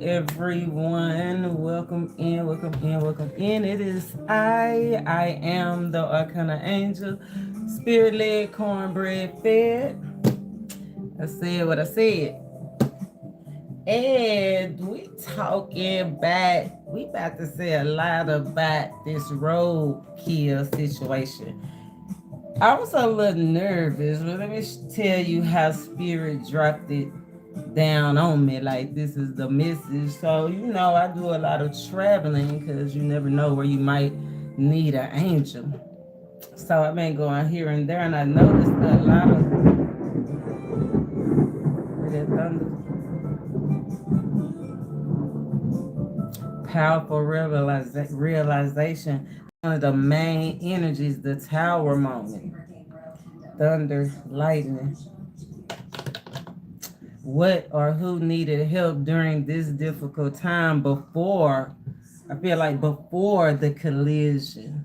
everyone. Welcome in, welcome in, welcome in. It is I am the RoadKill Angel, spirit-led, cornbread fed. I said what I said. And we talking back. We about to say a lot about this roadkill situation. I was a little nervous, but let me tell you how spirit dropped it down on me. Like, this is the message. So, I do a lot of traveling because you never know where you might need an angel. So I've been going here and there, and I noticed a lot of that thunder. Powerful realization. One of the main energies, the tower moment. Thunder, lightning. What or who needed help during this difficult time before, I feel like before the collision.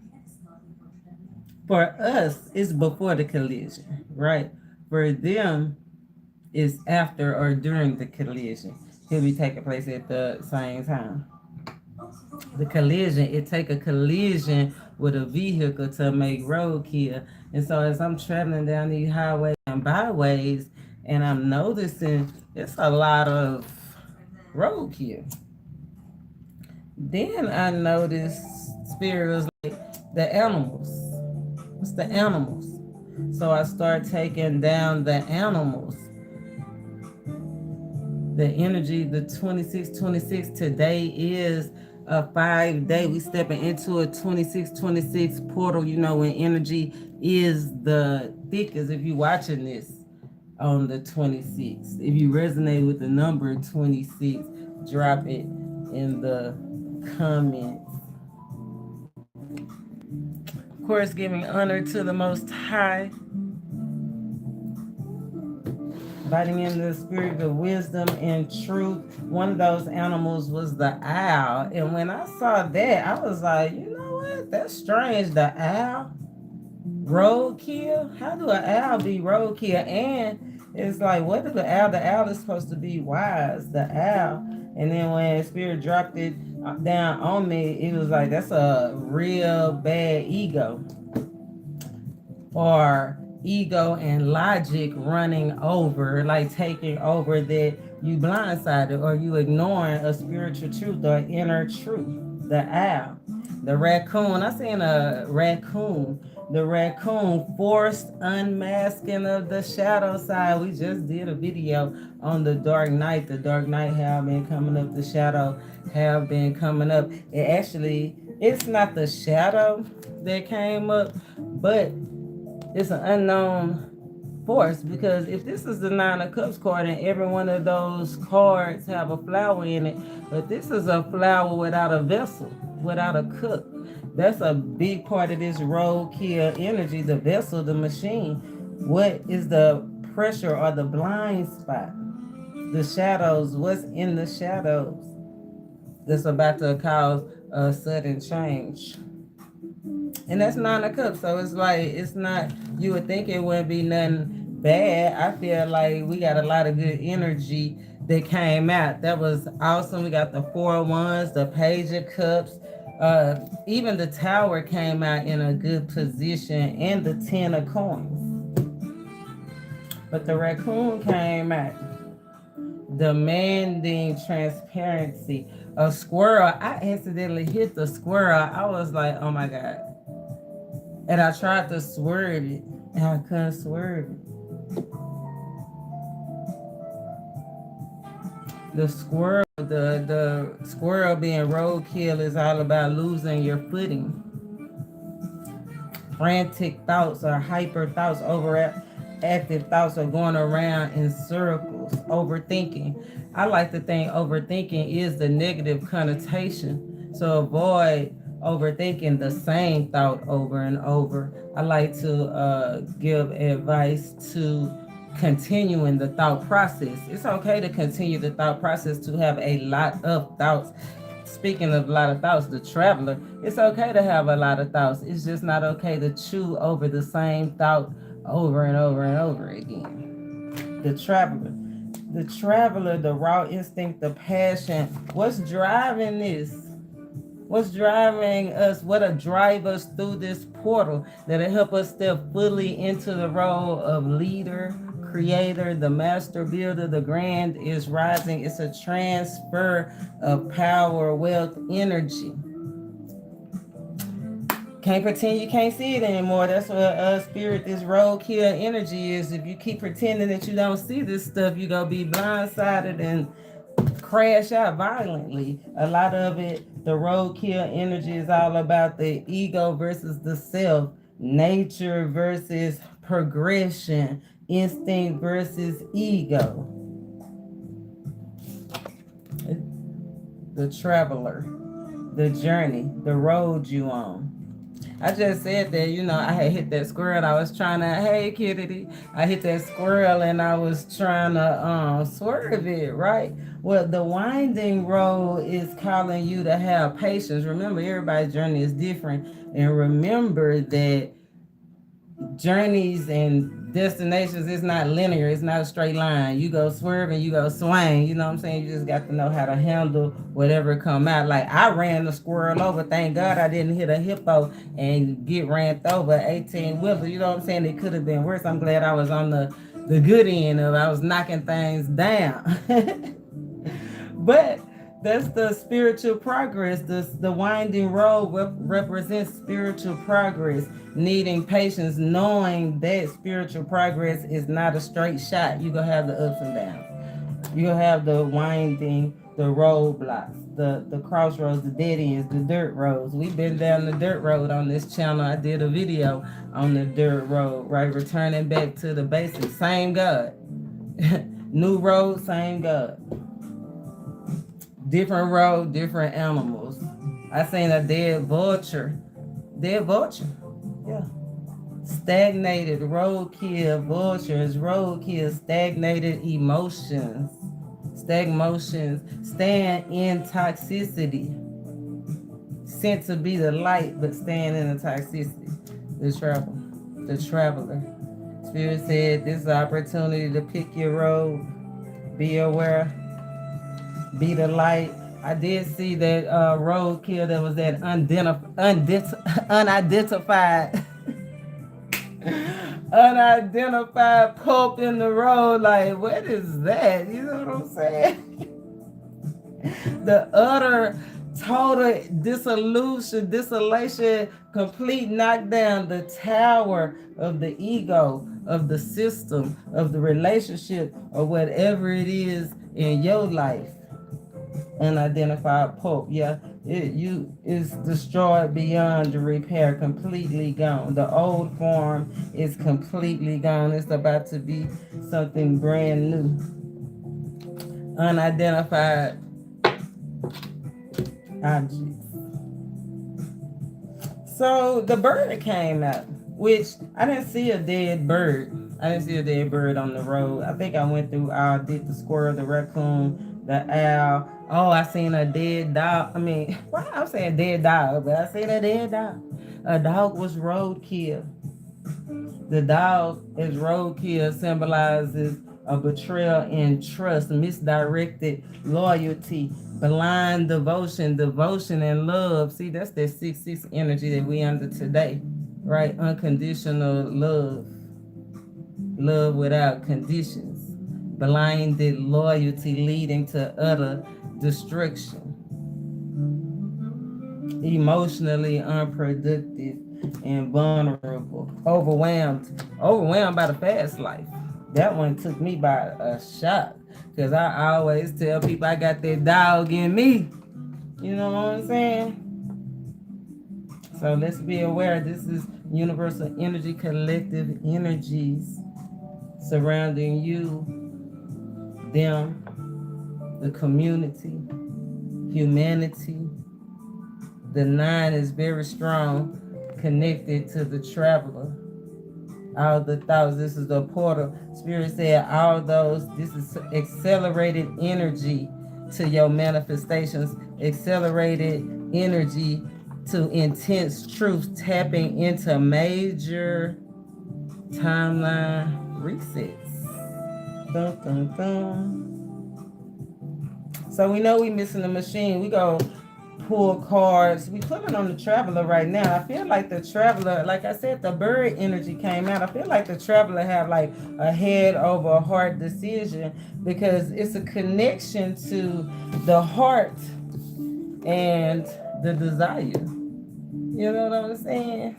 For us, it's before the collision, right? For them, it's after or during the collision. He'll be taking place at the same time. The collision, it take a collision with a vehicle to make roadkill. And so as I'm traveling down these highways and byways, and I'm noticing it's a lot of roadkill. Then I noticed spirit was like the animals. It's the animals. So I start taking down the animals. The energy, the 2626 today is a 5-day. We stepping into a 2626 portal, when energy is the thickest. If you're watching this on the 26th, if you resonate with the number 26, drop it in the comments. Of course, giving honor to the Most High, inviting in the spirit of wisdom and truth. One of those animals was the owl. And when I saw that, I was like, you know what? That's strange. The owl? Roadkill? How do an owl be roadkill? And it's like, what is the owl? The owl is supposed to be wise. The owl. And then when spirit dropped it down on me, it was like, that's a real bad ego. Or ego and logic running over, like taking over, that you blindsided or you ignoring a spiritual truth or inner truth. The owl, the raccoon. I seen a raccoon. The raccoon, forced unmasking of the shadow side. We just did a video on the dark night. The dark night have been coming up. The shadow have been coming up. It's not the shadow that came up, but it's an unknown force, because if this is the 9 of Cups card and every one of those cards have a flower in it, but this is a flower without a vessel, without a cup. That's a big part of this roadkill energy, the vessel, the machine. What is the pressure or the blind spot? The shadows, what's in the shadows that's about to cause a sudden change? And that's 9 of Cups. So it's like, it's not, you would think it wouldn't be nothing bad. I feel like we got a lot of good energy that came out. That was awesome. We got the 4 of Wands, the Page of Cups. Even the Tower came out in a good position, and the 10 of Coins. But the raccoon came out demanding transparency. A squirrel, I accidentally hit the squirrel. I was like, oh my God. And I tried to swerve it, and I couldn't swerve it. The squirrel, the squirrel being roadkill is all about losing your footing. Frantic thoughts or hyper thoughts, overactive thoughts are going around in circles. Overthinking. I like to think overthinking is the negative connotation. So avoid overthinking the same thought over and over. I like to give advice to continuing the thought process. It's okay to continue the thought process, to have a lot of thoughts. Speaking of a lot of thoughts, the traveler, it's okay to have a lot of thoughts. It's just not okay to chew over the same thought over and over and over again. The traveler, The traveler, the raw instinct, the passion. What's driving this? What's driving us? What'll drive us through this portal that'll help us step fully into the role of leader, creator, the master builder? The grand is rising. It's a transfer of power, wealth, energy. Can't pretend you can't see it anymore. That's what spirit, this roadkill energy is. If you keep pretending that you don't see this stuff, you're gonna be blindsided and crash out violently. A lot of it, the roadkill energy is all about the ego versus the self, nature versus progression, instinct versus ego. The traveler, the journey, the road you on. I just said that, I had hit that squirrel. I was trying to, hey, kitty. I hit that squirrel and I was trying to swerve it, right? Well, the winding road is calling you to have patience. Remember, everybody's journey is different. And remember that journeys and destinations is not linear. It's not a straight line. You go swerve and you go swing. You know what I'm saying? You just got to know how to handle whatever come out. Like, I ran the squirrel over. Thank God I didn't hit a hippo and get ran over 18 wheeler. You know what I'm saying? It could have been worse. I'm glad I was on the good end of it. I was knocking things down. But that's the spiritual progress. The winding road represents spiritual progress, needing patience, knowing that spiritual progress is not a straight shot. You're going to have the ups and downs. You're going to have the winding, the roadblocks, the crossroads, the dead ends, the dirt roads. We've been down the dirt road on this channel. I did a video on the dirt road, right? Returning back to the basics. Same God. New road, same God. Different road, different animals. I seen a dead vulture. Dead vulture. Yeah. Stagnated roadkill vultures. Roadkill stagnated emotions. Stagmotions. Stand in toxicity. Sent to be the light, but stand in the toxicity. The traveler. Spirit said this is an opportunity to pick your road. Be aware. Be the light. I did see that roadkill that was that unidentified unidentified pulp in the road. Like, what is that? You know what I'm saying? The utter total desolation, complete knockdown, the tower of the ego, of the system, of the relationship, or whatever it is in your life. Unidentified pulp, yeah, it's destroyed beyond repair, completely gone. The old form is completely gone. It's about to be something brand new. Unidentified objects. So the bird came out, which I didn't see a dead bird. I didn't see a dead bird on the road. I think I went through did the squirrel, the raccoon, the owl. Oh, I seen a dead dog. I mean, why I'm saying dead dog, but I seen a dead dog. A dog was roadkill. The dog as roadkill symbolizes a betrayal in trust, misdirected loyalty, blind devotion and love. See, that's that 6-6 energy that we under today, right? Unconditional love. Love without conditions. Blinded loyalty leading to utter destruction. Emotionally unproductive and vulnerable. Overwhelmed by the fast life. That one took me by a shock. Because I always tell people I got that dog in me. You know what I'm saying? So let's be aware. This is universal energy, collective energies surrounding you, them, the community, humanity. The 9 is very strong, connected to the traveler. All the thoughts, this is the portal. Spirit said all those, this is accelerated energy to your manifestations, accelerated energy to intense truth, tapping into major timeline resets. Dun, dun, dun. So we know we missing the machine. We go pull cards. We put it on the traveler right now. I feel like the traveler, like I said, the bird energy came out. I feel like the traveler have like a head over heart decision because it's a connection to the heart and the desire. You know what I'm saying?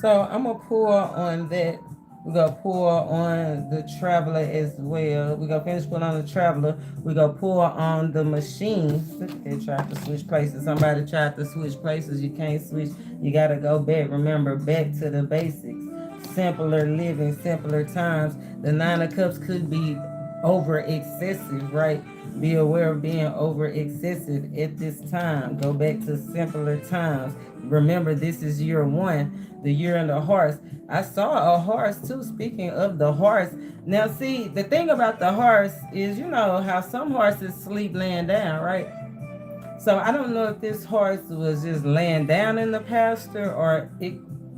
So I'm gonna pull on that. We're gonna pull on the traveler as well. We're gonna finish pulling on the traveler. We're gonna pull on the machine. They tried to switch places. Somebody tried to switch places. You can't switch. You gotta go back. Remember, back to the basics. Simpler living, simpler times. The Nine of Cups could be over excessive, right? Be aware of being over excessive at this time. Go back to simpler times. Remember, this is year one, the year in the horse. I saw a horse too. Speaking of the horse, now see, the thing about the horse is, you know how some horses sleep laying down, right? So I don't know if this horse was just laying down in the pasture or it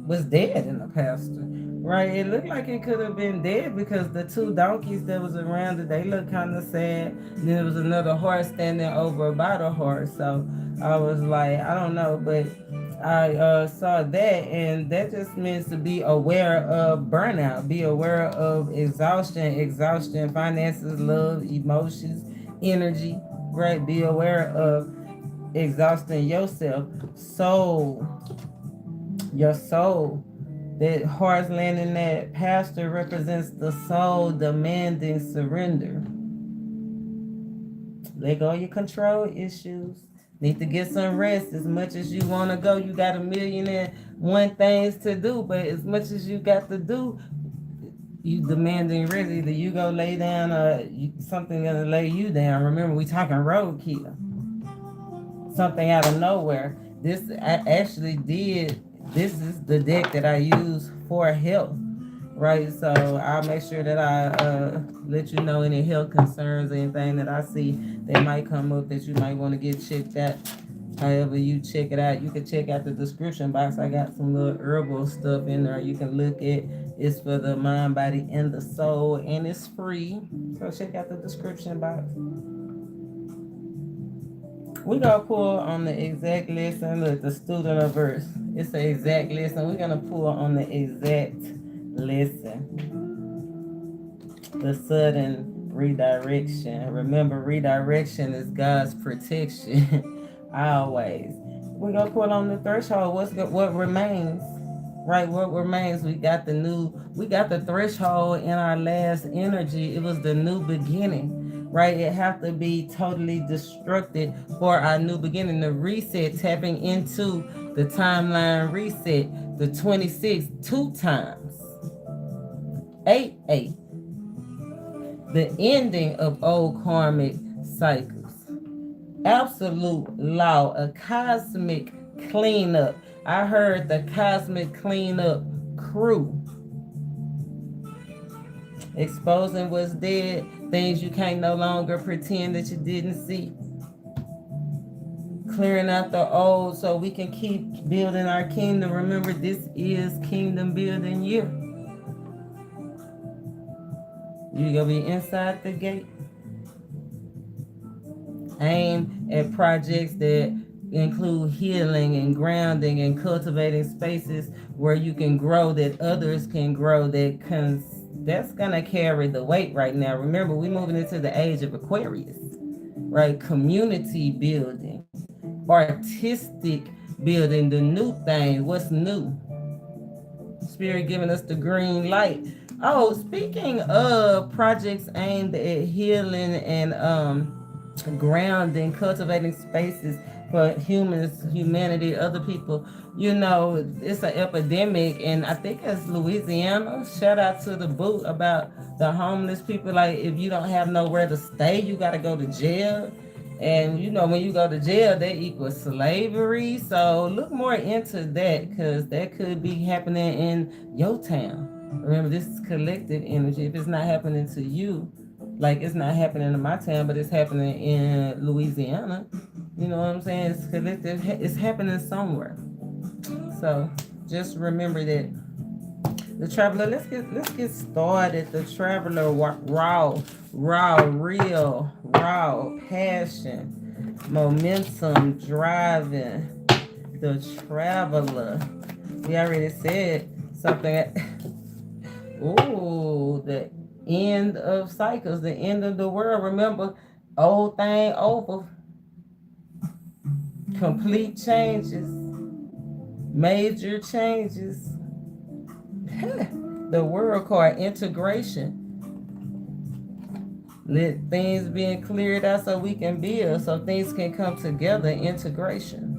was dead in the pasture, right? It looked like it could have been dead because the two donkeys that was around it, they looked kind of sad. And then there was another horse standing over by the horse. So I was like, I don't know, but I saw that, and that just means to be aware of burnout, be aware of exhaustion, finances, love, emotions, energy, right? Be aware of exhausting yourself. Your soul. That horse land in that pasture represents the soul demanding surrender. Let go of your control issues. Need to get some rest. As much as you want to go, you got a million and one things to do, but as much as you got to do, you demanding rest. Either you go lay down or something gonna lay you down. Remember, we talking roadkill. Something out of nowhere. This I actually did. This is the deck that I use for health, right? So I'll make sure that I let you know any health concerns, anything that I see that might come up that you might want to get checked out. However you check it out, you can check out the description box. I got some little herbal stuff in there you can look at. It's for the mind, body, and the soul, and it's free. So check out the description box. We gonna pull on the exact lesson. Look, the student of verse. It's the exact lesson. We're gonna pull on the exact lesson. The sudden redirection. Remember, redirection is God's protection. Always. We're gonna pull on the threshold. What remains? Right, what remains? We got the threshold in our last energy. It was the new beginning. Right, it have to be totally destructed for our new beginning. The reset, tapping into the timeline reset, the 26 2 times, 8 8, the ending of old karmic cycles, absolute law, a cosmic cleanup. I heard the cosmic cleanup crew. Exposing what's dead, things you can't no longer pretend that you didn't see. Clearing out the old so we can keep building our kingdom. Remember, this is kingdom building year. You're going to be inside the gate. Aim at projects that include healing and grounding and cultivating spaces where you can grow, that others can grow, that's gonna carry the weight right now. Remember, we're moving into the age of Aquarius, right? Community building, artistic building, the new thing. What's new? Spirit giving us the green light. Oh, speaking of projects aimed at healing and grounding, cultivating spaces for humanity, other people. You know, it's an epidemic, and I think it's Louisiana. Shout out to the boot about the homeless people. Like, if you don't have nowhere to stay, you got to go to jail. And you know, when you go to jail, that equals slavery. So look more into that, because that could be happening in your town. Remember, this is collective energy. If it's not happening to you, like it's not happening in my town, but it's happening in Louisiana. You know what I'm saying? It's collective. It's happening somewhere. So just remember that The traveler. Let's get started. The traveler. Raw, real, raw, passion, momentum, driving. The traveler. We already said something. Ooh, the end of cycles, the end of the world. Remember, old thing over. Complete changes, major changes. The world card, integration. Let things being cleared out so we can build, so things can come together. Integration.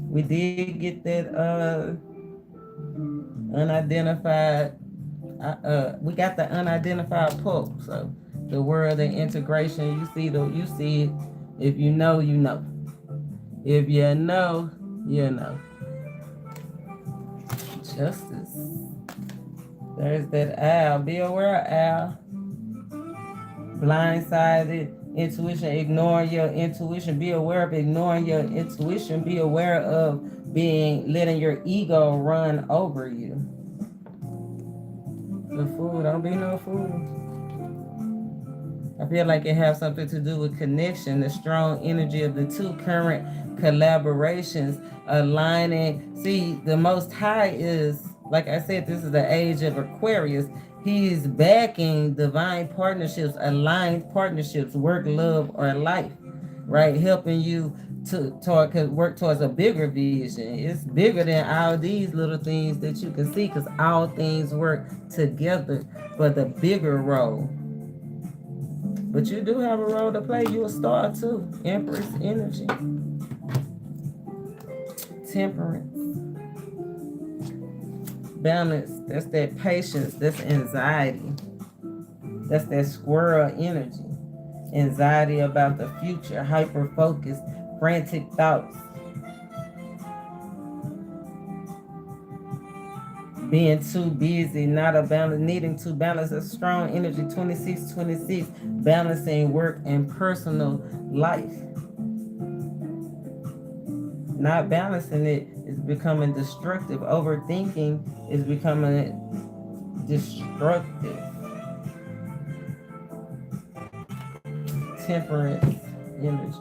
We did get that unidentified. We got the unidentified pulp. So the world of integration. You see it. If you know, you know. If you know, you know. Justice. There's that owl. Be aware of owl. Blindsided intuition. Ignoring your intuition. Be aware of ignoring your intuition. Be aware of letting your ego run over you. The fool. Don't be no fool. I feel like it has something to do with connection, the strong energy of the two current collaborations aligning. See, the Most High is, like I said, this is the age of Aquarius. He's backing divine partnerships, aligned partnerships, work, love, or life, right? Helping you to work towards a bigger vision. It's bigger than all these little things that you can see, because all things work together for the bigger role. But you do have a role to play. You're a star too. Empress energy. Temperance. Balance. That's that patience. That's anxiety. That's that squirrel energy. Anxiety about the future. Hyper focus. Frantic thoughts. Being too busy, not a balance, needing to balance. A strong energy. 26, balancing work and personal life. Not balancing it is becoming destructive. Overthinking is becoming destructive. Temperance energy.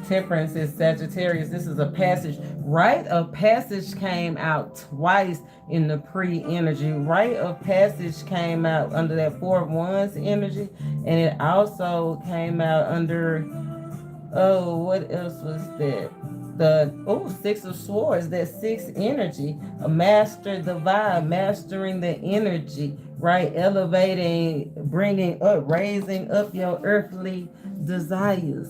Temperance is Sagittarius. This is a passage. Rite of passage came out twice in the pre-energy. Rite of passage came out under that Four of Wands energy. And it also came out under, what else was that? Six of Swords, that sixth energy. A master the vibe, mastering the energy, right? Elevating, bringing up, raising up your earthly desires.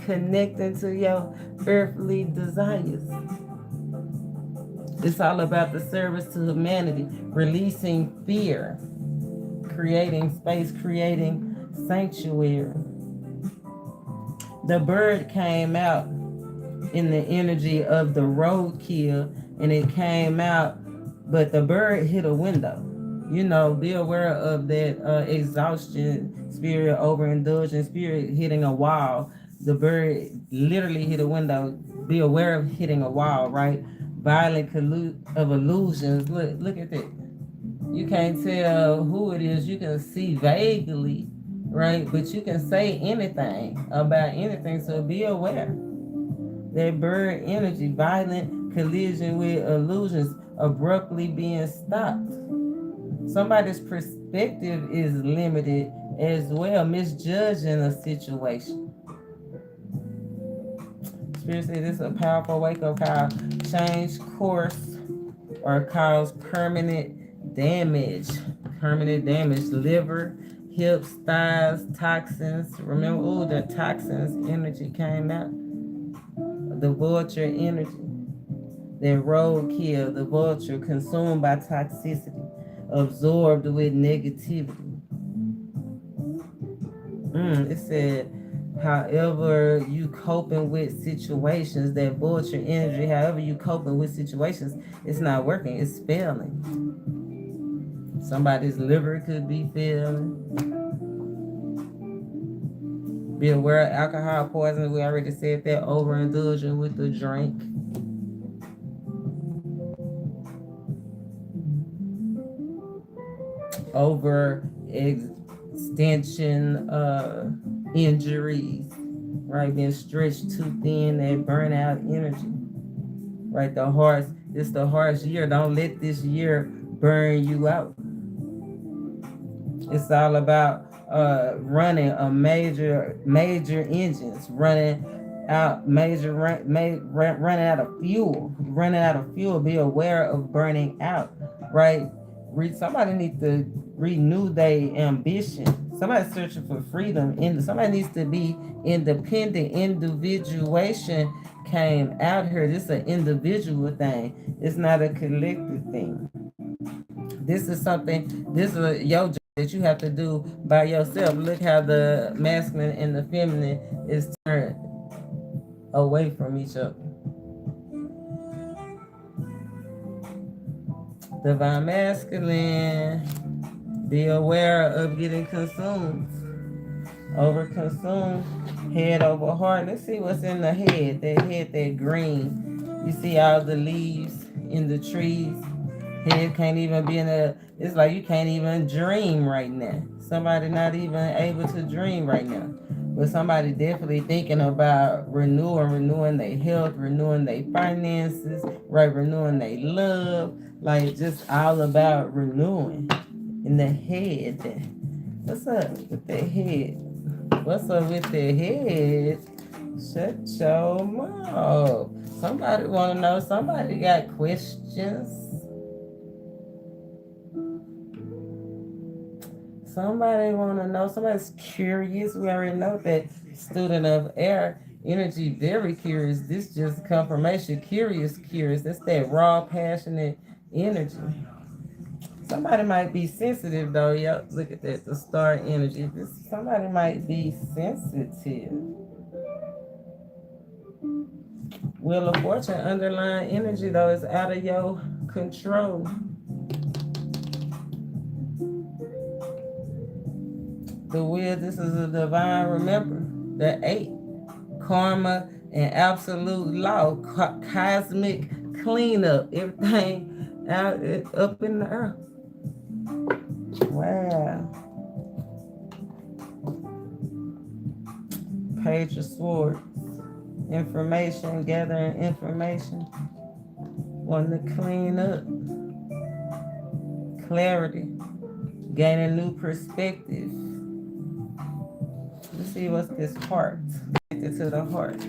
Connecting to your earthly desires. It's all about the service to humanity, releasing fear, creating space, creating sanctuary. The bird came out in the energy of the roadkill, and it came out, but the bird hit a window. You know, be aware of that exhaustion, spirit overindulgence, spirit hitting a wall. The bird literally hit a window. Be aware of hitting a wall, right? Violent of illusions. Look at that. You can't tell who it is. You can see vaguely, right? But you can say anything about anything. So be aware. That bird energy, violent collision with illusions, abruptly being stopped. Somebody's perspective is limited as well, misjudging a situation. Spirit says this is a powerful wake-up call. Change course or cause permanent damage. Permanent damage. Liver, hips, thighs, toxins. Remember, the toxins energy came out. The vulture energy. Then roadkill, the vulture, consumed by toxicity, absorbed with negativity. It said, however you coping with situations, that vulture energy, however you coping with situations, it's not working, it's failing. Somebody's liver could be failing. Be aware of alcohol poisoning. We already said that. Overindulging with the drink. over extension injuries, right? Being stretched too thin, that burnout energy, right? It's the harsh year. Don't let this year burn you out. It's all about running a major engines, running out running out of fuel, be aware of burning out, right? Somebody needs to renew their ambition. Somebody searching for freedom, and somebody needs to be independent. Individuation came out here. This is an individual thing. It's not a collective thing. This is your job that you have to do by yourself. Look how the masculine and the feminine is turned away from each other. Divine masculine, be aware of getting consumed, overconsumed, head over heart. Let's see what's in the head. That green. You see all the leaves in the trees. Head can't even be it's like you can't even dream right now. Somebody not even able to dream right now. But somebody definitely thinking about renewing their health, renewing their finances, right? Renewing their love. Like just all about renewing in the head. What's up with the head? What's up with the head? Shut your mouth. Somebody want to know. Somebody got questions. Somebody want to know. Somebody's curious. We already know that student of air energy, very curious. This just confirmation. Curious. That's that raw, passionate energy. Somebody might be sensitive though. Y'all look at that. The star energy. Somebody might be sensitive. Wheel of Fortune underlying energy though is out of your control. The wheel, this is a divine, remember, the 8, karma and absolute law, cosmic cleanup, everything out up in the earth. Wow. Page of Swords, information, gathering information, wanting to clean up, clarity, gaining new perspective. Let's see what's this heart. Connected to the heart.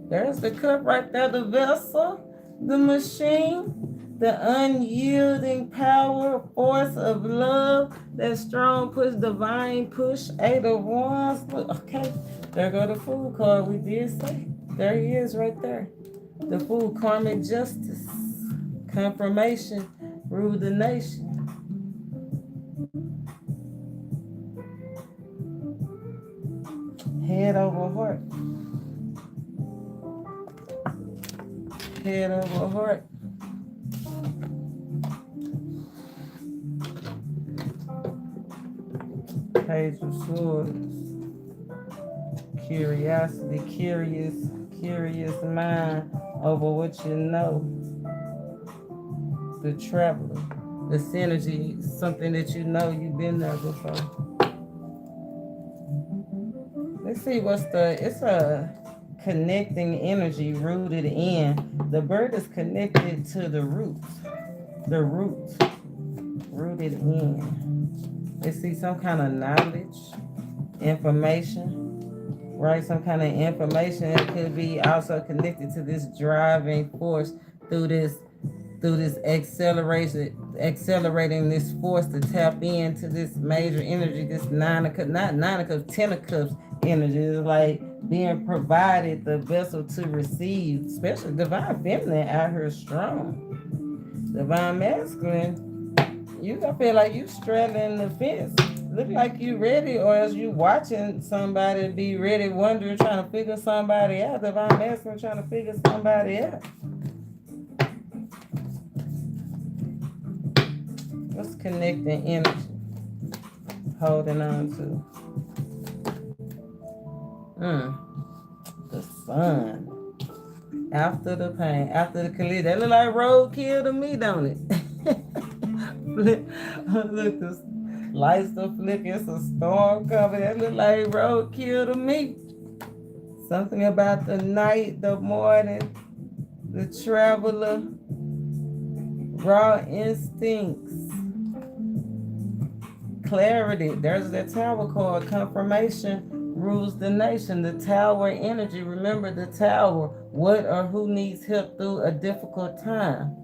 There's the cup right there, the vessel, the machine, the unyielding power, force of love, that strong push, divine push, 8 of Wands. Okay, there go the Fool card we did say. There he is right there. The Fool, karmic justice, confirmation, rule the nation. Head over heart. Head over heart. Page of Swords. Curiosity, curious mind over what you know. The traveler. The synergy, something that you know you've been there before. Let's see it's a connecting energy rooted in. The bird is connected to the roots. The roots rooted in. Let's see some kind of knowledge, information, right? Some kind of information. It could be also connected to this driving force through this accelerating this force to tap into this major energy, this 9 of cups, not 9 of cups, 10 of cups energy. Is like being provided the vessel to receive, especially divine feminine out here strong. Divine masculine, you gonna feel like you straddling the fence. Look like you ready, or else you watching somebody be ready, wondering, trying to figure somebody out. Divine masculine trying to figure somebody out. What's connecting energy? Holding on to. The sun. After the pain, after the collision. That look like roadkill to me, don't it? Look, the lights are flicking, it's a storm coming. That look like roadkill to me. Something about the night, the morning, the traveler, raw instincts, clarity. There's the tower card. Confirmation rules the nation. The tower energy. Remember the tower. What or who needs help through a difficult time?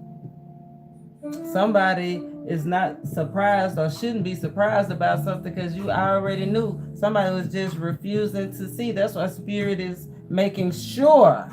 Somebody is not surprised or shouldn't be surprised about something because you already knew. Somebody was just refusing to see. That's why Spirit is making sure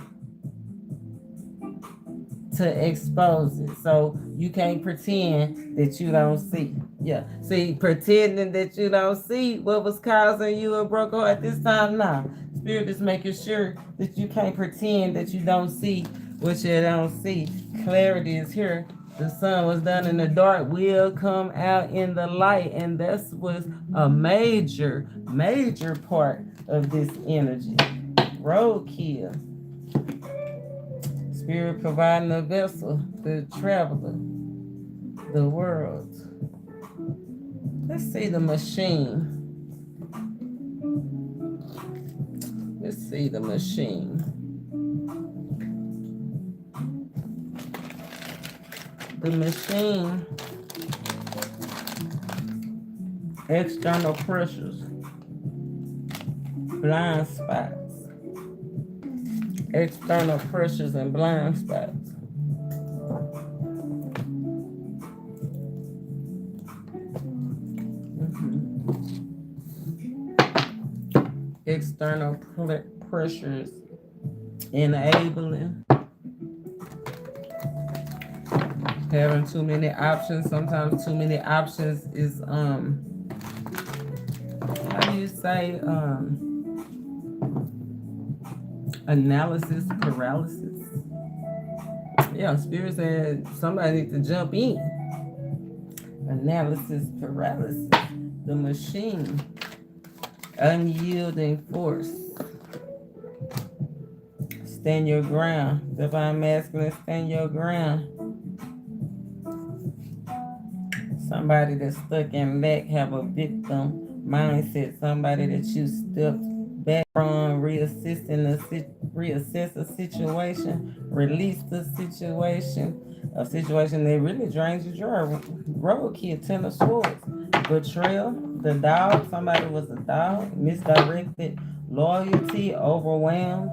to expose it. So you can't pretend that you don't see. Yeah. See, pretending that you don't see what was causing you a broken heart this time. Nah. Spirit is making sure that you can't pretend that you don't see what you don't see. Clarity is here. The sun was done in the dark, will come out in the light. And this was a major, major part of this energy. Roadkill. Spirit providing a vessel, the traveler, the world. Let's see the machine. Let's see the machine. The machine, external pressures, blind spots, external pressures and blind spots. External pressures enabling. Having too many options. Sometimes too many options is how do you say analysis paralysis? Yeah, Spirit said somebody needs to jump in. Analysis paralysis. The machine. Unyielding force. Stand your ground. Divine masculine, stand your ground. Somebody that's stuck in lack, have a victim mindset. Somebody that you stepped back from, reassess a situation, release the situation, a situation that really drains your joy. Roadkill, 10 of swords. Betrayal, the dog. Somebody was a dog. Misdirected loyalty, overwhelmed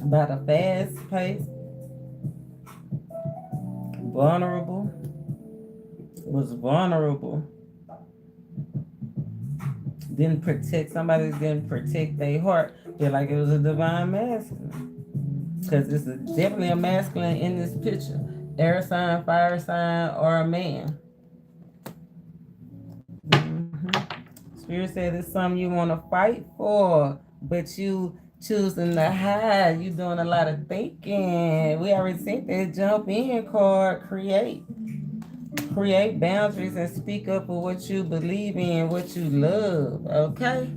by the fast pace. Vulnerable. Was vulnerable. Didn't protect, somebody didn't protect their heart. Feel like it was a divine masculine. Because it's definitely a masculine in this picture. Air sign, fire sign, or a man. Spirit said it's something you want to fight for, but you choosing to hide. You doing a lot of thinking. We already seen that jump in card, create boundaries and speak up for what you believe in, what you love. Okay?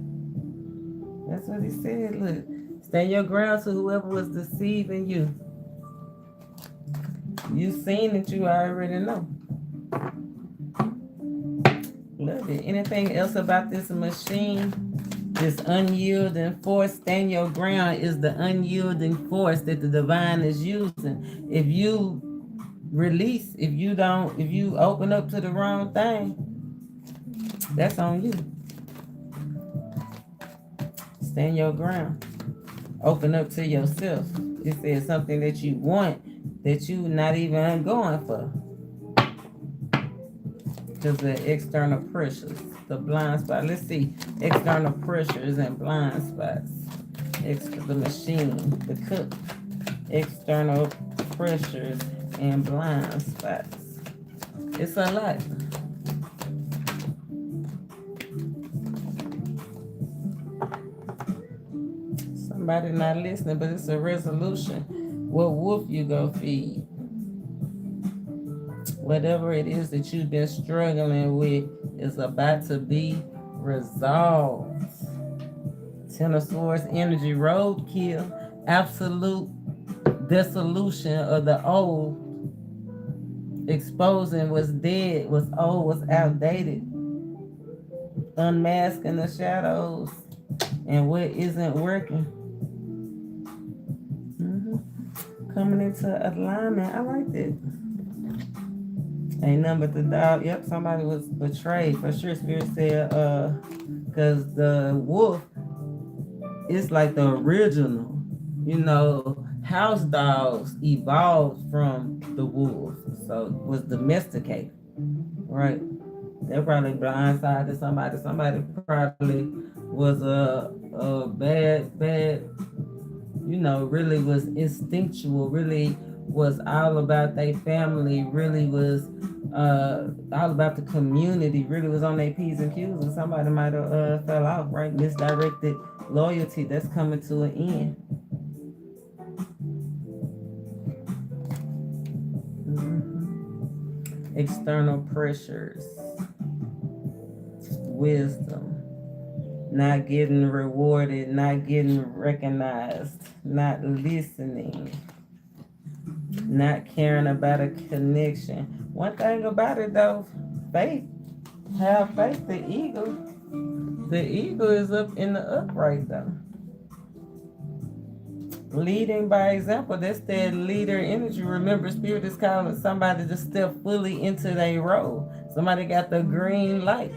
That's what he said. Look, stand your ground to whoever was deceiving you. You seen it, you already know. Love it. Anything else about this machine? This unyielding force, stand your ground, is the unyielding force that the divine is using. If you release, if you open up to the wrong thing, that's on you. Stand your ground. Open up to yourself. It says something that you want that you not even going for. Because the external pressures, the blind spot. Let's see, external pressures and blind spots. The machine, the cook, external pressures and blind spots. It's a lot. Somebody not listening, but it's a resolution. What wolf you go feed? Whatever it is that you've been struggling with is about to be resolved. 10 of Swords energy, roadkill, absolute dissolution of the old, exposing what's dead, what's old, what's outdated, unmasking the shadows and what isn't working. Coming into alignment. I like that. Ain't nothing but the dog. Yep, somebody was betrayed for sure. Spirit said, because the wolf is like the original. You know, house dogs evolved from the wolves, so was domesticated, right? They're probably blindsided somebody. Somebody probably was a bad, you know, really was instinctual, really was all about their family, really was all about the community, really was on their P's and Q's, and somebody might have fell off, right? Misdirected loyalty that's coming to an end. External pressures, wisdom, not getting rewarded, not getting recognized, not listening, not caring about a connection. One thing about it though, faith, have faith. The eagle is up in the upright though. Leading by example, that's that leader energy. Remember, Spirit is calling somebody to step fully into their role. Somebody got the green light.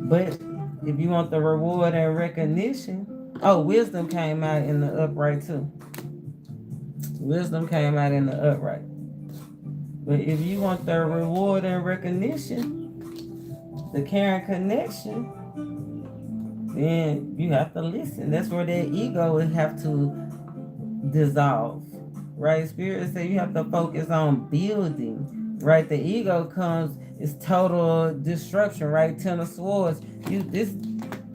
But if you want the reward and recognition, wisdom came out in the upright too. Wisdom came out in the upright. But if you want the reward and recognition, the caring connection, then you have to listen. That's where that ego would have to dissolve, right? Spirit says you have to focus on building, right? The ego comes, it's total destruction, right? Ten of Swords.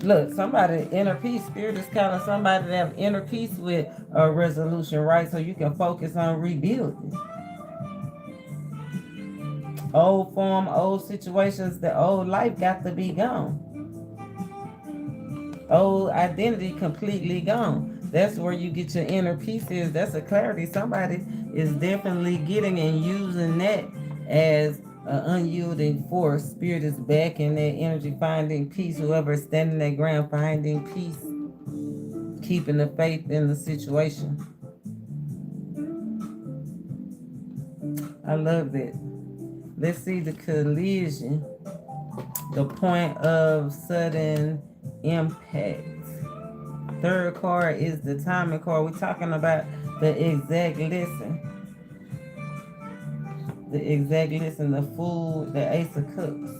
Look, somebody inner peace. Spirit is calling somebody to have inner peace with a resolution, right? So you can focus on rebuilding. Old form, old situations, the old life got to be gone. Old identity completely gone. That's where you get your inner peace is. That's a clarity. Somebody is definitely getting and using that as an unyielding force. Spirit is back in that energy, finding peace. Whoever is standing their ground, finding peace, keeping the faith in the situation. I love that. Let's see the collision. The point of sudden impact. Third card is the timing card. We're talking about the exact lesson. The exact lesson, the Fool, the Ace of Cups,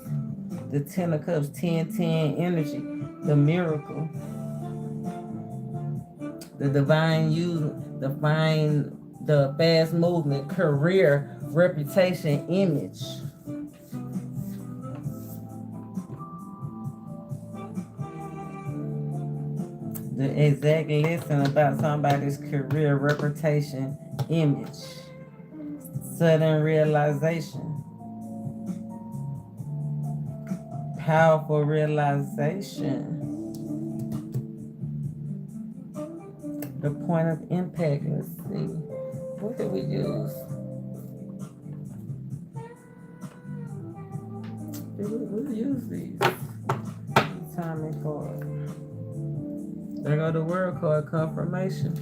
the Ten of Cups, 10-10 energy, the miracle, the divine use, the fast movement, career, reputation, image. The exact lesson about somebody's career, reputation, image. Sudden realization. Powerful realization. The point of impact. Let's see. What did we use? We'll use these. Timing card. There go the word card, confirmation.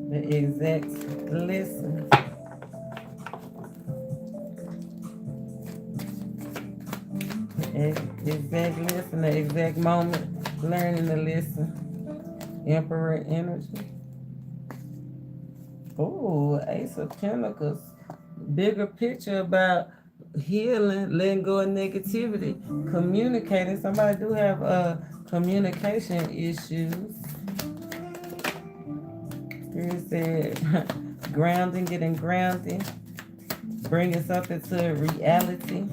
The exact lesson. The exact lesson, the exact moment, learning to listen. Emperor energy. Oh, Ace of Pentacles. Bigger picture about healing, letting go of negativity, communicating. Somebody do have communication issues. Spirit said grounding, getting grounded, bringing something to reality.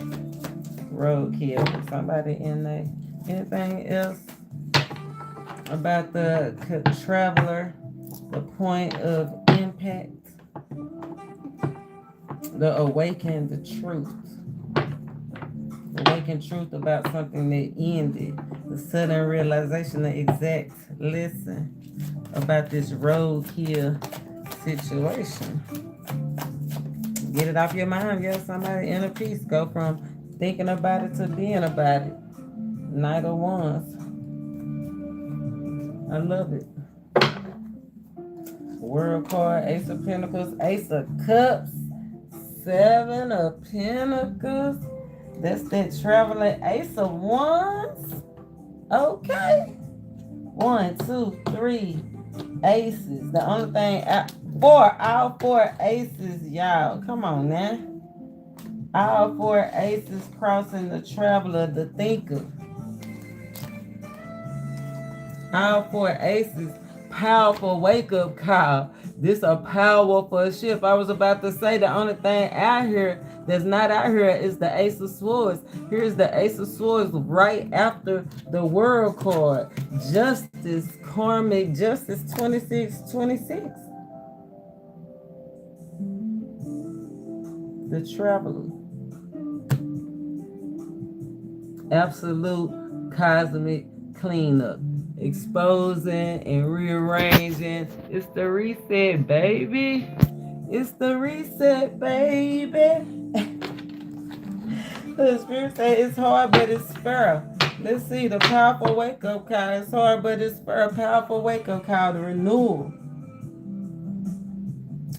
Roadkill. Somebody in there. Anything else about the traveler? The point of impact. The awakened the truth. Awakened truth about something that ended. The sudden realization, the exact lesson. about this roadkill situation. Get it off your mind. Get somebody in a piece. Go from thinking about it to being about it. Knight of Wands. I love it. World card, Ace of Pentacles, Ace of Cups, Seven of Pentacles. That's that traveling Ace of Wands. Okay. 1, 2, 3 aces. The only thing, all four aces, y'all. Come on now. All four aces crossing the traveler, the thinker. All four aces. Powerful wake-up call. This a powerful shift. I was about to say the only thing out here that's not out here is the Ace of Swords. Here's the Ace of Swords right after the World card. Justice, karmic justice 2626. The Traveler. Absolute cosmic cleanup. Exposing and rearranging. It's the reset, baby. It's the reset, baby. The Spirit said it's hard, but it's fair. Let's see the powerful wake-up call. It's hard, but it's fair. Powerful wake-up call, the renewal.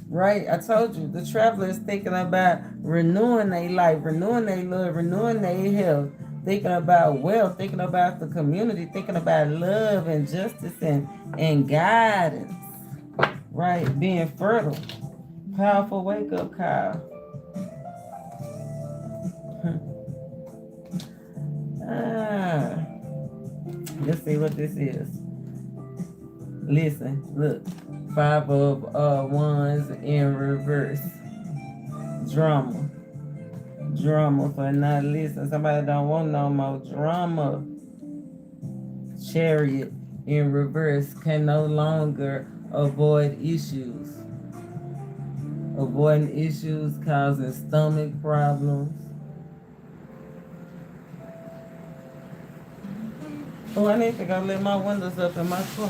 Right? I told you, the traveler is thinking about renewing their life, renewing their love, renewing their health, thinking about wealth, thinking about the community, thinking about love and justice and guidance. Right? Being fertile. Powerful wake-up call. Let's see what this is. Listen, look. 5 of Wands in reverse. Drama. Drama for not listening. Somebody don't want no more drama. Chariot in reverse can no longer avoid issues. Avoiding issues causing stomach problems. Oh, I need to go let my windows up in my car.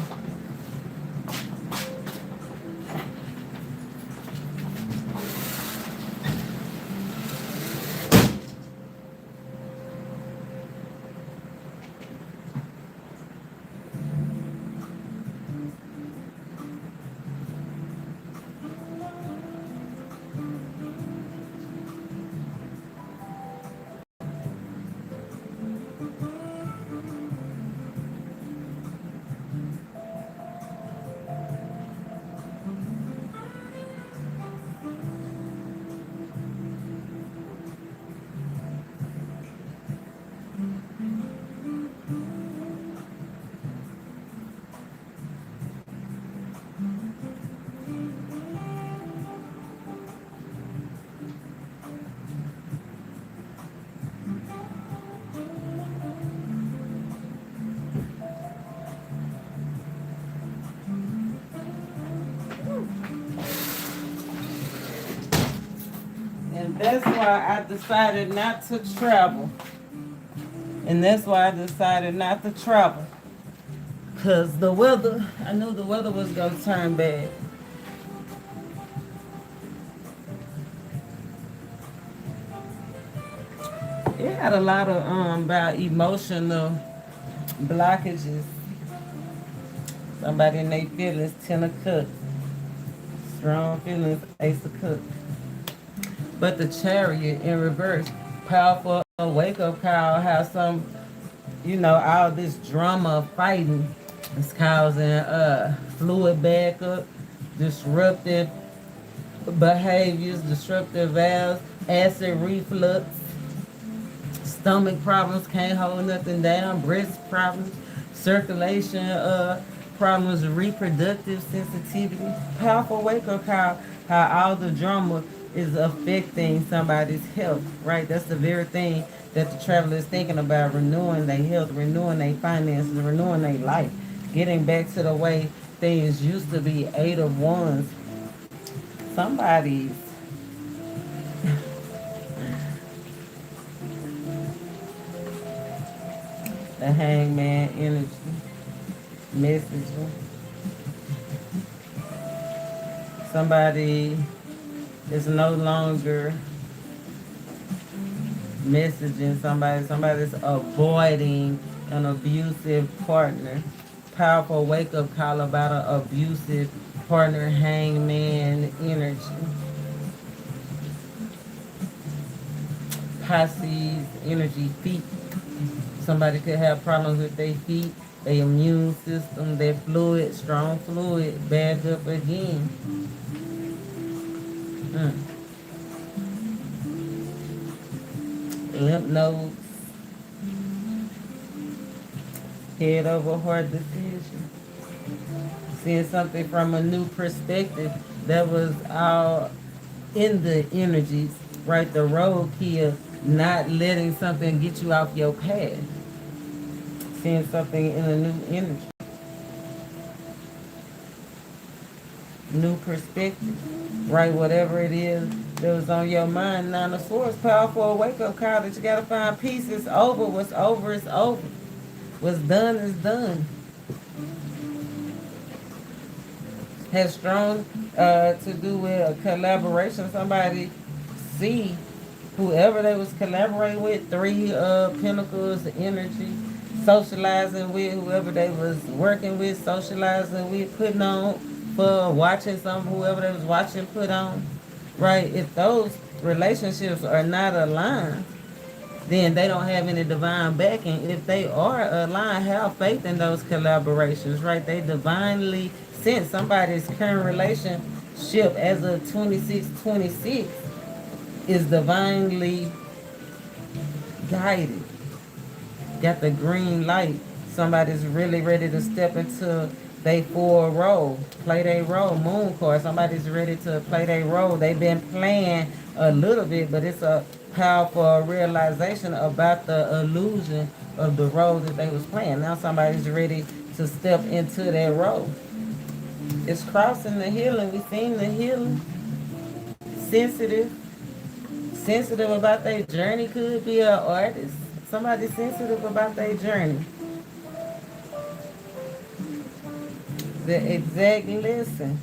That's why I decided not to travel. And that's why I decided not to travel. Because the weather, I knew the weather was going to turn bad. It had a lot of about emotional blockages. Somebody in their feelings, 10 of Cups. Strong feelings, Ace of Cups. But the Chariot in reverse, powerful wake-up call, how some, all this drama fighting is causing fluid backup, disruptive behaviors, disruptive valves, acid reflux, stomach problems, can't hold nothing down, breast problems, circulation problems, reproductive sensitivity. Powerful wake-up call, how all the drama is affecting somebody's health, right? That's the very thing that the traveler is thinking about, renewing their health, renewing their finances, renewing their life, getting back to the way things used to be. 8 of Wands. Somebody's the Hangman energy, messaging. Somebody is no longer messaging somebody. Somebody's avoiding an abusive partner. Powerful wake-up call about an abusive partner, hangman energy. Pisces energy, feet. Somebody could have problems with their feet, their immune system, their fluid, strong fluid, back up again. Lymph nodes, head over heart decision. Seeing something from a new perspective that was all in the energies, right? The roadkill, not letting something get you off your path. Seeing something in a new energy, new perspective, right? Whatever it is that was on your mind. Nine of Swords, powerful wake-up call that you got to find peace. It's over. What's over is over. What's done is done. Has strong to do with a collaboration. Somebody see whoever they was collaborating with, three pentacles energy, socializing with whoever they was working with, socializing with, putting on for watching whoever they was watching put on, right? If those relationships are not aligned, then they don't have any divine backing. If they are aligned, have faith in those collaborations, right? They divinely sent. Somebody's current relationship as of 26 is divinely guided. Got the green light. Somebody's really ready to step into their full role, play their role. Moon card. Somebody's ready to play their role. They've been playing a little bit, but it's a powerful realization about the illusion of the role that they was playing. Now somebody's ready to step into their role. It's crossing the healing. We seen the healing. Sensitive about their journey. Could be an artist. Somebody sensitive about their journey. The exact lesson.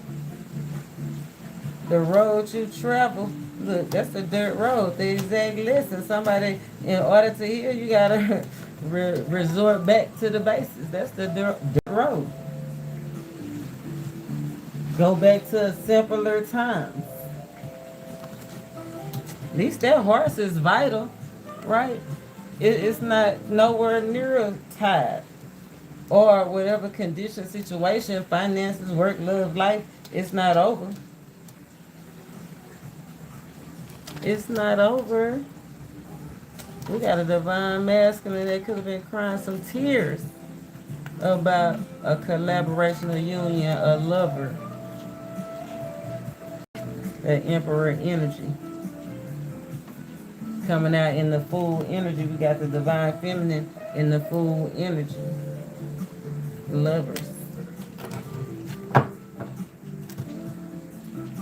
The road you travel. Look, that's the dirt road. The exact lesson. Somebody, in order to heal, you gotta resort back to the basics. That's the dirt road. Go back to simpler times. At least that horse is vital, right? It's not nowhere near tied. Or whatever condition, situation, finances, work, love, life, it's not over. It's not over. We got a divine masculine that could have been crying some tears about a collaboration, a union, a lover. That emperor energy. Coming out in the full energy. We got the divine feminine in the full energy. Lovers.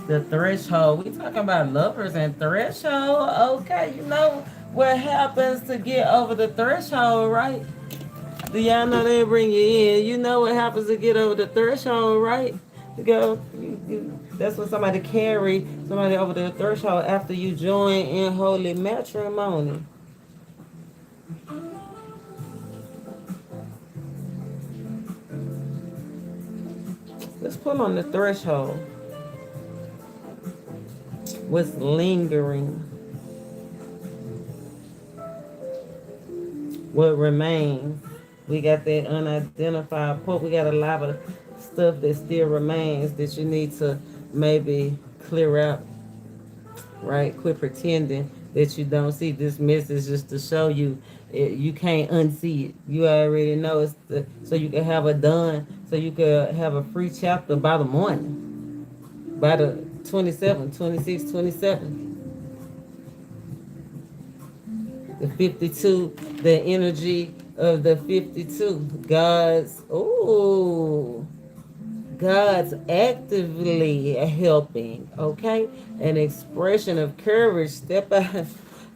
The threshold. We talking about lovers and threshold. Okay, you know what happens to get over the threshold, right? Do y'all know they bring you in? You know what happens to get over the threshold, right? That's when somebody carry somebody over the threshold after you join in holy matrimony. Let's pull on the threshold. What's lingering? What remains? We got that unidentified point. We got a lot of stuff that still remains that you need to maybe clear out, right? Quit pretending that you don't see this message just to show you you can't unsee it. You already know it's so you can have it done, so you can have a free chapter by the morning, by the 27, 26, 27. The 52, the energy of the 52. God's actively helping, okay? An expression of courage. Step out.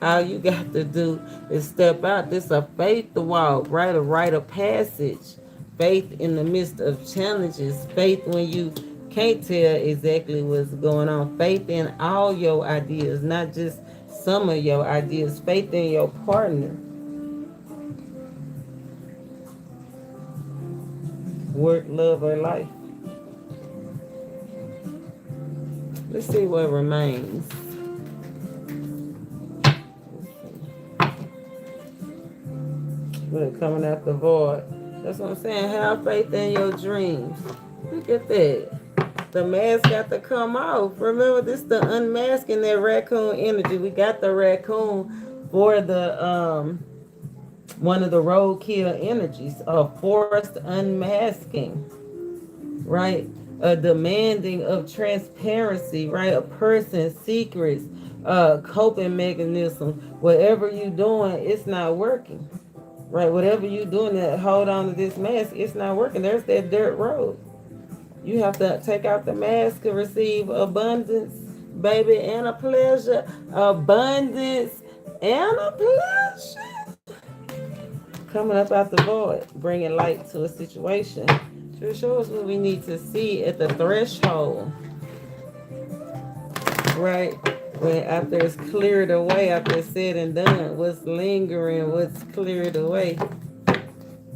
All you got to do is step out. This is a faith walk, right? A rite of passage. Faith in the midst of challenges. Faith when you can't tell exactly what's going on. Faith in all your ideas, not just some of your ideas. Faith in your partner. Work, love, or life. Let's see what remains. Look, coming out the void. That's what I'm saying. Have faith in your dreams. Look at that. The mask got to come off. Remember, this the unmasking that raccoon energy. We got the raccoon for the one of the roadkill energies of forced unmasking, right? A demanding of transparency, right? A person's secrets, coping mechanisms. Whatever you doing, it's not working, right? Whatever you doing that hold on to this mask, it's not working. There's that dirt road. You have to take out the mask to receive abundance, baby, and a pleasure. Abundance and a pleasure. Coming up out the void, bringing light to a situation. Sure shows what we need to see at the threshold, right? When after it's cleared away, after it's said and done, what's lingering, what's cleared away,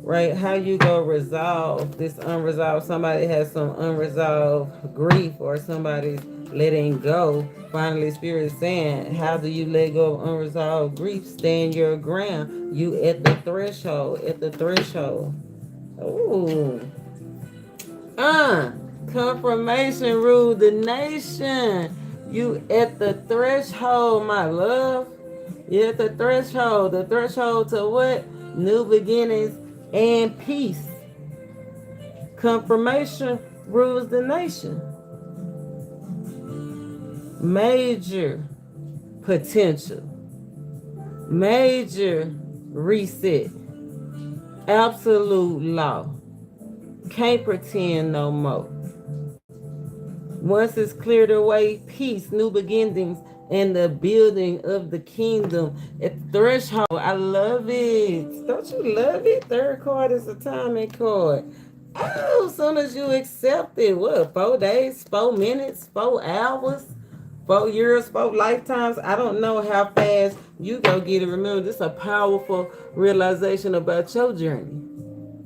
right? How you go resolve this unresolved. Somebody has some unresolved grief, or somebody's letting go. Finally, Spirit is saying, how do you let go of unresolved grief? Stand your ground. You at the threshold, at the threshold. Ooh. Confirmation rule the nation. You at the threshold, my love. You at the threshold. The threshold to what? New beginnings and peace. Confirmation rules the nation. Major potential. Major reset. Absolute law. Can't pretend no more. Once it's cleared away, peace, new beginnings, and the building of the kingdom at the threshold. I love it. Don't you love it? Third card is a timing card. Oh, as soon as you accept it, what, 4 days, 4 minutes, 4 hours, 4 years, 4 lifetimes? I don't know how fast you go get it. Remember, this is a powerful realization about your journey.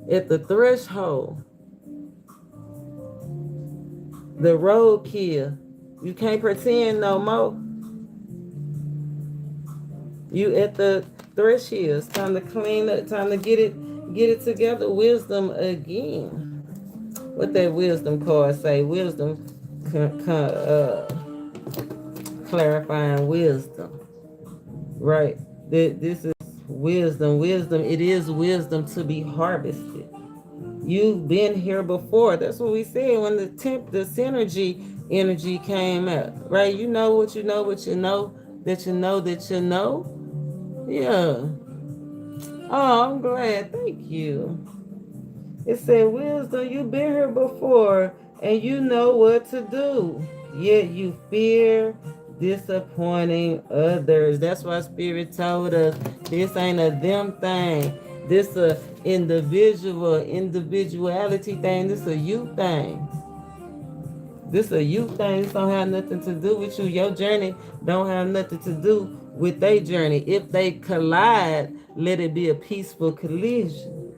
At the threshold, the roadkill. You can't pretend no more. You at the threshold. It's time to clean up, time to get it together. Wisdom again. What that wisdom card say? Wisdom, clarifying wisdom. Right. This is wisdom. Wisdom. It is wisdom to be harvested. You've been here before. That's what we said when the synergy energy came out, right? You know what you know, what you know, that you know, that you know. Yeah. Oh, I'm glad. Thank you. It said, wisdom, you've been here before and you know what to do. Yet you fear disappointing others. That's why Spirit told us this ain't a them thing. This a individuality thing. This a you thing. This a you thing. This don't have nothing to do with you. Your journey don't have nothing to do with their journey. If they collide, let it be a peaceful collision.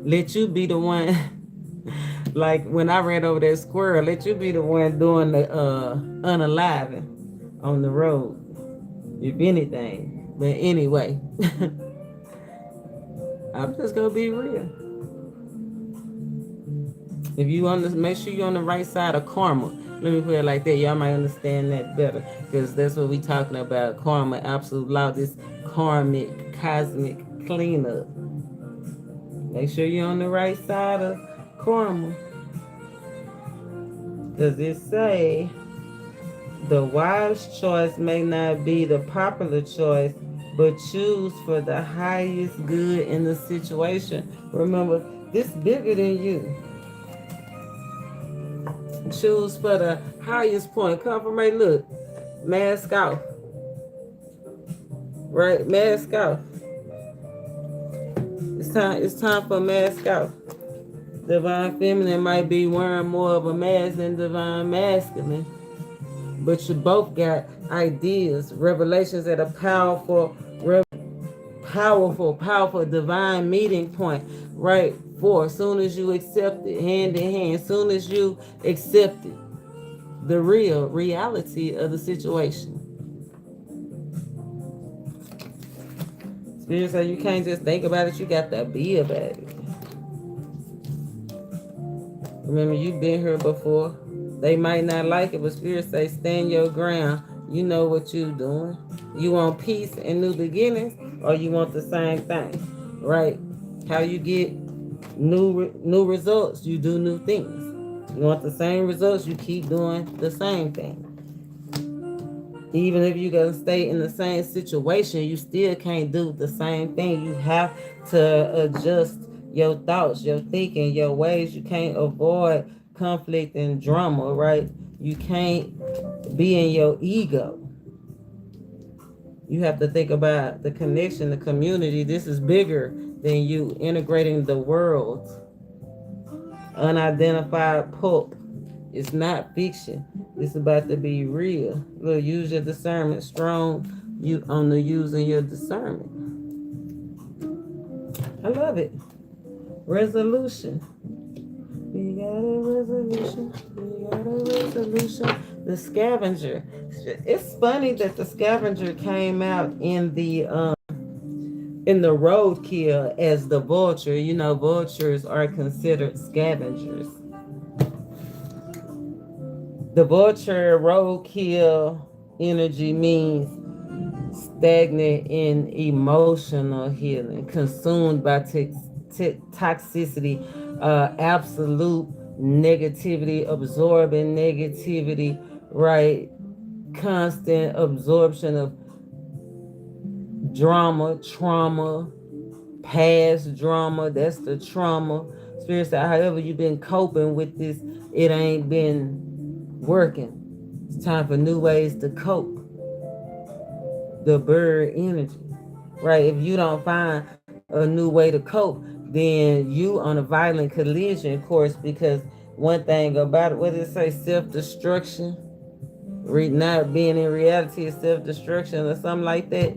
Let you be the one, like when I ran over that squirrel, let you be the one doing the unaliving on the road, if anything. But anyway, I'm just gonna be real. If you make sure you're on the right side of karma. Let me put it like that. Y'all might understand that better, because that's what we talking about. Karma, absolute law, this karmic, cosmic cleanup. Make sure you're on the right side of karma. Does it say the wise choice may not be the popular choice, but choose for the highest good in the situation? Remember, this bigger than you. Choose for the highest point. Confirmation, look, mask off. Right, mask off. It's It's time for mask out. Divine feminine might be wearing more of a mask than divine masculine, but you both got ideas, revelations at a powerful divine meeting point, right? For as soon as you accept it, hand in hand, as soon as you accept it, the real reality of the situation. Spirit said you can't just think about it, you got to be about it. Remember, you've been here before. They might not like it, but Spirit say stand your ground. You know what you're doing. You want peace and new beginnings, or you want the same thing, right? How you get new results, you do new things. You want the same results, you keep doing the same thing. Even if you're going to stay in the same situation, you still can't do the same thing. You have to adjust your thoughts, your thinking, your ways. You can't avoid conflict and drama, right? You can't be in your ego. You have to think about the connection, the community. This is bigger than you. Integrating the world. Unidentified pulp. It's not fiction. It's about to be real. Look, use your discernment strong. You on the using your discernment. I love it. Resolution. We got a resolution. We got a resolution. The scavenger. It's funny that the scavenger came out in the roadkill as the vulture. You know, vultures are considered scavengers. The vulture roadkill energy means stagnant in emotional healing, consumed by toxicity, absolute negativity, absorbing negativity, right? Constant absorption of drama, trauma, past drama. That's the trauma. Spirit said, however you've been coping with this, it ain't been working. It's time for new ways to cope. The bird energy, right? If you don't find a new way to cope, then you on a violent collision course, because one thing about it, what did it say? Self-destruction. Not being in reality is self-destruction or something like that.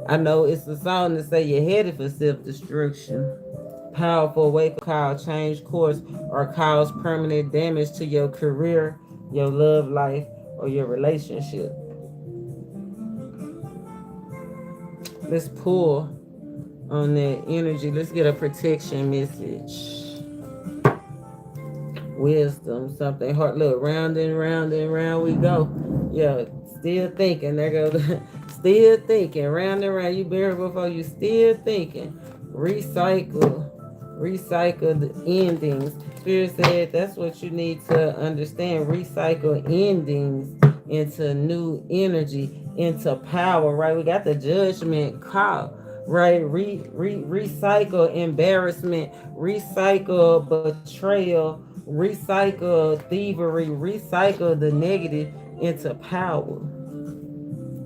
I know it's a song that say you're headed for self-destruction. Powerful wake-up call, change course, or cause permanent damage to your career, your love life, or your relationship. Let's pull on that energy. Let's get a protection message. Wisdom, something hard. Look, round and round and round we go. Yeah, still thinking. There goes still thinking. Round and round. You been here before. You still thinking. Recycle the endings. Spirit said that's what you need to understand. Recycle endings into new energy, into power, right? We got the judgment call, right? Recycle embarrassment, recycle betrayal, recycle thievery, recycle the negative into power.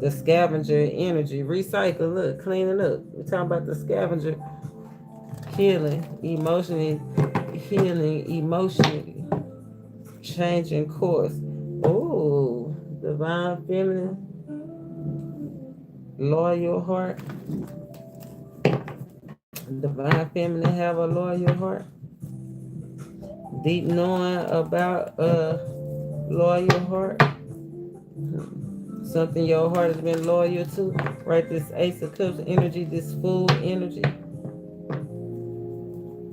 The scavenger energy, recycle, look, cleaning up. We're talking about the scavenger. Healing, emotionally, changing course. Oh, divine feminine, loyal heart. Divine feminine have a loyal heart. Deep knowing about a loyal heart. Something your heart has been loyal to. Right, this Ace of Cups energy, this Fool energy.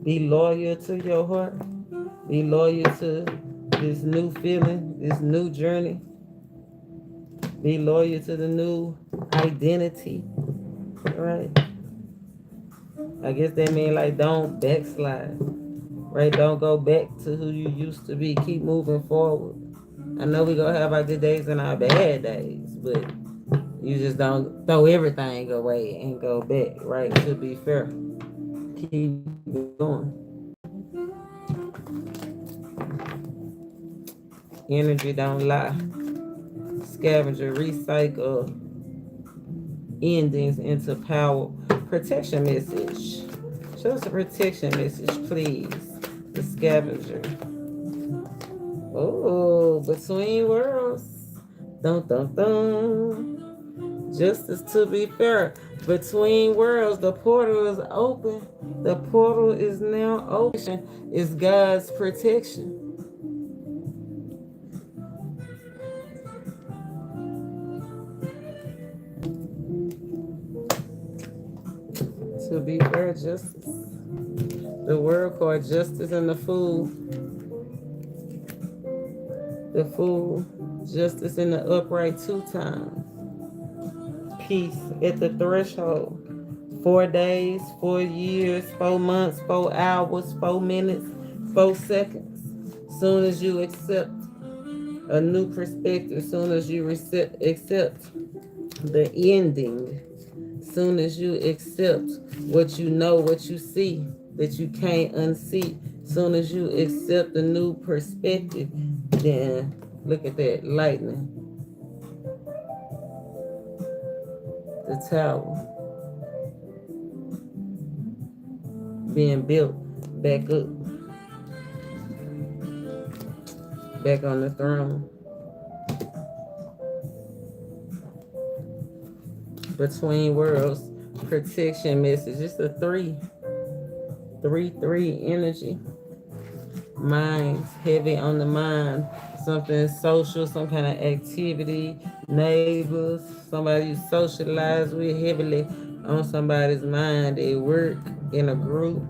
Be loyal to your heart. Be loyal to this new feeling, this new journey. Be loyal to the new identity. Right? I guess that means like don't backslide. Right? Don't go back to who you used to be. Keep moving forward. I know we're going to have our good days and our bad days, but you just don't throw everything away and go back. Right? To be fair. Keep going. Energy don't lie. Scavenger, recycle endings into power. Protection message. Show us a protection message, please. The scavenger. Oh, between worlds. Dun dun dun. Justice to be fair. Between worlds, the portal is open. The portal is now open. It's God's protection. To be fair, justice. The word called justice and the fool. The fool, justice in the upright 2 times. Peace at the threshold. 4 days, 4 years, 4 months, 4 hours, 4 minutes, 4 seconds. Soon as you accept a new perspective, soon as you accept the ending, soon as you accept what you know, what you see, that you can't unsee, soon as you accept a new perspective, then look at that lightning. The tower being built back up, back on the throne. Between worlds, protection message. It's a 3 energy. Minds heavy on the mind. Something social, some kind of activity, neighbors, somebody you socialize with heavily on somebody's mind at work, in a group.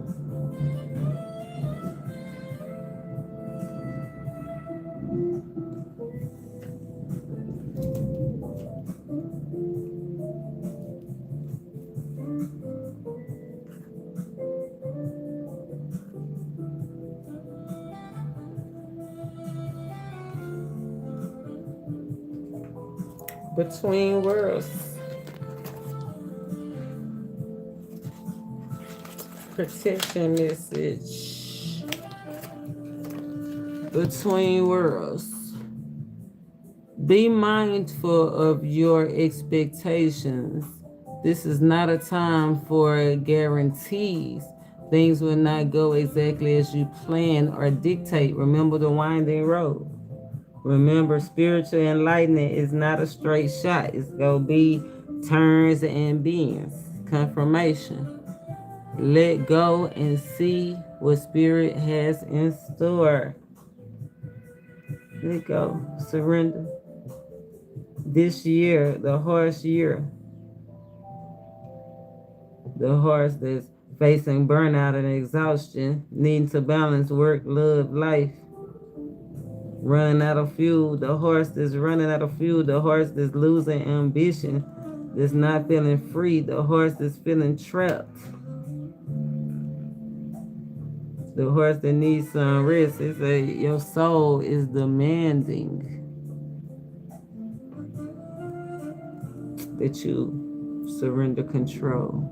Between worlds. Protection message. Between worlds. Be mindful of your expectations. This is not a time for guarantees. Things will not go exactly as you plan or dictate. Remember the winding road. Remember, spiritual enlightenment is not a straight shot. It's going to be turns and bends. Confirmation. Let go and see what spirit has in store. Let go. Surrender. This year, the harsh year. The horse that's facing burnout and exhaustion, needing to balance work, love, life. Running out of fuel, the horse that's running out of fuel, the horse that's losing ambition, that's not feeling free, the horse that's feeling trapped, the horse that needs some rest. It's your soul is demanding that you surrender control.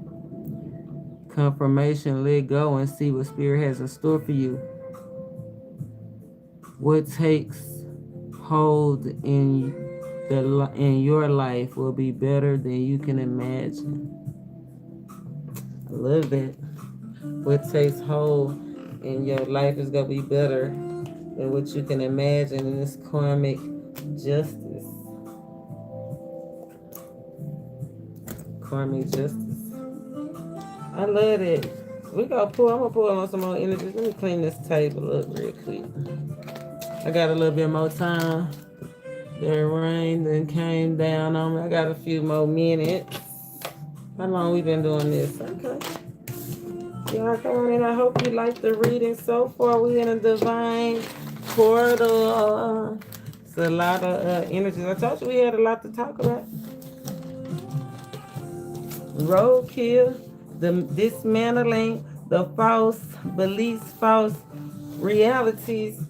Confirmation, let go and see what spirit has in store for you. What takes hold in your life will be better than you can imagine. I love that. What takes hold in your life is going to be better than what you can imagine in this karmic justice. Karmic justice. I love it. I'm going to pull on some more energies. Let me clean this table up real quick. I got a little bit more time. The rain then came down on me. I got a few more minutes. How long we been doing this? Okay. Y'all come on in. I hope you like the reading so far. We in a divine portal. It's a lot of energies. I told you we had a lot to talk about. Roadkill, the dismantling the false beliefs, false realities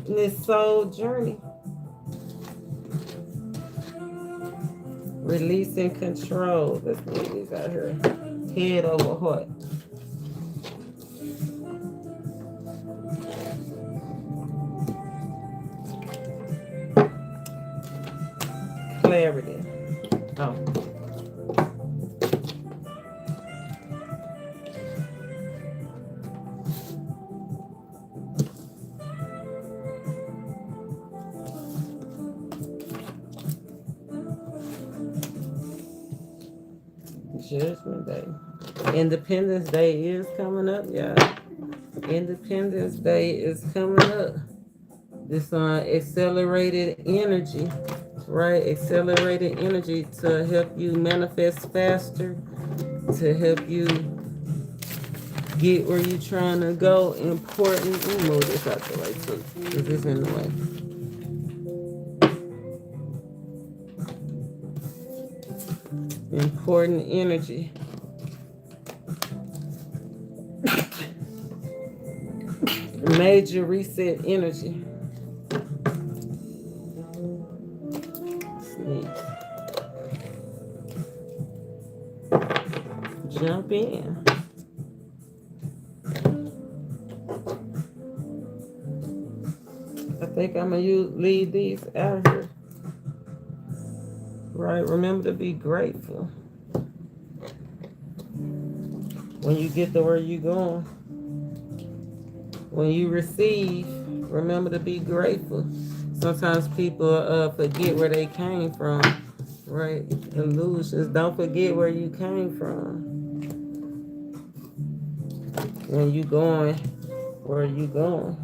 in this soul journey. Releasing control. Let's move these out here. Head over heart. Clarity. Oh. Judgment Day. Independence Day is coming up, y'all. Independence Day is coming up. This accelerated energy, right? Accelerated energy to help you manifest faster, to help you get where you're trying to go. Important. Let me move this out the way too, because it's in the way. Important energy. Major reset energy. Jump in. I think I'm going to leave these out here. Right, remember to be grateful. When you get to where you're going. When you receive, remember to be grateful. Sometimes people forget where they came from. Right? Illusions. Don't forget where you came from. When you going, where you going?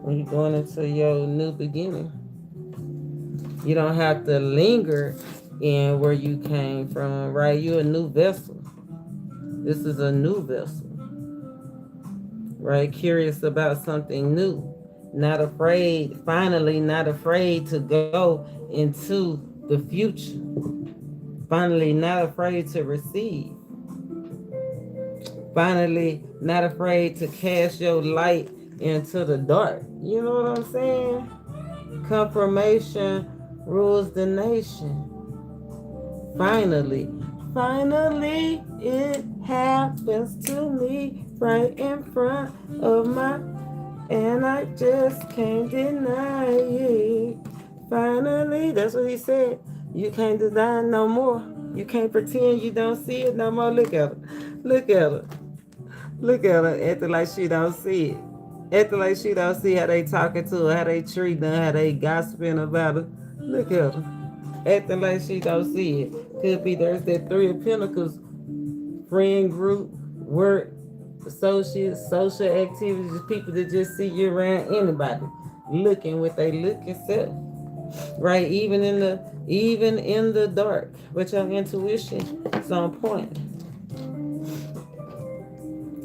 When you're going into your new beginning. You don't have to linger in where you came from, right? You're a new vessel. This is a new vessel. Right? Curious about something new. Not afraid, finally not afraid to go into the future. Finally not afraid to receive. Finally not afraid to cast your light into the dark. You know what I'm saying? Confirmation rules the nation. Finally it happens to me right in front of my, and I just can't deny it. Finally, that's what he said. You can't deny no more. You can't pretend you don't see it no more. Look at her. Look at her. Look at her acting like she don't see it. Acting like she don't see how they talking to her, how they treating her, how they gossiping about her. Look at her. Acting like she don't see it. Could be there's that Three of Pentacles, friend group, work, associates, social activities, people that just see you around anybody. Looking with they looking self. Right? Even in the dark. But your intuition is on point.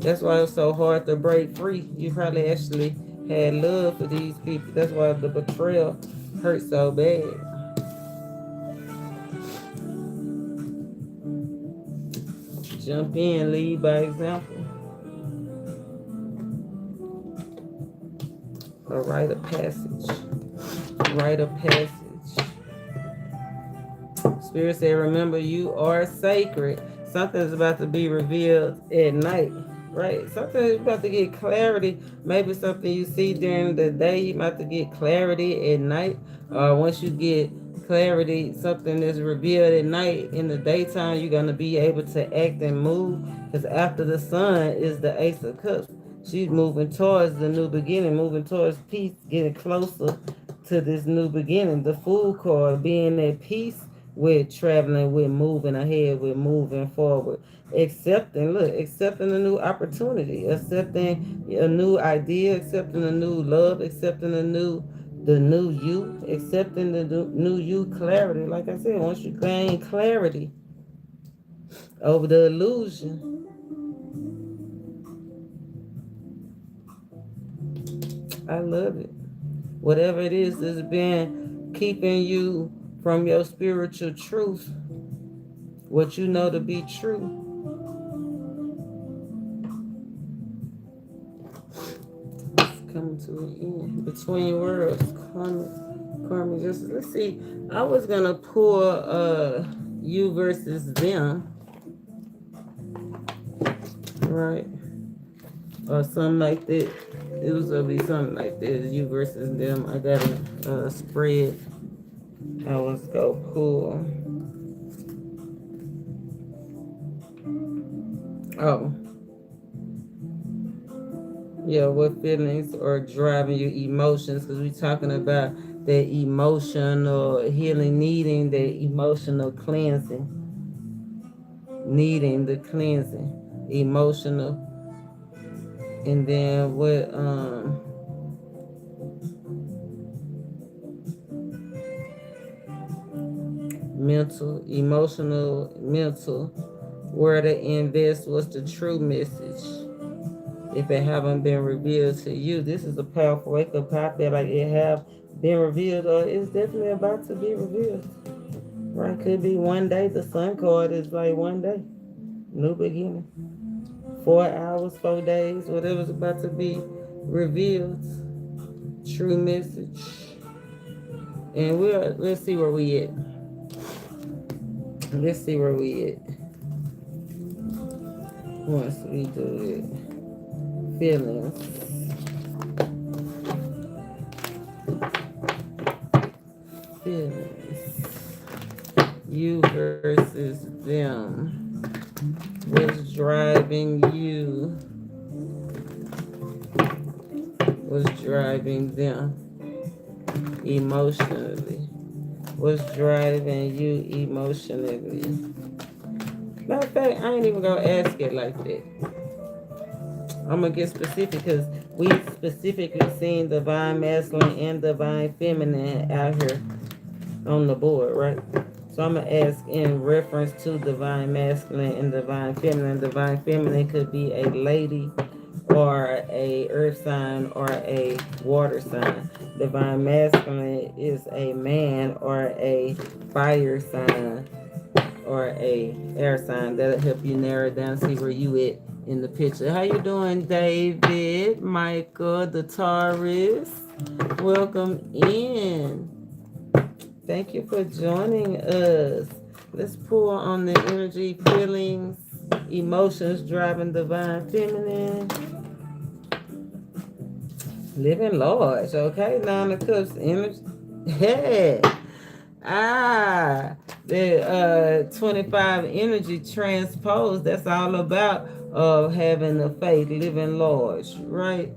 That's why it's so hard to break free. You probably actually had love for these people. That's why the betrayal hurts so bad. Jump in, lead by example. A rite of passage. Rite of passage. Spirit said, remember you are sacred. Something's about to be revealed at night. Right? Something's about to get clarity. Maybe something you see during the day, you about to get clarity at night. Once you get clarity, something is revealed at night. In the daytime, you're going to be able to act and move. Because after the sun is the Ace of Cups. She's moving towards the new beginning, moving towards peace, getting closer to this new beginning. The Fool card, being at peace with traveling, with moving ahead, with moving forward. Accepting a new opportunity, accepting a new idea, accepting a new love, accepting the new you, accepting the new you clarity. Like I said, once you gain clarity over the illusion, I love it. Whatever it is that's been keeping you from your spiritual truth, what you know to be true. It's coming to an end. Between worlds, karma justice. Let's see. I was gonna pull you versus them. Right? Or something like that. It was gonna be something like that. You versus them. I got a spread. I was gonna pull. Oh. Yeah, what feelings are driving your emotions? Because we're talking about that emotional healing, needing that emotional cleansing. needing the cleansing, emotional, and then what mental, emotional, mental, where to invest, what's the true message. If it haven't been revealed to you, this is a powerful wake up call. I feel like it have been revealed, or it's definitely about to be revealed. Right? Could be one day. The sun card is like one day, new beginning. 4 hours, 4 days, whatever's about to be revealed. True message. And let's see where we at. Let's see where we at. Once we do it. Feelings. Feelings. You versus them. What's driving you? What's driving them emotionally? What's driving you emotionally? Matter of fact, I ain't even gonna ask it like that. I'm gonna get specific because we specifically seen divine masculine and divine feminine out here on the board, right? So I'm gonna ask in reference to divine masculine and divine feminine. Divine feminine could be a lady or a earth sign or a water sign. Divine masculine is a man or a fire sign or a air sign. That'll help you narrow it down, see where you at in the picture. How you doing, David, Michael, the Taurus? Welcome in. Thank you for joining us. Let's pull on the energy, feelings, emotions driving divine feminine. Living large, okay? 9 of Cups energy. Hey. The 25 energy transposed. That's all about having the faith, living large, right?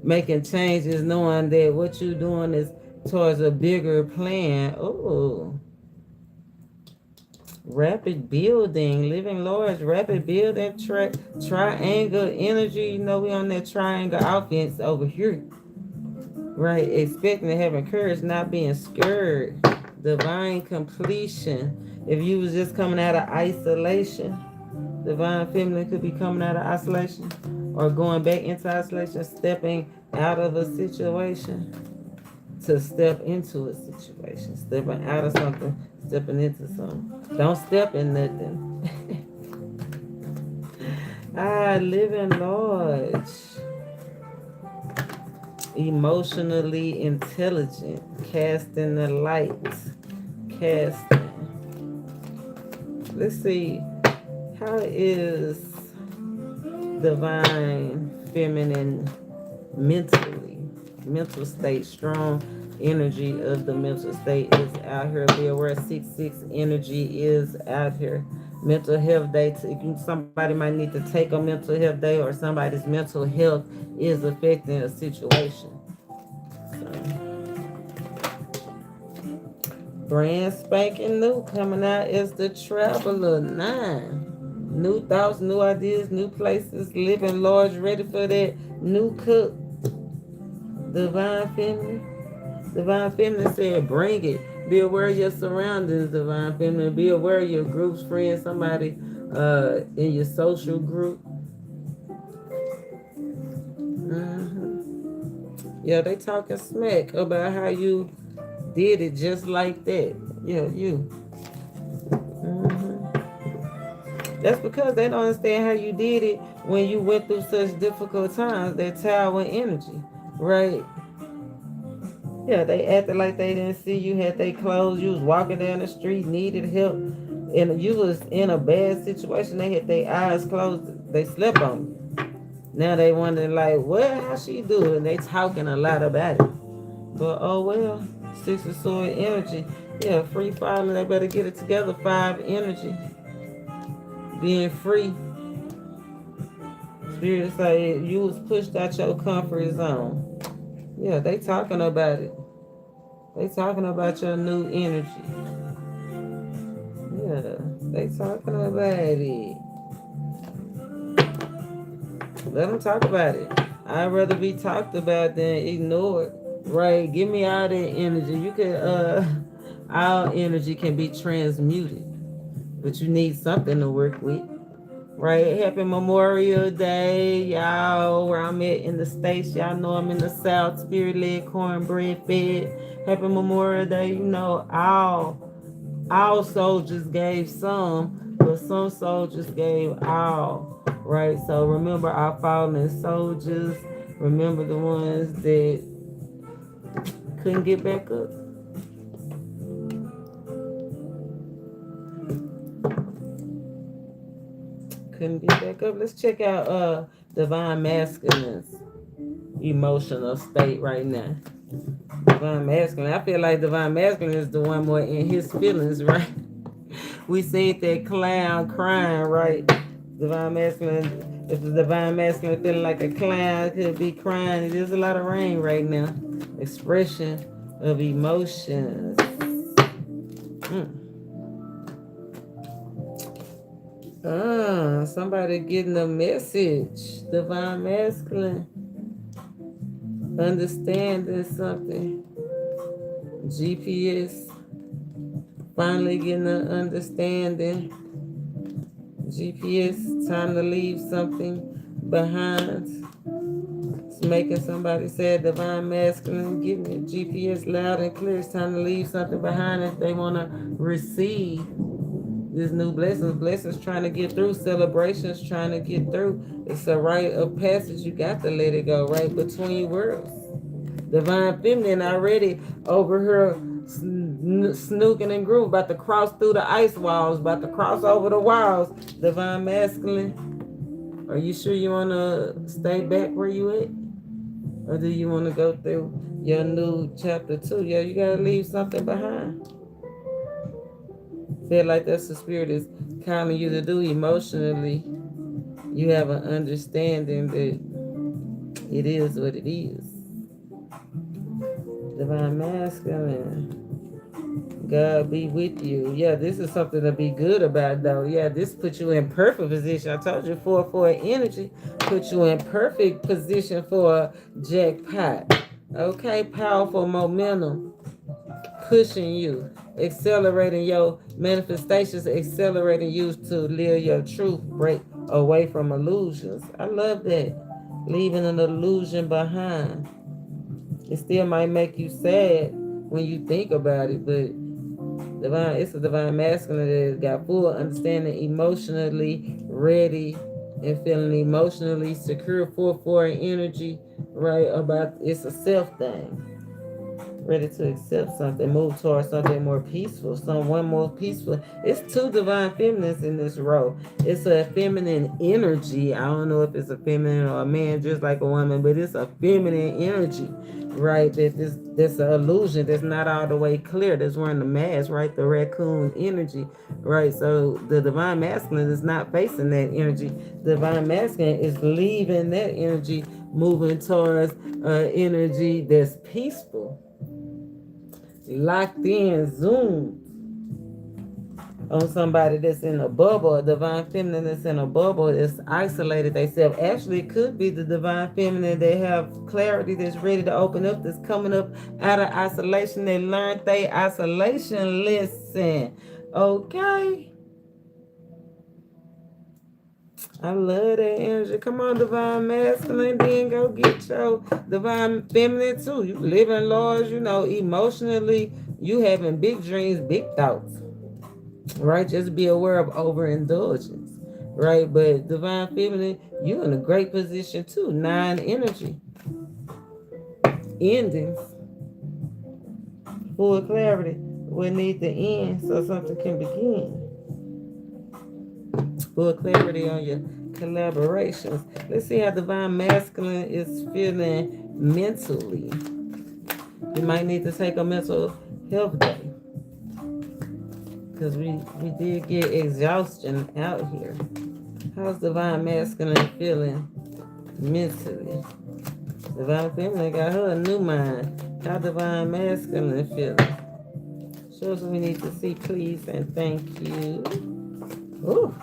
Making changes, knowing that what you're doing is towards a bigger plan. Oh, rapid building, living large, rapid building, triangle energy. You know, we on that triangle offense over here, right? Expecting to have courage, not being scared. Divine completion. If you was just coming out of isolation, divine feminine could be coming out of isolation or going back into isolation, stepping out of a situation to step into a situation, stepping out of something, stepping into something. Don't step in nothing. Living large. Emotionally intelligent, casting the light. Casting. Let's see. How is divine feminine mentally? Mental state, strong energy of the mental state is out here. Be aware 6-6 energy is out here. Mental health day. Somebody might need to take a mental health day, or somebody's mental health is affecting a situation. So, brand spanking new coming out is the Traveler 9. New thoughts, new ideas, new places, living large, ready for that new cook. Divine feminine. Divine feminine said, bring it. Be aware of your surroundings, divine feminine. Be aware of your groups, friends, somebody in your social group. Yeah, they talking smack about how you did it just like that. Yeah, you. That's because they don't understand how you did it when you went through such difficult times. That tower energy, right? Yeah, they acted like they didn't see you, had their clothes, you was walking down the street, needed help, and you was in a bad situation. They had their eyes closed, they slept on you. Now they wondering like, well, how she do it? And they talking a lot about it. But oh well, 6 of Sword energy. Yeah, free falling, they better get it together. 5 energy. Being free. Spirit say you was pushed out your comfort zone. Yeah, they talking about it. They talking about your new energy. Yeah, they talking about it. Let them talk about it. I'd rather be talked about than ignored. Right? Give me all that energy. You can all energy can be transmuted. But you need something to work with. Right? Happy Memorial Day, y'all. Where I'm at in the States. Y'all know I'm in the South. Spirit led, cornbread fed. Happy Memorial Day. You know, all soldiers gave some, but some soldiers gave all. Right? So remember our fallen soldiers. Remember the ones that couldn't get back up. Couldn't get back up. Let's check out Divine Masculine's emotional state right now. Divine Masculine. I feel like Divine Masculine is the one more in his feelings, right? We said that clown crying, right? Divine Masculine, if the Divine Masculine feeling like a clown, could be crying. There's a lot of rain right now. Expression of emotions. Somebody getting a message. Divine Masculine. Understanding something. GPS. Finally getting an understanding. GPS, time to leave something behind. It's making somebody say Divine Masculine. Give me GPS loud and clear. It's time to leave something behind if they want to receive this new blessings trying to get through, celebrations trying to get through. It's a rite of passage. You got to let it go, right between worlds. Divine Feminine already over here snooking and groove, about to cross through the ice walls, about to cross over the walls. Divine Masculine, are you sure you want to stay back where you at? Or do you want to go through your new chapter 2? Yeah, you got to leave something behind. Feel like that's the spirit is calling you to do emotionally. You have an understanding that it is what it is. Divine Masculine. God be with you. Yeah, this is something to be good about, though. Yeah, this puts you in perfect position. I told you 4-4 energy put you in perfect position for a jackpot. Okay, powerful momentum pushing you, accelerating your manifestations, accelerating you to live your truth, break away from illusions. I love that. Leaving an illusion behind. It still might make you sad when you think about it, but it's a Divine Masculine that got full understanding, emotionally ready and feeling emotionally secure, 4-4 energy, right? About it's a self thing. Ready to accept something, move towards something more peaceful, someone more peaceful. It's 2 Divine Feminines in this row. It's a feminine energy. I don't know if it's a feminine or a man, just like a woman, but it's a feminine energy, right? That's an illusion that's not all the way clear. That's wearing the mask, right? The raccoon energy, right? So the Divine Masculine is not facing that energy. The Divine Masculine is leaving that energy, moving towards energy that's peaceful. Locked in, zoomed on somebody that's in a bubble, a Divine Feminine that's in a bubble, that's isolated themselves. Actually, it could be the Divine Feminine. They have clarity that's ready to open up, that's coming up out of isolation. They learned their isolation lesson. Okay. I love that energy. Come on, Divine Masculine, then go get your Divine Feminine too. You living large, you know, emotionally, you having big dreams, big thoughts, right? Just be aware of overindulgence, right? But Divine Feminine, you in a great position too. 9 energy. Endings. Full clarity. We need to end so something can begin. Full clarity on your collaborations. Let's see how Divine Masculine is feeling mentally. You might need to take a mental health day, because we did get exhaustion out here. How's Divine Masculine feeling mentally? Divine Feminine got her a new mind. How Divine Masculine feeling? Show us what we need to see, please, and thank you. Ooh.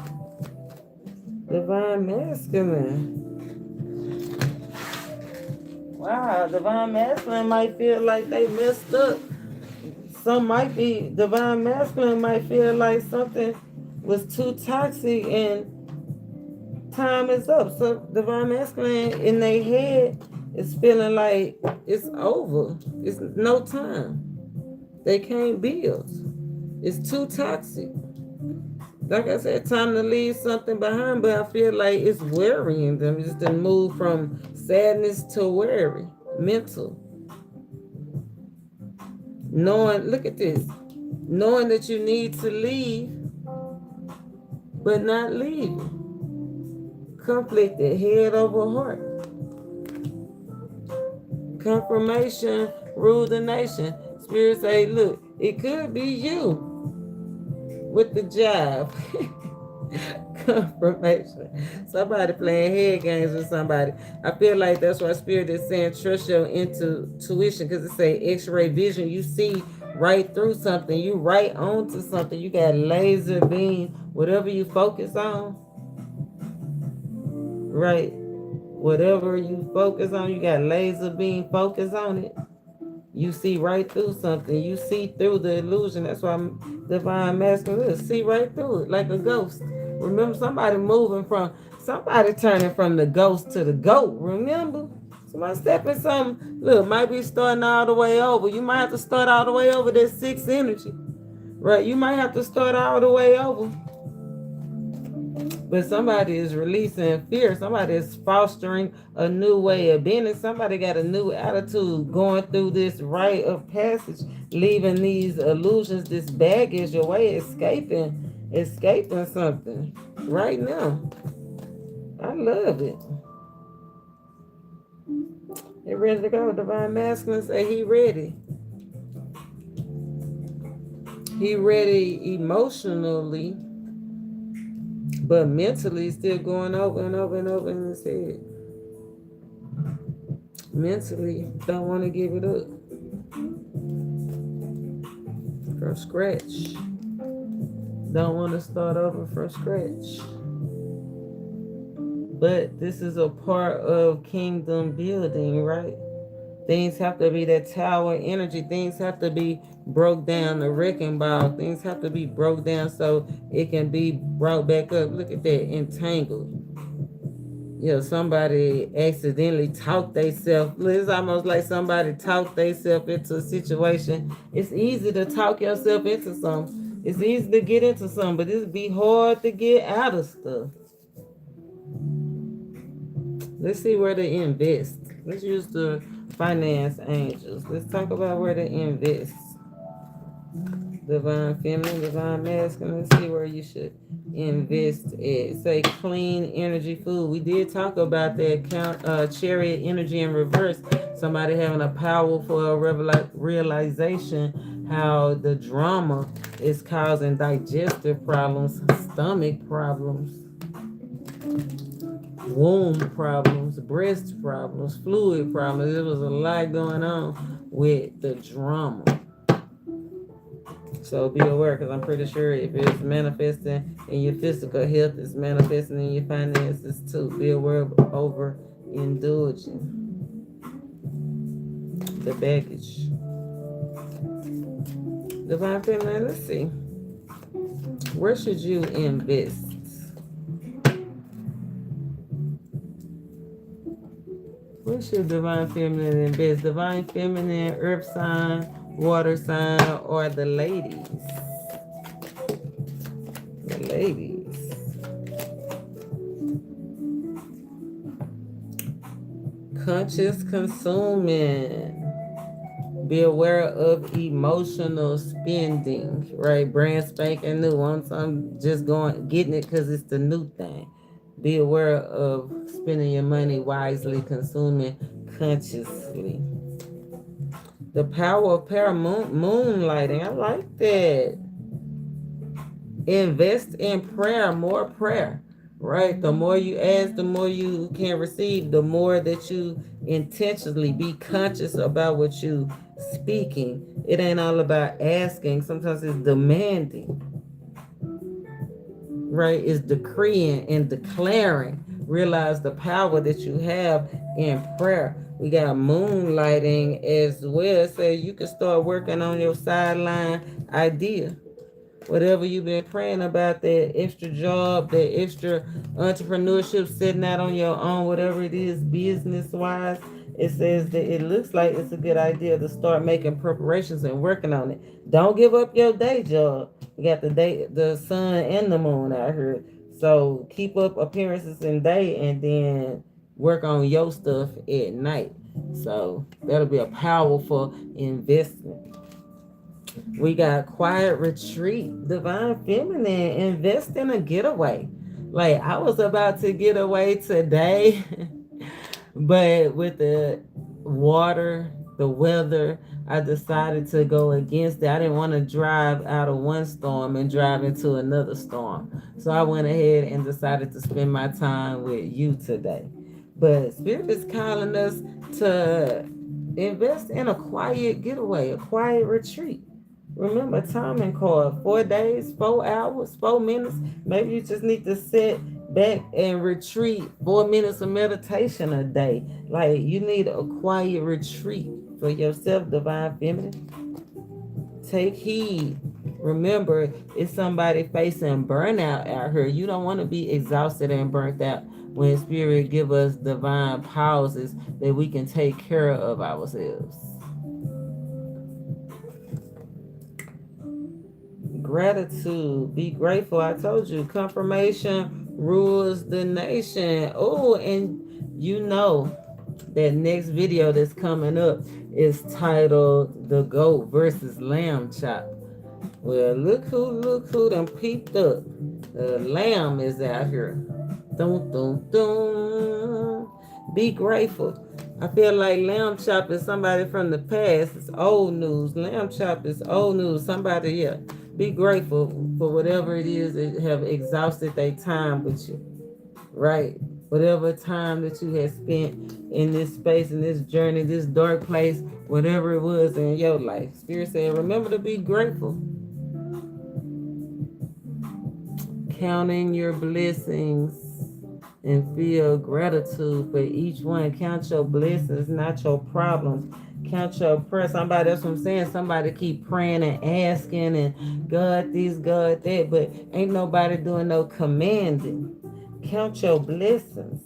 Divine Masculine. Wow, Divine Masculine might feel like they messed up. Some might be, Divine Masculine might feel like something was too toxic and time is up. So Divine Masculine in their head is feeling like it's over. It's no time. They can't build. It's too toxic. Like I said, time to leave something behind, but I feel like it's worrying them. It's to move from sadness to worry, mental. Knowing, look at this, knowing that you need to leave, but not leaving. Conflicted, head over heart. Confirmation, rule the nation. Spirit say, look, it could be you with the job. Confirmation. Somebody playing head games with somebody. I feel like that's why Spirit is saying trust your intuition, because it say X-ray vision. You see right through something. You right onto something. You got laser beam. Whatever you focus on, right? Whatever you focus on, you got laser beam focus on it. You see right through something. You see through the illusion. That's why I'm Divine Masculine. See right through it like a ghost. Remember somebody turning from the ghost to the goat. Remember? Somebody stepping something. Look, might be starting all the way over. You might have to start all the way over that 6 energy. Right? You might have to start all the way over. But somebody is releasing fear. Somebody is fostering a new way of being. And somebody got a new attitude going through this rite of passage, leaving these illusions, this baggage away, escaping something right now. I love it. They ready to go. Divine Masculine say he ready. He ready emotionally, but mentally still going over and over and over in his head. Mentally don't want to give it up from scratch. Don't want to start over from scratch. But this is a part of kingdom building, right? Things have to be that tower energy. Things have to be broke down, the wrecking ball. Things have to be broke down so it can be brought back up. Look at that, entangled. You know, somebody accidentally talked themselves. It's almost like somebody talked themselves into a situation. It's easy to talk yourself into something. It's easy to get into something, but it's be hard to get out of stuff. Let's see where to invest. Let's use the finance angels. Let's talk about where to invest. Divine feminine, divine masculine. Let's see where you should invest at. Say clean energy food. We did talk about that chariot energy in reverse. Somebody having a powerful realization how the drama is causing digestive problems, stomach problems, womb problems, breast problems, fluid problems. There was a lot going on with the drama. So be aware, because I'm pretty sure if it's manifesting in your physical health, it's manifesting in your finances too. Be aware of overindulging. The baggage. Divine Feminine, let's see. Where should you invest? Where should Divine Feminine invest? Divine Feminine, Earth sign, water sign, or the ladies? The ladies. Conscious consuming. Be aware of emotional spending, right? Brand spanking new. I'm just getting it because it's the new thing. Be aware of spending your money wisely, consuming consciously. The power of moonlighting. I like that. Invest in prayer, more prayer, right? The more you ask, the more you can receive. The more that you intentionally. Be conscious about what you speaking. It ain't all about asking. Sometimes it's demanding, right? It's decreeing and declaring. Realize the power that you have in prayer. We got moonlighting as well. So you can start working on your sideline idea. Whatever you've been praying about, that extra job, that extra entrepreneurship, sitting out on your own, whatever it is, business wise, it says that it looks like it's a good idea to start making preparations and working on it. Don't give up your day job. You got the sun and the moon out here. So keep up appearances in day and then work on your stuff at night. So that'll be a powerful investment. We got quiet retreat, divine feminine, invest in a getaway. Like I was about to get away today, but with the water, the weather, I decided to go against it. I didn't want to drive out of one storm and drive into another storm. So I went ahead and decided to spend my time with you today. But Spirit is calling us to invest in a quiet getaway, a quiet retreat. Remember, timing card 4 days, 4 hours, 4 minutes. Maybe you just need to sit back and retreat 4 minutes of meditation a day. Like you need a quiet retreat for yourself, divine feminine. Take heed. Remember, it's somebody facing burnout out here. You don't want to be exhausted and burnt out when Spirit give us divine pauses that we can take care of ourselves. Gratitude. Be grateful. I told you, confirmation rules the nation. Oh, and you know that next video that's coming up is titled The Goat versus Lamb Chop. Well, look who done peeped up. The lamb is out here. Dun, dun, dun. Be grateful. I feel like lamb chop is somebody from the past. It's old news. Lamb chop is old news. Somebody, yeah. Be grateful for whatever it is that have exhausted their time with you. Right? Whatever time that you had spent in this space, in this journey, this dark place, whatever it was in your life. Spirit said, remember to be grateful. Counting your blessings and feel gratitude for each one. Count your blessings, not your problems. Count your prayer. Somebody, that's what I'm saying. Somebody keep praying and asking and God this, God that, but ain't nobody doing no commanding. Count your blessings,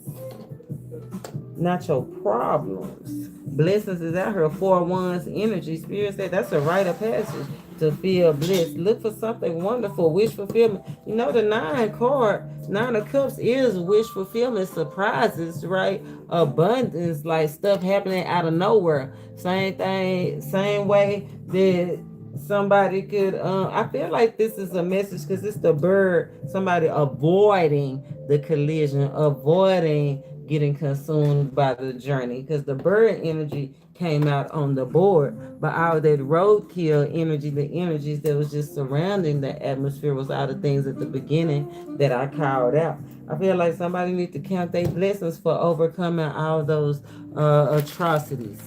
not your problems. Blessings is out here. 4-1's energy. Spirit said that's a rite of passage to feel blessed. Look for something wonderful. Wish fulfillment. You know, the 9 card, 9 of Cups is wish fulfillment, surprises, right? Abundance, like stuff happening out of nowhere. Same thing, same way that somebody could I feel like this is a message because it's the bird, somebody avoiding the collision, avoiding getting consumed by the journey, because the bird energy came out on the board, but all that roadkill energy, the energies that was just surrounding the atmosphere, was all the things at the beginning that I called out. I feel like somebody needs to count their blessings for overcoming all those atrocities.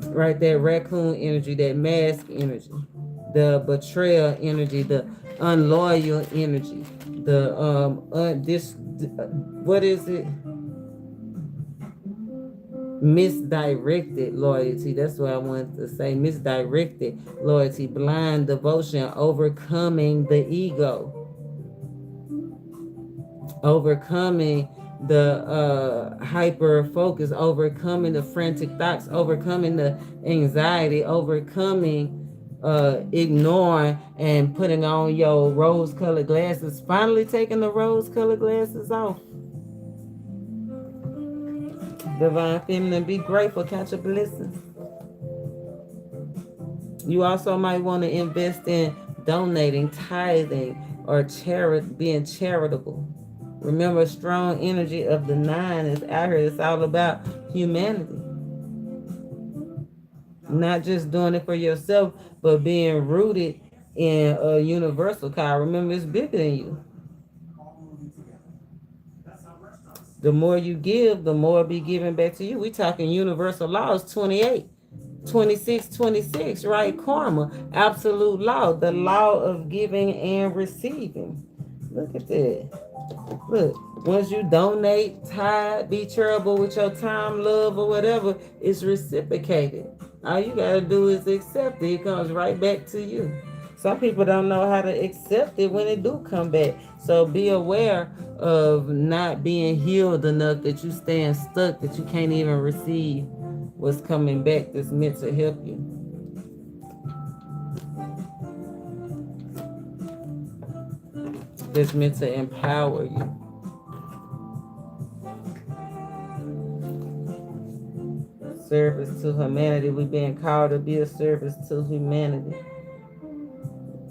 Right there, raccoon energy, that mask energy, the betrayal energy, the unloyal energy, the what is it? Misdirected loyalty. That's what I wanted to say. Misdirected loyalty, blind devotion, overcoming the ego, overcoming the hyper focus, overcoming the frantic thoughts, overcoming the anxiety, overcoming ignoring and putting on your rose colored glasses, finally taking the rose colored glasses off. Divine feminine, be grateful, count your blessings. You also might want to invest in donating, tithing, or being charitable. Remember, strong energy of the 9 is out here. It's all about humanity. Not just doing it for yourself, but being rooted in a universal cause. Remember, it's bigger than you. The more you give, the more be given back to you. We talking universal laws 28, 26, 26, right? Karma, absolute law, the law of giving and receiving. Look at that. Look, once you donate, tithe, be charitable with your time, love, or whatever, it's reciprocated. All you gotta do is accept it. It comes right back to you. Some people don't know how to accept it when it do come back. So be aware of not being healed enough that you stand stuck, that you can't even receive what's coming back that's meant to help you. That's meant to empower you. Service to humanity. We're being called to be a service to humanity,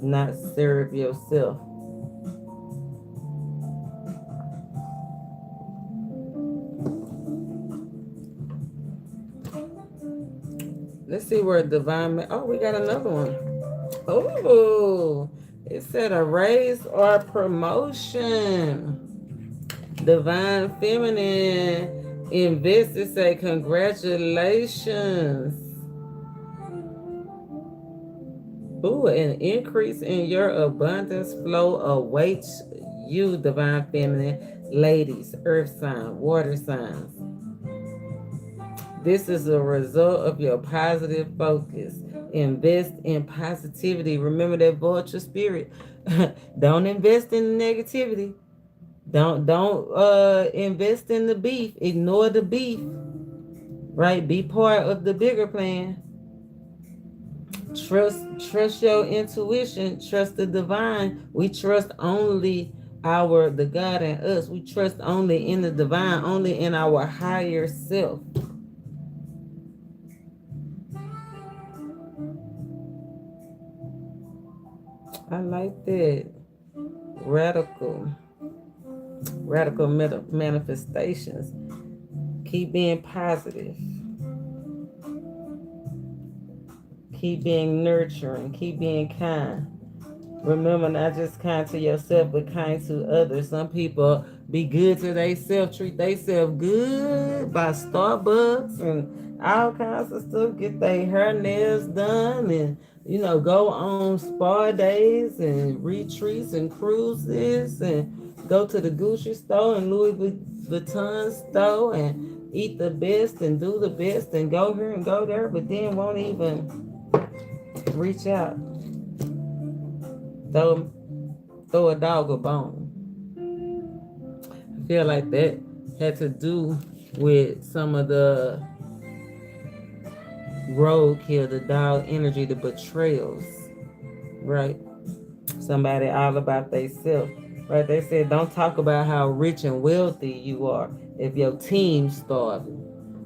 not serve yourself. Let's see where divine. Oh, we got another one. Oh, it said a raise or promotion. Divine feminine. Investors say congratulations. Ooh, an increase in your abundance flow awaits you, divine feminine. Ladies, earth sign, water signs. This is a result of your positive focus. Invest in positivity. Remember that vulture spirit. Don't invest in the negativity. Don't invest in the beef. Ignore the beef. Right? Be part of the bigger plan. Trust your intuition. Trust the divine. We trust only the God in us. We trust only in the divine, only in our higher self. I like that. Radical manifestations. Keep being positive. Keep being nurturing. Keep being kind. Remember, not just kind to yourself, but kind to others. Some people be good to themselves, treat themselves good by Starbucks and all kinds of stuff. Get their hair, nails done, and go on spa days and retreats and cruises, and go to the Gucci store and Louis Vuitton store and eat the best and do the best and go here and go there, but then won't even reach out. Throw a dog a bone. I feel like that had to do with some of the roadkill, the dog energy, the betrayals, right? Somebody all about themselves, right? They said don't talk about how rich and wealthy you are if your team's starving.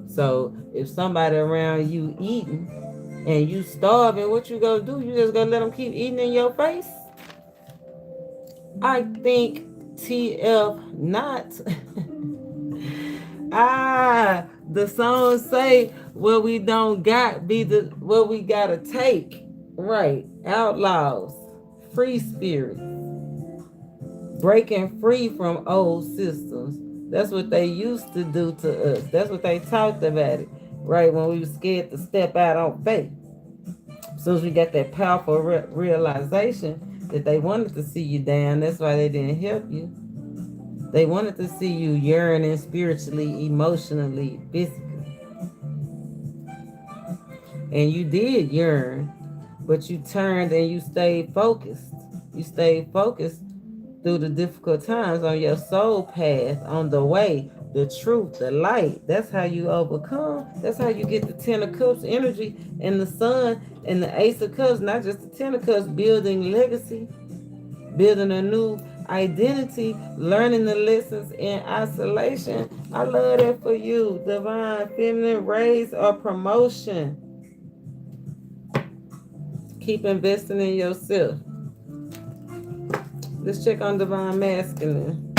So if somebody around you eating and you starving, what you gonna do? You just gonna let them keep eating in your face? I think TF not. The songs say what we don't got be what we gotta take. Right. Outlaws, free spirits, breaking free from old systems. That's what they used to do to us. That's what they talked about it. Right, when we were scared to step out on faith. As soon as we got that powerful realization that they wanted to see you down, that's why they didn't help you. They wanted to see you yearning spiritually, emotionally, physically. And you did yearn, but you turned and you stayed focused. You stayed focused through the difficult times on your soul path, on the way, the truth, the light. That's how you overcome. That's how you get the Ten of Cups energy and the Sun and the Ace of Cups, not just the Ten of Cups, building legacy, building a new identity, learning the lessons in isolation. I love that for you. Divine feminine raise or promotion. Keep investing in yourself. Let's check on divine masculine.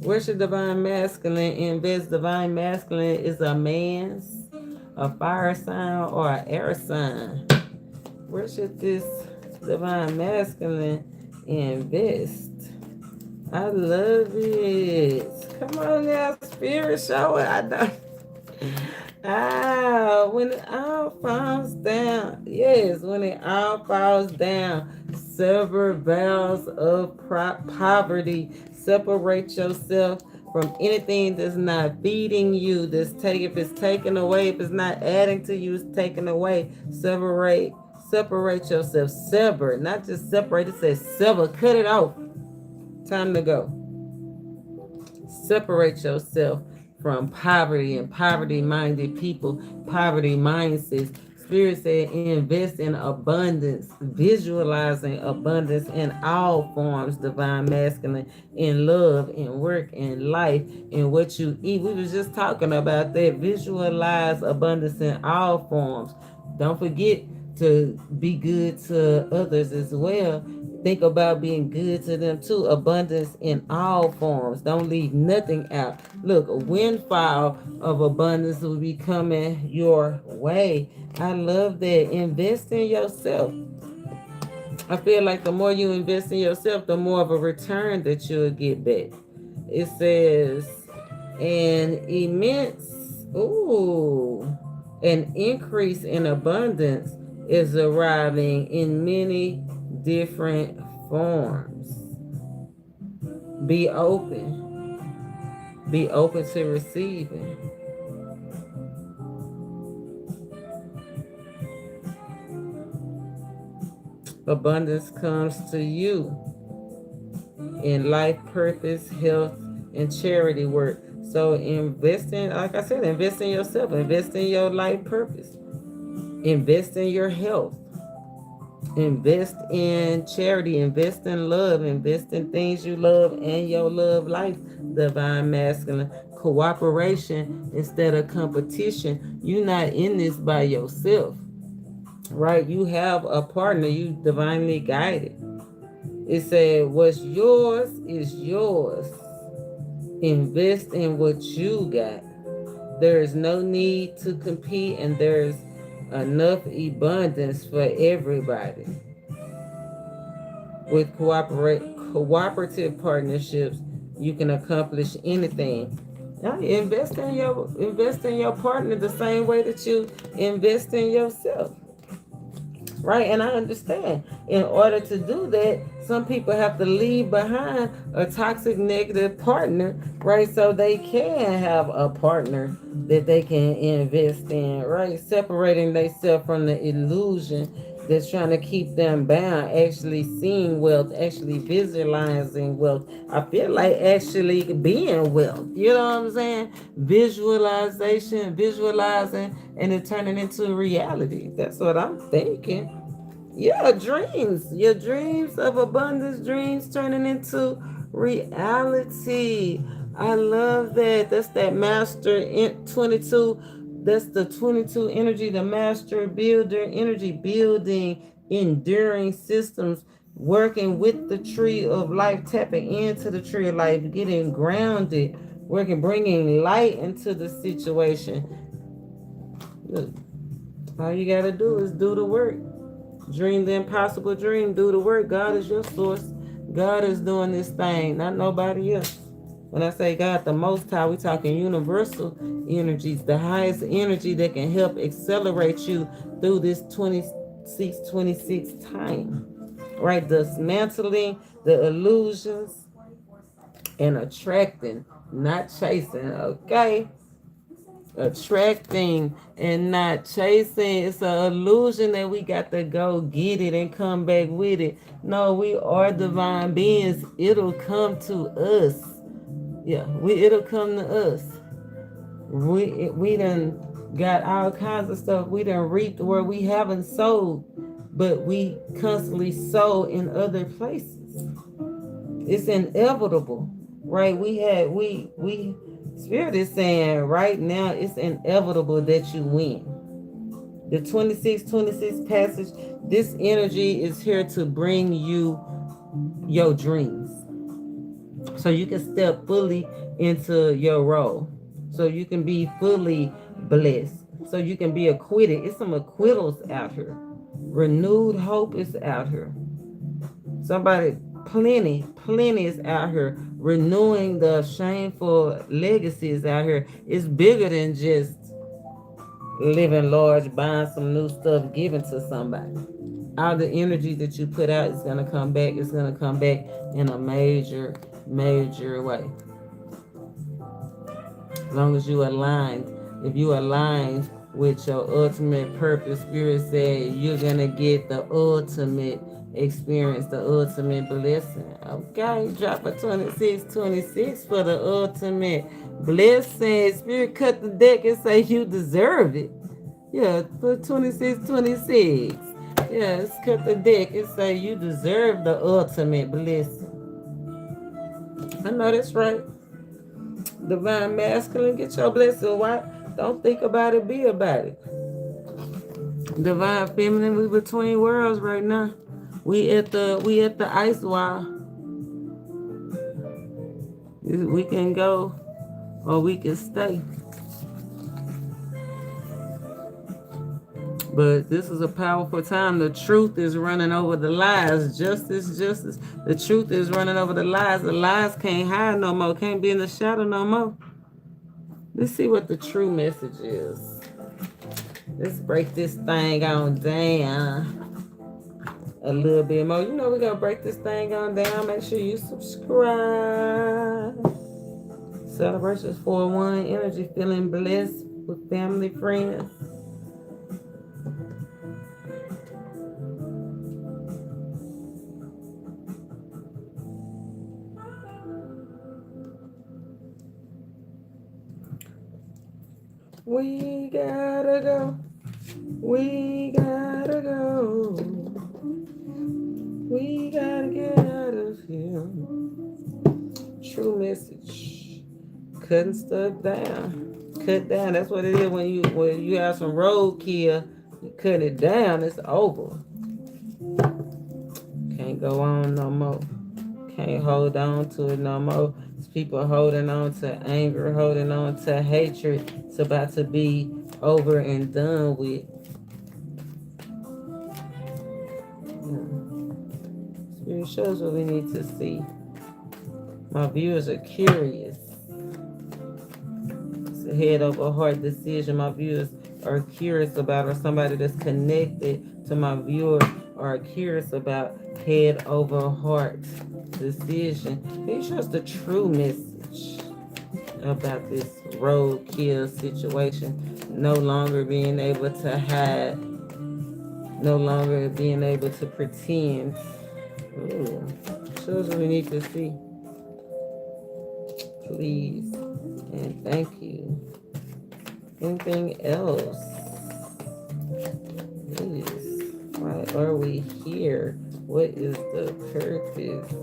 Where should divine masculine invest? Divine masculine is a man's, a fire sign, or an air sign. Where should this divine masculine invest? I love it. Come on now, spirit, show it. I don't. Ah, when it all falls down. Yes, when it all falls down. Sever vows of poverty. Separate yourself from anything that's not feeding you. That's take if it's taken away, if it's not adding to you, it's taken away. Separate yourself. Sever, not just separate. It says sever. Cut it off. Time to go. Separate yourself from poverty and poverty minded people, poverty mindsets. Spirit said invest in abundance, visualizing abundance in all forms, divine masculine, in love, in work, in life, in what you eat. We was just talking about that. Visualize abundance in all forms. Don't forget to be good to others as well. Think about being good to them too. Abundance in all forms. Don't leave nothing out. Look, a windfall of abundance will be coming your way. I love that. Invest in yourself. I feel like the more you invest in yourself, the more of a return that you'll get back. It says an immense, an increase in abundance is arriving in many different forms. Be open. Be open to receiving. Abundance comes to you in life, purpose, health, and charity work. So invest in, like I said, invest in yourself, invest in your life purpose, invest in your health, invest in charity, invest in love, invest in things you love and your love life, divine masculine. Cooperation instead of competition. You're not in this by yourself, right? You have a partner, you divinely guided. It said, what's yours is yours. Invest in what you got. There is no need to compete, and there's enough abundance for everybody. With cooperative partnerships, you can accomplish anything. Now, invest in your partner the same way that you invest in yourself. Right, and I understand. In order to do that, some people have to leave behind a toxic negative partner, right? So they can have a partner that they can invest in, right? Separating themselves from the illusion that's trying to keep them bound, actually seeing wealth, actually visualizing wealth. I feel like actually being wealth. You know what I'm saying? Visualizing, and it turning into reality. That's what I'm thinking. Yeah, dreams. Your dreams of abundance, dreams turning into reality. I love that. That's that master in 22. That's the 22 energy, the master builder energy, building enduring systems, working with the tree of life, tapping into the tree of life, getting grounded, working, bringing light into the situation. Look, all you got to do is do the work. Dream the impossible dream. Do the work. God is your source. God is doing this thing, not nobody else. When I say God, the Most High, we talking universal energies, the highest energy that can help accelerate you through this 26 time. Right? Dismantling the illusions and attracting, not chasing. Okay? Attracting and not chasing. It's an illusion that we got to go get it and come back with it. No, we are divine beings. It'll come to us. Yeah, it'll come to us. We done got all kinds of stuff. We done reaped where we haven't sowed, but we constantly sow in other places. It's inevitable, right? We Spirit is saying right now it's inevitable that you win. The 26 passage, this energy is here to bring you your dreams. So you can step fully into your role. So you can be fully blessed. So you can be acquitted. It's some acquittals out here. Renewed hope is out here. Somebody Plenty is out here. Renewing the shameful legacies out here. It's bigger than just living large, buying some new stuff, giving to somebody. All the energy that you put out is gonna come back. It's gonna come back in a major way. As long as you aligned, if you aligned with your ultimate purpose, Spirit said you're gonna get the ultimate experience, the ultimate blessing. Okay, drop a 26 for the ultimate blessing. Spirit cut the deck and say you deserve it. Yeah, put 26. Yes, cut the deck and say you deserve the ultimate blessing. I know that's right. Divine masculine, get your blessing. Why? Don't think about it, be about it. Divine feminine, we between worlds right now. We at the ice wall. We can go or we can stay. But this is a powerful time. The truth is running over the lies. Justice. The truth is running over the lies. The lies can't hide no more. Can't be in the shadow no more. Let's see what the true message is. Let's break this thing on down a little bit more. You know we're going to break this thing on down. Make sure you subscribe. Celebrations 4-1. Energy, feeling blessed with family, friends. We gotta go. We gotta go. We gotta get out of here. True message. Cutting stuff down. Cut down. That's what it is when you have some roadkill. You cut it down. It's over. Can't go on no more. Can't hold on to it no more. It's people holding on to anger, holding on to hatred. It's about to be over and done with. Spirit shows what we need to see. My viewers are curious. It's a head over heart decision. My viewers are curious about, or somebody that's connected to my viewer are curious about head over heart decision. Can you show us the true message about this roadkill situation? No longer being able to hide, no longer being able to pretend. Ooh, shows what we need to see. Please and thank you. Anything else? Please. Why are we here? What is the purpose?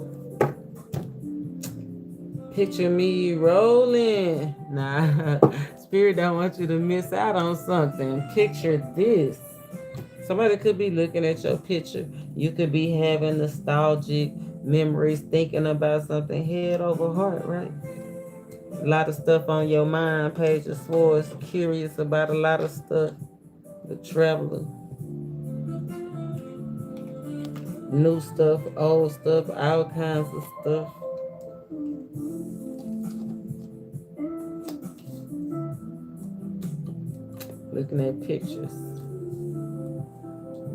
Picture me rolling. Nah, Spirit don't want you to miss out on something. Picture this. Somebody could be looking at your picture. You could be having nostalgic memories, thinking about something head over heart, right? A lot of stuff on your mind. Page of Swords, curious about a lot of stuff. The Traveler. New stuff, old stuff, all kinds of stuff. Looking at pictures.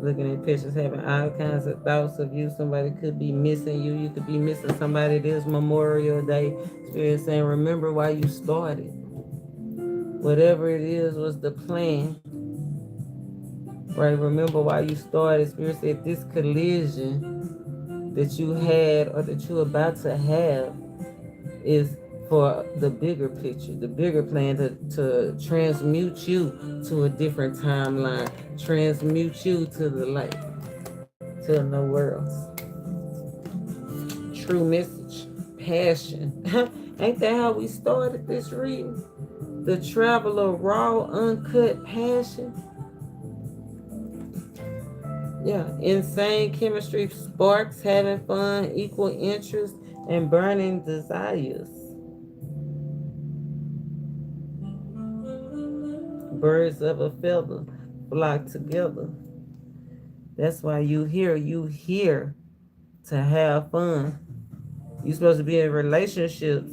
Looking at pictures, having all kinds of thoughts of you. Somebody could be missing you. You could be missing somebody. This Memorial Day. Spirit saying, remember why you started. Whatever it is was the plan. Right? Remember why you started. Spirit said this collision that you had or that you're about to have is for the bigger picture, the bigger plan to transmute you to a different timeline, transmute you to the light, to the new worlds. True message, passion. Ain't that how we started this reading? The Traveler, raw, uncut passion. Yeah, insane chemistry, sparks, having fun, equal interest, and burning desires. Birds of a feather flock together. That's why you hear to have fun. You're supposed to be in relationships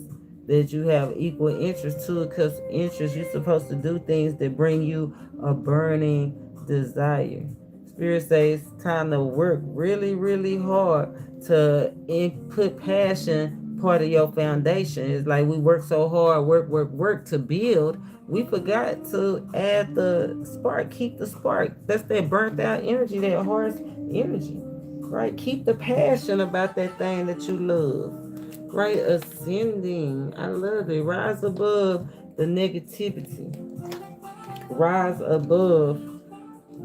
that you have equal interest to, because interest, you're supposed to do things that bring you a burning desire. Spirit says it's time to work really, really hard to put passion part of your foundation. It's like we work so hard, work to build. We forgot to add the spark, keep the spark. That's that burnt out energy, that harsh energy, right? Keep the passion about that thing that you love, right? Ascending. I love it. Rise above the negativity. Rise above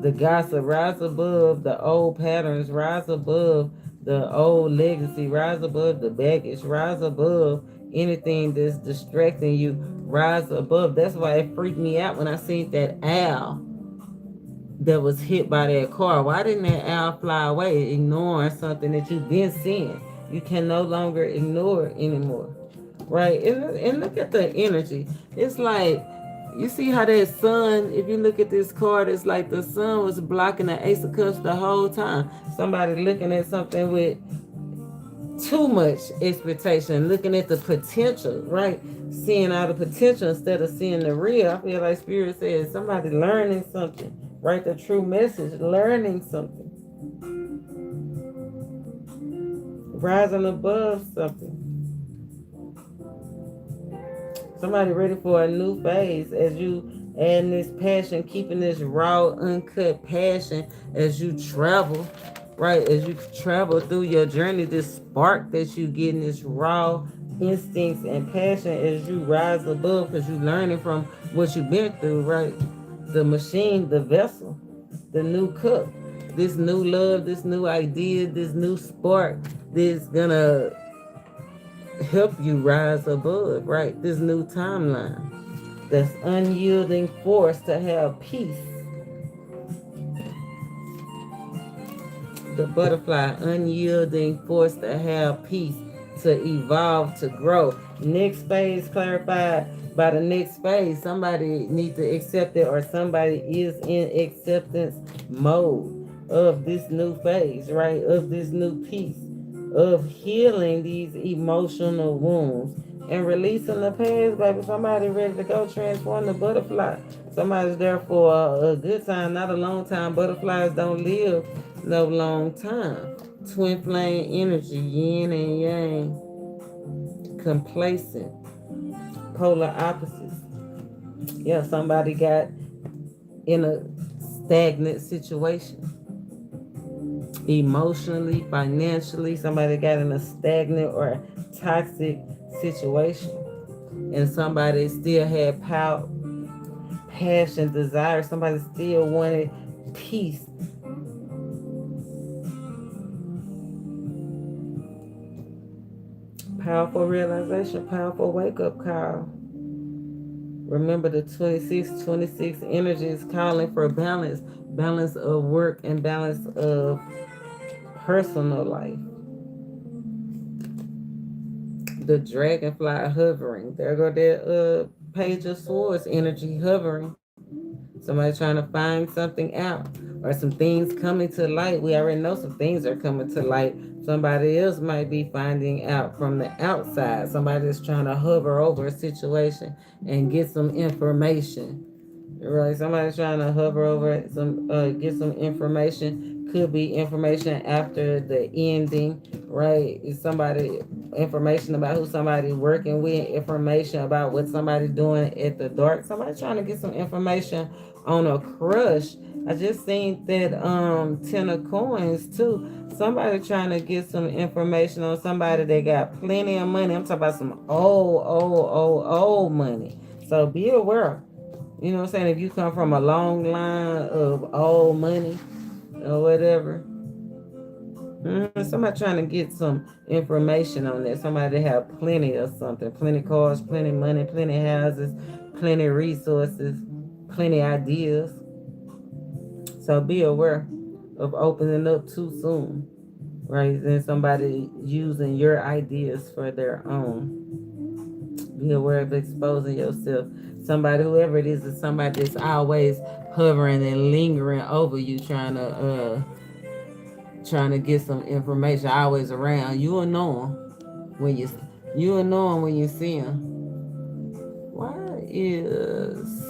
the gossip. Rise above the old patterns. Rise above the old legacy. Rise above the baggage. Rise above anything that's distracting you. Rise above. That's why it freaked me out when I seen that owl that was hit by that car. Why didn't that owl fly away, ignoring something that you've been seeing? You can no longer ignore it anymore, right? And look at the energy. It's like, you see how that sun, if you look at this card, it's like the sun was blocking the Ace of Cups the whole time. Somebody looking at something with too much expectation, looking at the potential, right? Seeing all the potential instead of seeing the real. I feel like Spirit says somebody learning something, right? The true message, learning something, rising above something. Somebody ready for a new phase as you add this passion, keeping this raw, uncut passion as you travel, right? As you travel through your journey, this spark that you get in this raw instincts and passion as you rise above, because you're learning from what you've been through, right? The machine, the vessel, the new cup, this new love, this new idea, this new spark, this gonna help you rise above, right? This new timeline. That's unyielding force to have peace. The butterfly, unyielding force to have peace, to evolve, to grow. Next phase clarified by the next phase. Somebody needs to accept it, or somebody is in acceptance mode of this new phase, right? Of this new peace, of healing these emotional wounds and releasing the past, baby. Somebody ready to go transform the butterfly. Somebody's there for a good time, not a long time. Butterflies don't live no long time. Twin flame energy, yin and yang, complacent, polar opposites. Yeah, somebody got in a stagnant situation. Emotionally, financially, somebody got in a stagnant or toxic situation. And somebody still had power, passion, desire. Somebody still wanted peace. Powerful realization, powerful wake up call. Remember the 26 energy is calling for balance, balance of work and balance of personal life. The dragonfly hovering. There go that page of swords energy hovering. Somebody trying to find something out, or some things coming to light. We already know some things are coming to light. Somebody else might be finding out from the outside. Somebody is trying to hover over a situation and get some information. Right, somebody's trying to hover over some, get some information. Could be information after the ending, right? Is somebody information about who somebody working with, information about what somebody doing at the dark. Somebody trying to get some information on a crush. I just seen that 10 of coins too. Somebody trying to get some information on somebody that got plenty of money. I'm talking about some old money. So be aware. You know what I'm saying? If you come from a long line of old money or whatever, somebody trying to get some information on that. Somebody that have plenty of something, plenty cars, plenty money, plenty houses, plenty resources, plenty ideas. So be aware of opening up too soon, right? And somebody using your ideas for their own. Be aware of exposing yourself. Somebody, whoever it is somebody that's always hovering and lingering over you, trying to trying to get some information. Always around. You'll know him when you'll know him when you see him. Why is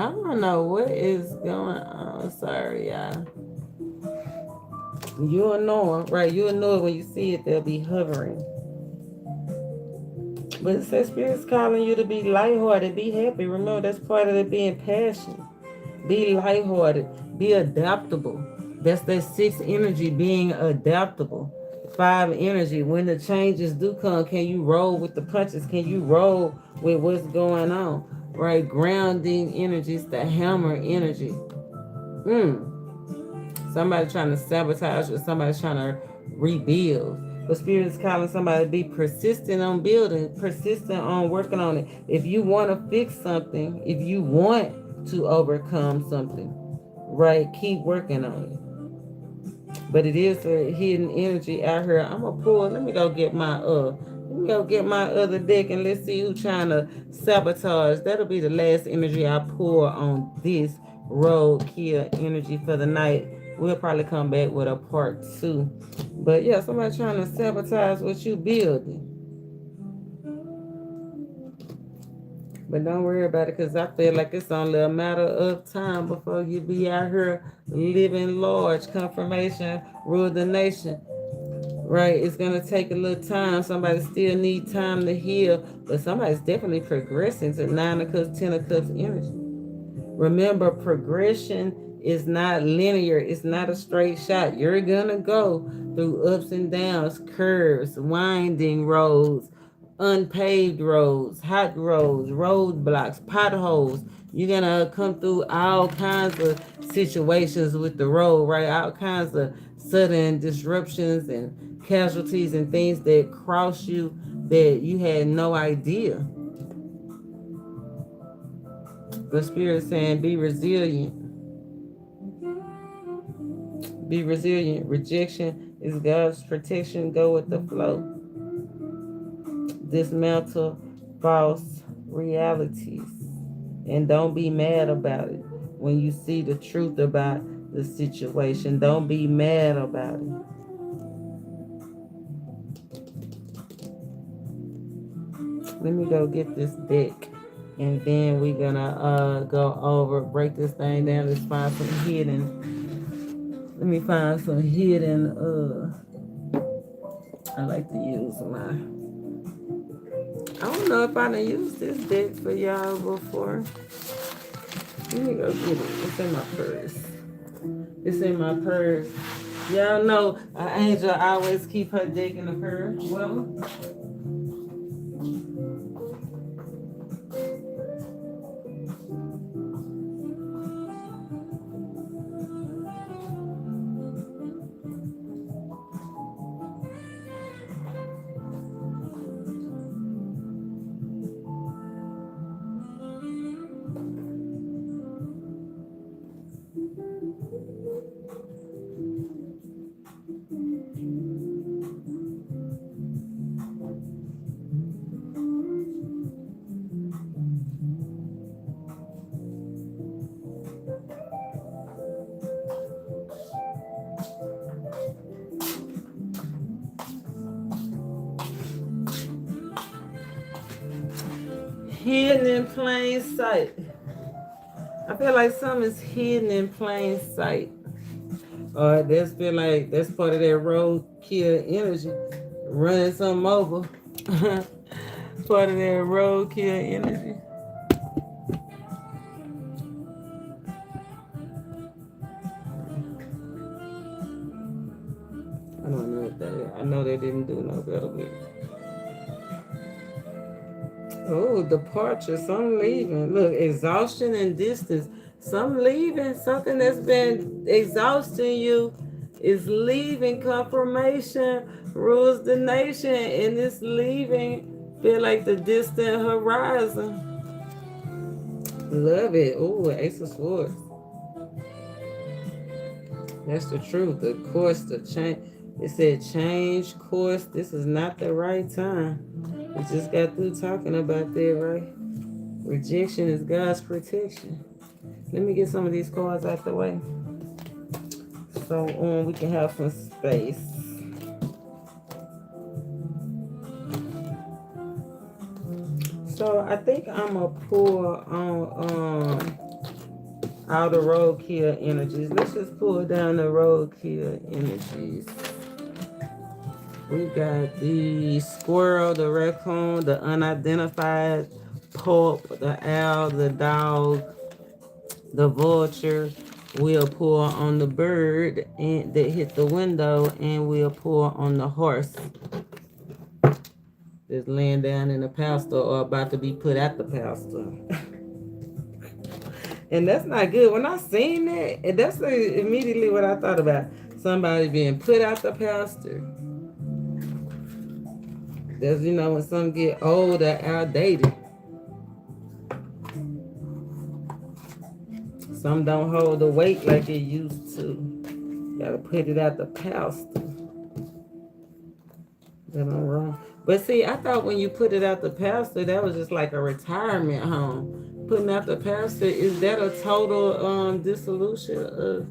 I don't know what is going on. Sorry, y'all. You'll know it, right? You'll know it when you see it. They'll be hovering. But it says Spirit's calling you to be lighthearted, be happy. Remember, that's part of it being passionate. Be lighthearted, be adaptable. That's that 6 energy, being adaptable. 5 energy, when the changes do come, can you roll with the punches? Can you roll with what's going on? Right? Grounding energies, the hammer energy. Somebody trying to sabotage or somebody's trying to rebuild. The Spirit is calling somebody to be persistent on building, persistent on working on it. If you want to fix something, if you want to overcome something, right, keep working on it. But it is a hidden energy out here. I'm gonna pull. Let me go get my other deck and let's see who's trying to sabotage. That'll be the last energy I pour on this roadkill energy for the night. We'll probably come back with a part 2. But yeah, somebody trying to sabotage what you building. But don't worry about it, because I feel like it's only a matter of time before you be out here living large. Confirmation, rule the nation. Right? It's going to take a little time. Somebody still need time to heal. But somebody's definitely progressing to 9 of Cups, 10 of Cups energy. Remember, progression is not linear. It's not a straight shot. You're going to go through ups and downs, curves, winding roads, unpaved roads, hot roads, roadblocks, potholes. You're going to come through all kinds of situations with the road, right? All kinds of sudden disruptions and casualties and things that cross you that you had no idea. The Spirit saying, be resilient. Be resilient. Rejection is God's protection. Go with the flow. Dismantle false realities. And don't be mad about it when you see the truth about the situation. Don't be mad about it. Let me go get this deck. And then we're gonna go over, break this thing down. Let's find some hidden. Let me find some hidden. I like to use my. I don't know if I done used this deck for y'all before. Let me go get it. It's in my purse. It's in my purse. Y'all know Angel always keep her deck in the purse. Well. Hidden in plain sight. I feel like something is hidden in plain sight. That's feel like that's part of that roadkill energy. Running something over. Part of that roadkill energy. I don't know what that is. I know they didn't do no better with it. Oh, departure, some leaving. Look, exhaustion and distance. Some leaving, something that's been exhausting you is leaving. Confirmation rules the nation, and this leaving feel like the distant horizon. Love it. Oh, Ace of Swords. That's the truth. The course, the change. It said change course. This is not the right time. We just got through talking about that, right? Rejection is God's protection. Let me get some of these cards out the way, so we can have some space. So I think I'm gonna pull on all the RoadKill energies. Let's just pull down the RoadKill energies. We got the squirrel, the raccoon, the unidentified pup, the owl, the dog, the vulture. We'll pull on the bird and that hit the window, and we'll pull on the horse that's laying down in the pasture or about to be put at the pasture. And that's not good. When I seen that, and that's immediately what I thought about. Somebody being put out the pasture. That's, you know, when some get old or outdated. Some don't hold the weight like it used to. Gotta put it out the pasture. That I'm wrong. But see, I thought when you put it out the pasture, that was just like a retirement home. Putting out the pasture, is that a total dissolution of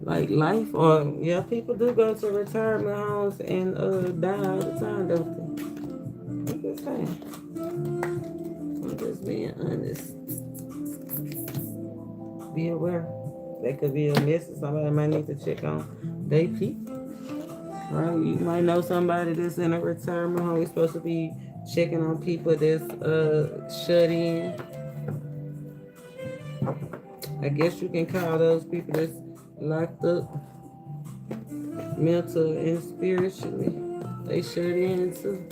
like life? Or yeah, people do go to retirement homes and die all the time, don't they? I'm just saying. I'm just being honest. Be aware. That could be a message somebody might need to check on they people. Right? You might know somebody that's in a retirement home. We're supposed to be checking on people that's shut in. I guess you can call those people that's locked up mental and spiritually. They shut in too.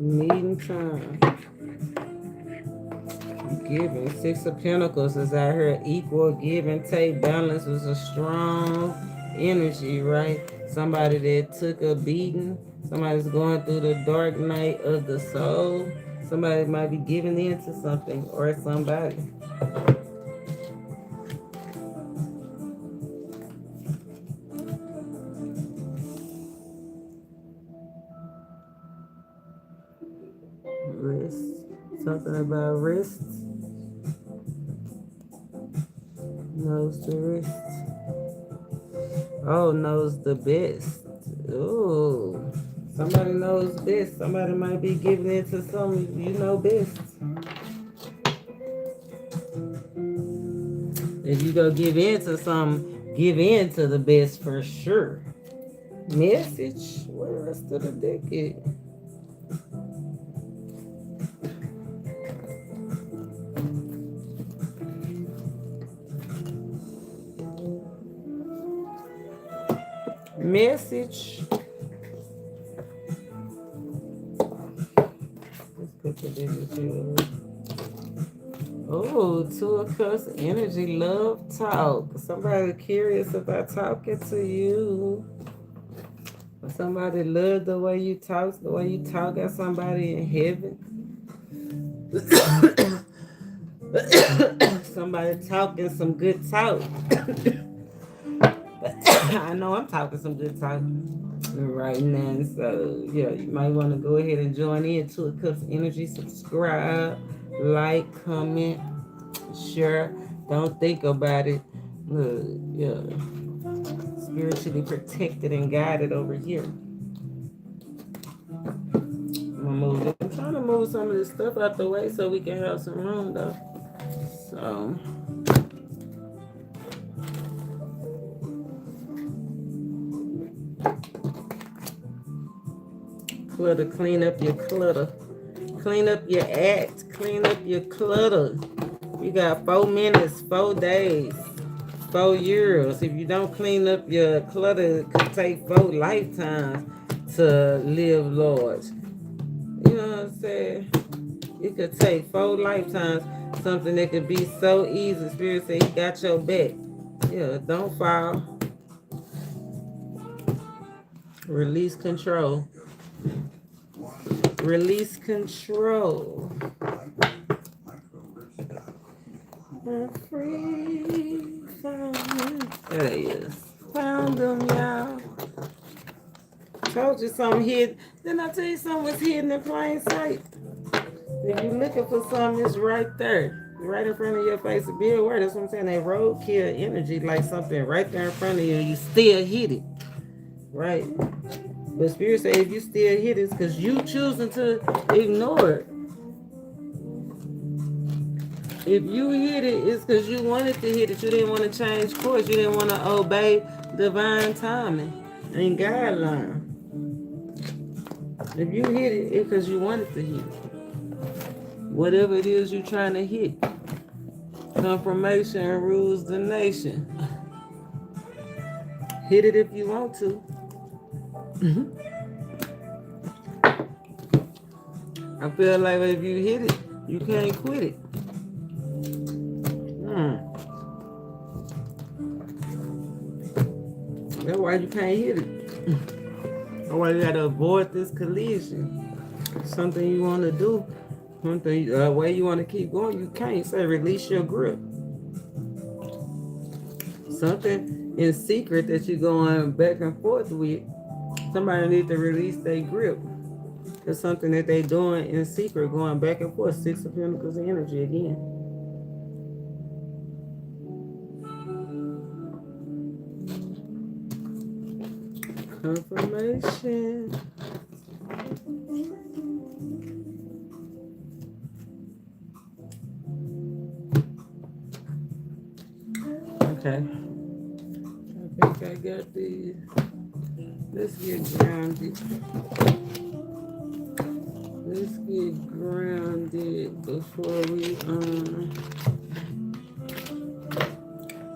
Meeting time. Giving. Six of Pentacles is out here. Equal give and take. Balance was a strong energy, right? Somebody that took a beating. Somebody's going through the dark night of the soul. Somebody might be giving in to something or somebody. Rest. Something about rest. Knows the rest. Oh, knows the best. Oh, somebody knows best. Somebody might be giving in to something you know best. If you go give in to something, give in to the best for sure. Message. Where the rest of the deck is? Message. Let's put the energy. Oh, Two of Cups energy, love talk. Somebody curious about talking to you. Or somebody love the way you talk at somebody in heaven. Somebody talking some good talk. I know I'm talking some good talk right now. So, yeah, you might want to go ahead and join in. Two of Cups energy. Subscribe, like, comment, share. Don't think about it. Look, yeah. Spiritually protected and guided over here. I'm trying to move some of this stuff out the way so we can have some room, though. So... clutter, clean up your clutter. Clean up your act. Clean up your clutter. You got 4 minutes, 4 days, 4 years. If you don't clean up your clutter, it could take 4 lifetimes to live large. You know what I'm saying? It could take 4 lifetimes. Something that could be so easy. Spirit say he got your back. Yeah, don't fall. Release control. Release control. I'm free. There it is. Found them, y'all. Told you something hidden. Didn't I tell you something was hidden in plain sight? If you're looking for something, it's right there. Right in front of your face. Be aware. That's what I'm saying. That roadkill energy, like something right there in front of you, you still hit it. Right? But Spirit say if you still hit it, it's because you choosing to ignore it. If you hit it, it's because you wanted to hit it. You didn't want to change course. You didn't want to obey divine timing and guideline. If you hit it, it's because you wanted to hit it. Whatever it is you're trying to hit. Confirmation rules the nation. Hit it if you want to. I feel like if you hit it, you can't quit it. That's why you can't hit it. That's why you gotta avoid this collision. Something you want to do, something way you want to keep going, you can't. Say release your grip. Something in secret that you're going back and forth with. Somebody needs to release their grip. It's something that they're doing in secret, going back and forth. 6 of Pentacles energy again. Confirmation. Okay. I think I got these. Let's get grounded. Let's get grounded before we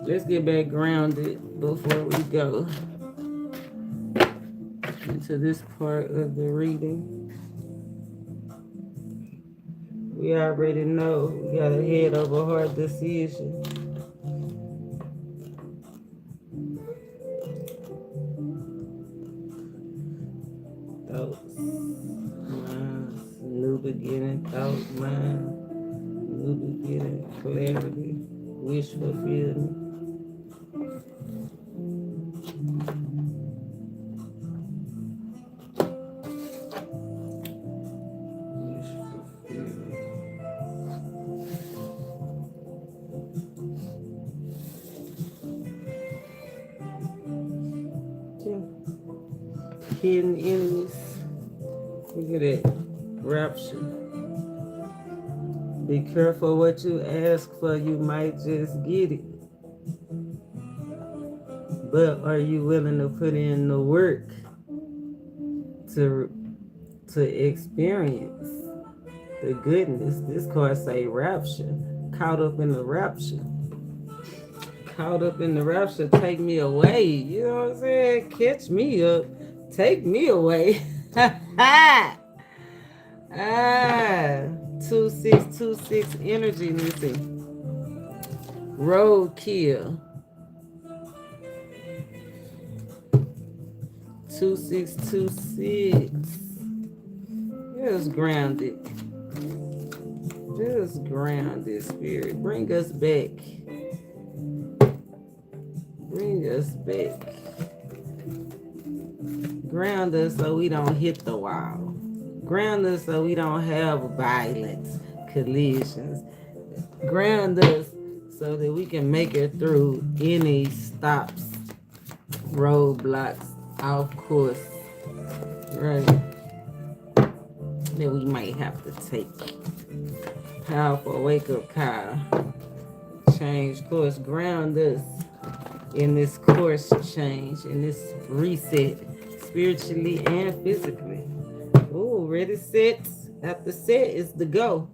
let's get back grounded before we go into this part of the reading. We already know we got a head over heart decision. Thoughts, minds, new beginning, thought, mind, new beginning, clarity, wish fulfillment. Hidden enemies. Look at that. Rapture. Be careful what you ask for. You might just get it. But are you willing to put in the work to experience the goodness? This card say rapture. Caught up in the rapture. Caught up in the rapture. Take me away. You know what I'm saying? Catch me up. Take me away. 2626 energy. Let me see. RoadKill. 2626. Just grounded. Just grounded, Spirit. Bring us back. Bring us back. Ground us so we don't hit the wall. Ground us so we don't have violence, collisions. Ground us so that we can make it through any stops, roadblocks, off course, right? That we might have to take. Powerful wake-up call. Change course. Ground us in this course change, in this reset, spiritually and physically. Ooh, ready, set. After set is the go.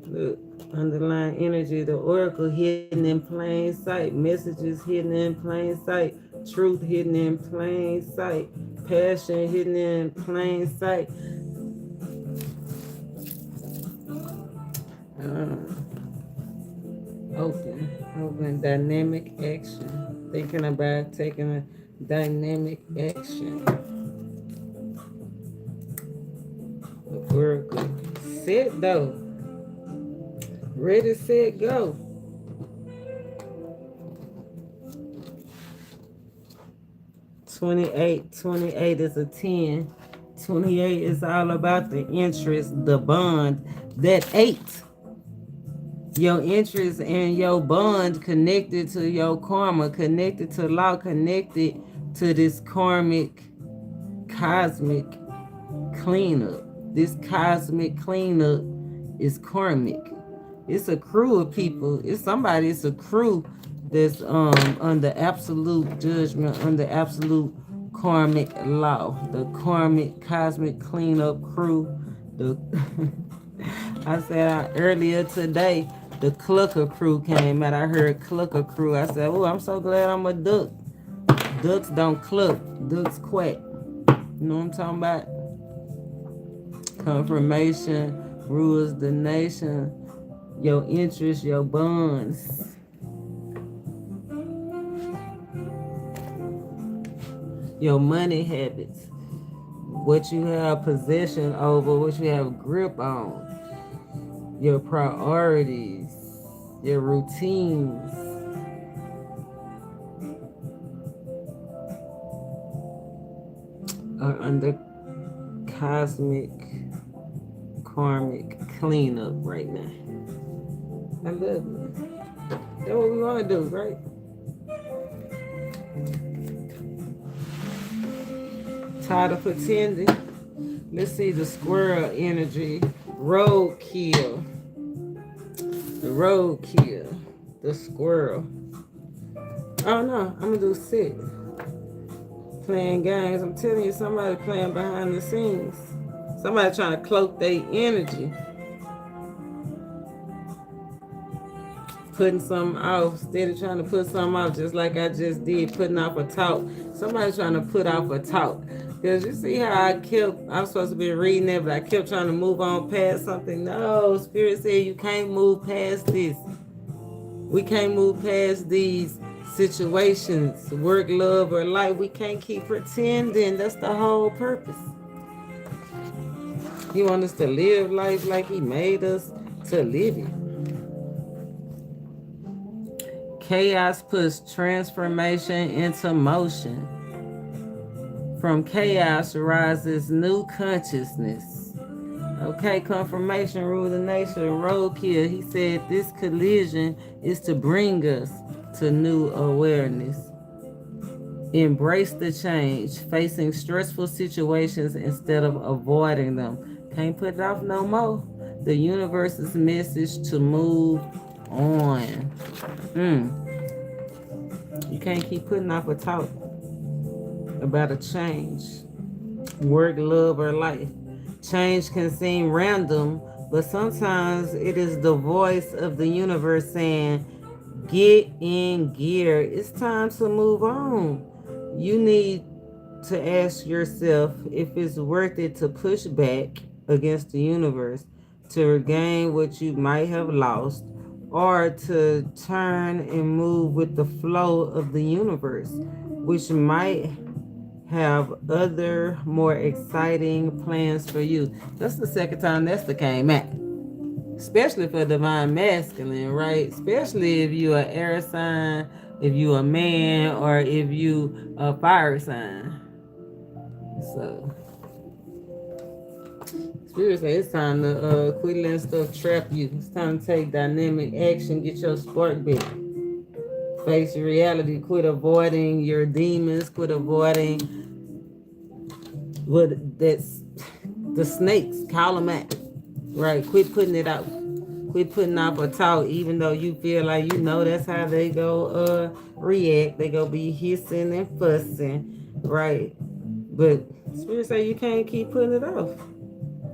Look, underlying energy, the oracle hidden in plain sight, messages hidden in plain sight, truth hidden in plain sight, passion hidden in plain sight. Open dynamic action. Thinking about taking a dynamic action. We're set though. Ready, set, go. 28 is a 10. 28 is all about the interest, the bond. That 8, your interest and your bond connected to your karma, connected to law, connected to this karmic, cosmic cleanup. This cosmic cleanup is karmic. It's a crew of people. It's a crew that's under absolute judgment, under absolute karmic law. The karmic cosmic cleanup crew. The I said earlier today, the Clucker crew came out. I heard Clucker crew. I said, oh, I'm so glad I'm a duck. Ducks don't cluck. Ducks quack. You know what I'm talking about? Confirmation rules the nation. Your interests, your bonds. Your money habits. What you have possession over, what you have grip on. Your priorities. Your routines. Are under cosmic karmic cleanup right now. I love it. That's what we want to do, right? Tired of pretending. Let's see the squirrel energy. Roadkill. The roadkill. The squirrel. Oh no, I'm gonna do 6. Playing games. I'm telling you, somebody playing behind the scenes. Somebody trying to cloak their energy. Putting something off. Instead of trying to put something off, just like I just did, putting off a talk. Somebody trying to put off a talk. Because you see how I'm supposed to be reading it, but I kept trying to move on past something. No, Spirit said you can't move past this. We can't move past these situations, work, love, or life. We can't keep pretending. That's the whole purpose. He wants us to live life like he made us to live it. Chaos puts transformation into motion. From chaos rises new consciousness. Okay, confirmation rule the nation. Roadkill. He said this collision is to bring us to new awareness. Embrace the change, facing stressful situations instead of avoiding them. Can't put it off no more. The universe's message to move on. You can't keep putting off a talk about a change. Work, love, or life. Change can seem random, but sometimes it is the voice of the universe saying, get in gear. It's time to move on. You need to ask yourself if it's worth it to push back against the universe to regain what you might have lost, or to turn and move with the flow of the universe, which might have other more exciting plans for you. That's the second time that's the came out. Especially for divine masculine, right? Especially if you are air sign, if you a man, or if you a fire sign. So Spirit say it's time to quit letting stuff trap you. It's time to take dynamic action, get your spark back. Face your reality, quit avoiding your demons, quit avoiding that's the snakes, call them out. Right, quit putting it out. Quit putting off a talk, even though you feel like you know that's how they go react. They go be hissing and fussing, right? But Spirit say you can't keep putting it off.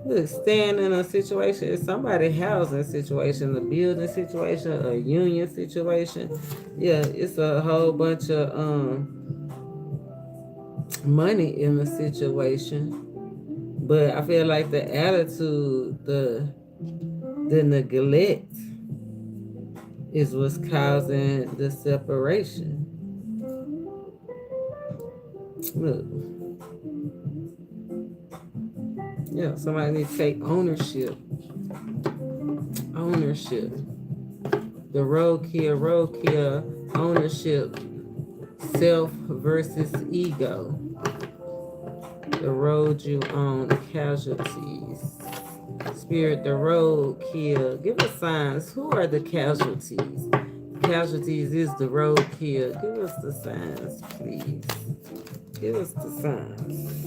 Look, stand in a situation, it's somebody's housing situation, a building situation, a union situation. Yeah, it's a whole bunch of money in the situation. But I feel like the attitude, the neglect is what's causing the separation. Look, yeah, somebody needs to take ownership. Ownership. The roadkill, ownership. Self versus ego. The road you own, casualties. Spirit, the roadkill. Give us signs. Who are the casualties? Casualties is the roadkill. Give us the signs, please. Give us the signs.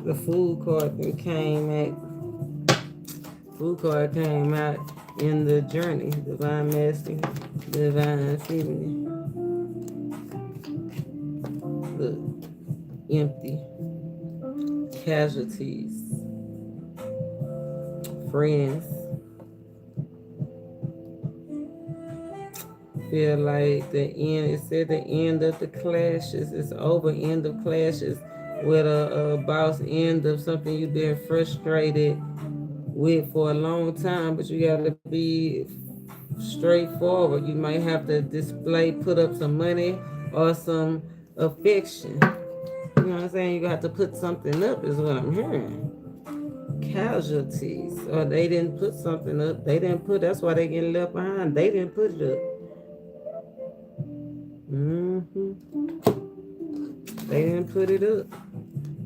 The food card that came out. Food card came out in the journey. Divine masculine, divine feminine. Look, empty. Casualties. Friends. Feel like the end, it said the end of the clashes. It's over, end of clashes with a boss, end of something you've been frustrated with for a long time, but you gotta be straightforward. You might have to put up some money or some affection. You know what I'm saying? You got to put something up, is what I'm hearing. Casualties, or they didn't put something up. That's why they getting left behind. They didn't put it up. They didn't put it up.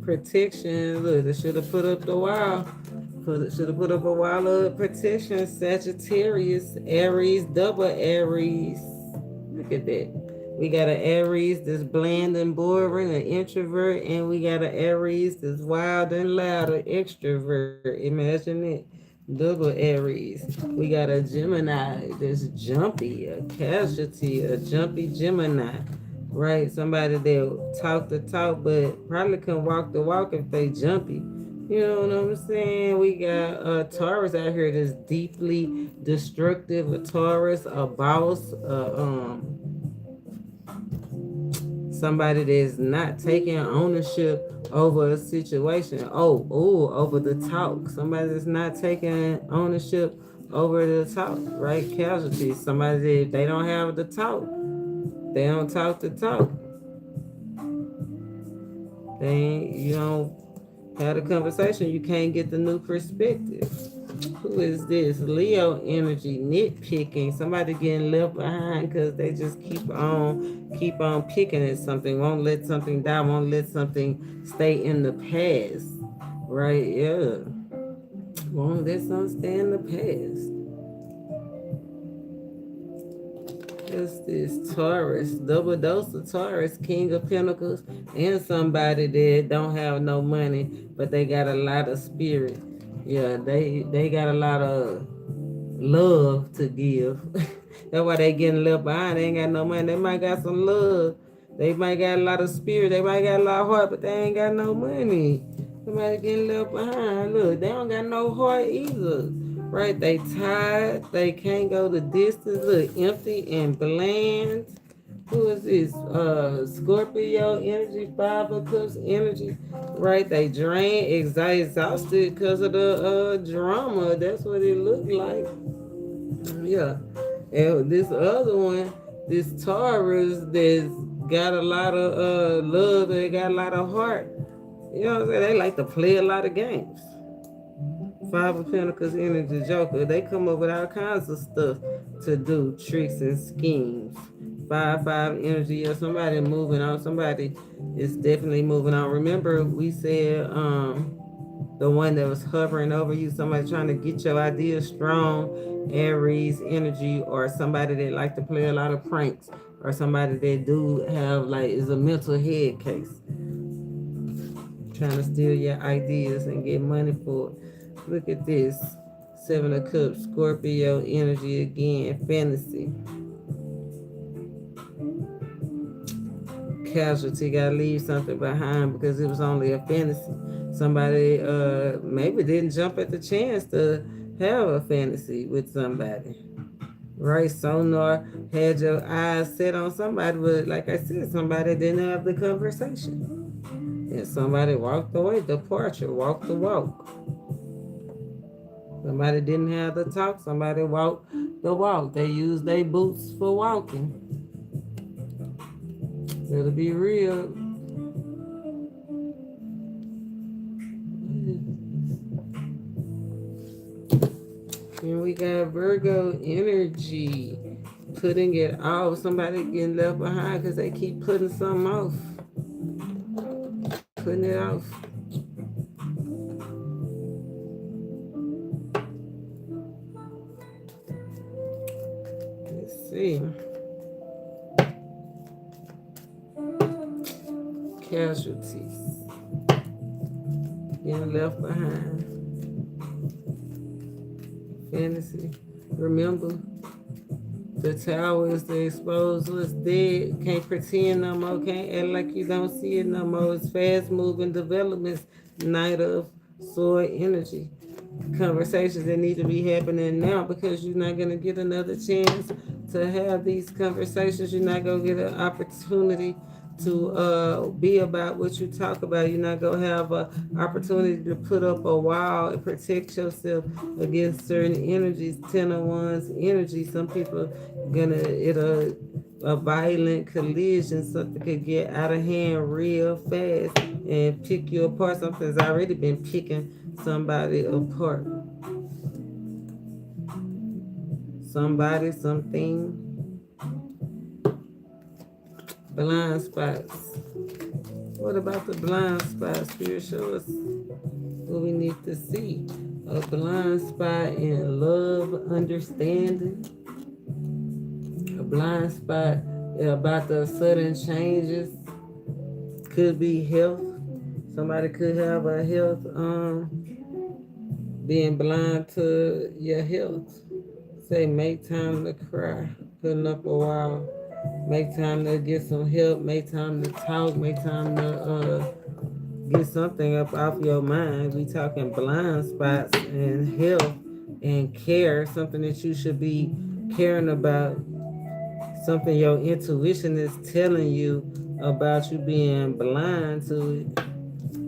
Protection, look, they should have put up the wall. Should have put up a wall of protection. Sagittarius, Aries, double Aries. Look at that. We got an Aries that's bland and boring, an introvert, and we got an Aries that's wild and loud, an extrovert. Imagine it. Double Aries. We got a Gemini that's jumpy, a casualty, a jumpy Gemini. Right? Somebody that talk the talk, but probably can walk the walk if they jumpy. You know what I'm saying? We got a Taurus out here that's deeply destructive. A Taurus, a boss, somebody that's not taking ownership over a situation. Over the talk. Somebody that's not taking ownership over the talk, right? Casualties. Somebody that they don't have the talk. They don't talk the talk. You don't have a conversation. You can't get the new perspective. Who is this? Leo energy, nitpicking. Somebody getting left behind because they just keep on picking at something. Won't let something die. Won't let something stay in the past. Right? Yeah. Won't let something stay in the past. What's this? Taurus, double dose of Taurus, King of Pentacles, and somebody that don't have no money, but they got a lot of spirit. Yeah, they got a lot of love to give. That's why they getting left behind. They ain't got no money. They might got some love. They might got a lot of spirit. They might got a lot of heart, but they ain't got no money. Somebody getting left behind. Look, they don't got no heart either. Right? They tired. They can't go the distance. Look, empty and bland. Who is this? Scorpio energy, 5 of Cups energy. Right? They drain, exhausted because of the drama. That's what it looked like. Yeah. And this other one, this Taurus that's got a lot of love, they got a lot of heart. You know what I'm saying? They like to play a lot of games. 5 of Pentacles energy, Joker. They come up with all kinds of stuff to do, tricks and schemes. 5 energy, yeah, somebody moving on. Somebody is definitely moving on. Remember, we said the one that was hovering over you, somebody trying to get your ideas strong, Aries energy, or somebody that like to play a lot of pranks, or somebody that do have is a mental head case, trying to steal your ideas and get money for it. Look at this. 7 of Cups, Scorpio energy again, fantasy. Casualty, gotta leave something behind because it was only a fantasy. Somebody maybe didn't jump at the chance to have a fantasy with somebody. Right? Sonar had your eyes set on somebody, but like I said, somebody didn't have the conversation. And somebody walked away, departure, walked the walk. Somebody didn't have the talk. Somebody walked the walk. They use their boots for walking. It'll be real. And we got Virgo energy, putting it off. Somebody getting left behind because they keep putting something off. Putting it off. Let's see. Casualties. Getting left behind. Fantasy. Remember, the tower is the exposed what's dead. Can't pretend no more. Can't act like you don't see it no more. It's fast moving developments. Night of sword energy. Conversations that need to be happening now because you're not going to get another chance to have these conversations. You're not going to get an opportunity to be about what you talk about. You're not going to have an opportunity to put up a wall and protect yourself against certain energies. 10 of Wands energy. Some people it'll a violent collision. Something could get out of hand real fast and pick you apart. Something's already been picking somebody apart. Somebody, something. Blind spots. What about the blind spots? Spirit, show us what we need to see. A blind spot in love, understanding. A blind spot about the sudden changes. Could be health. Somebody could have a health, being blind to your health. Say, make time to cry. Putting up a wall. Make time to get some help. Make time to talk. Make time to get something up off your mind. We talking blind spots and health and care. Something that you should be caring about. Something your intuition is telling you about you being blind to it.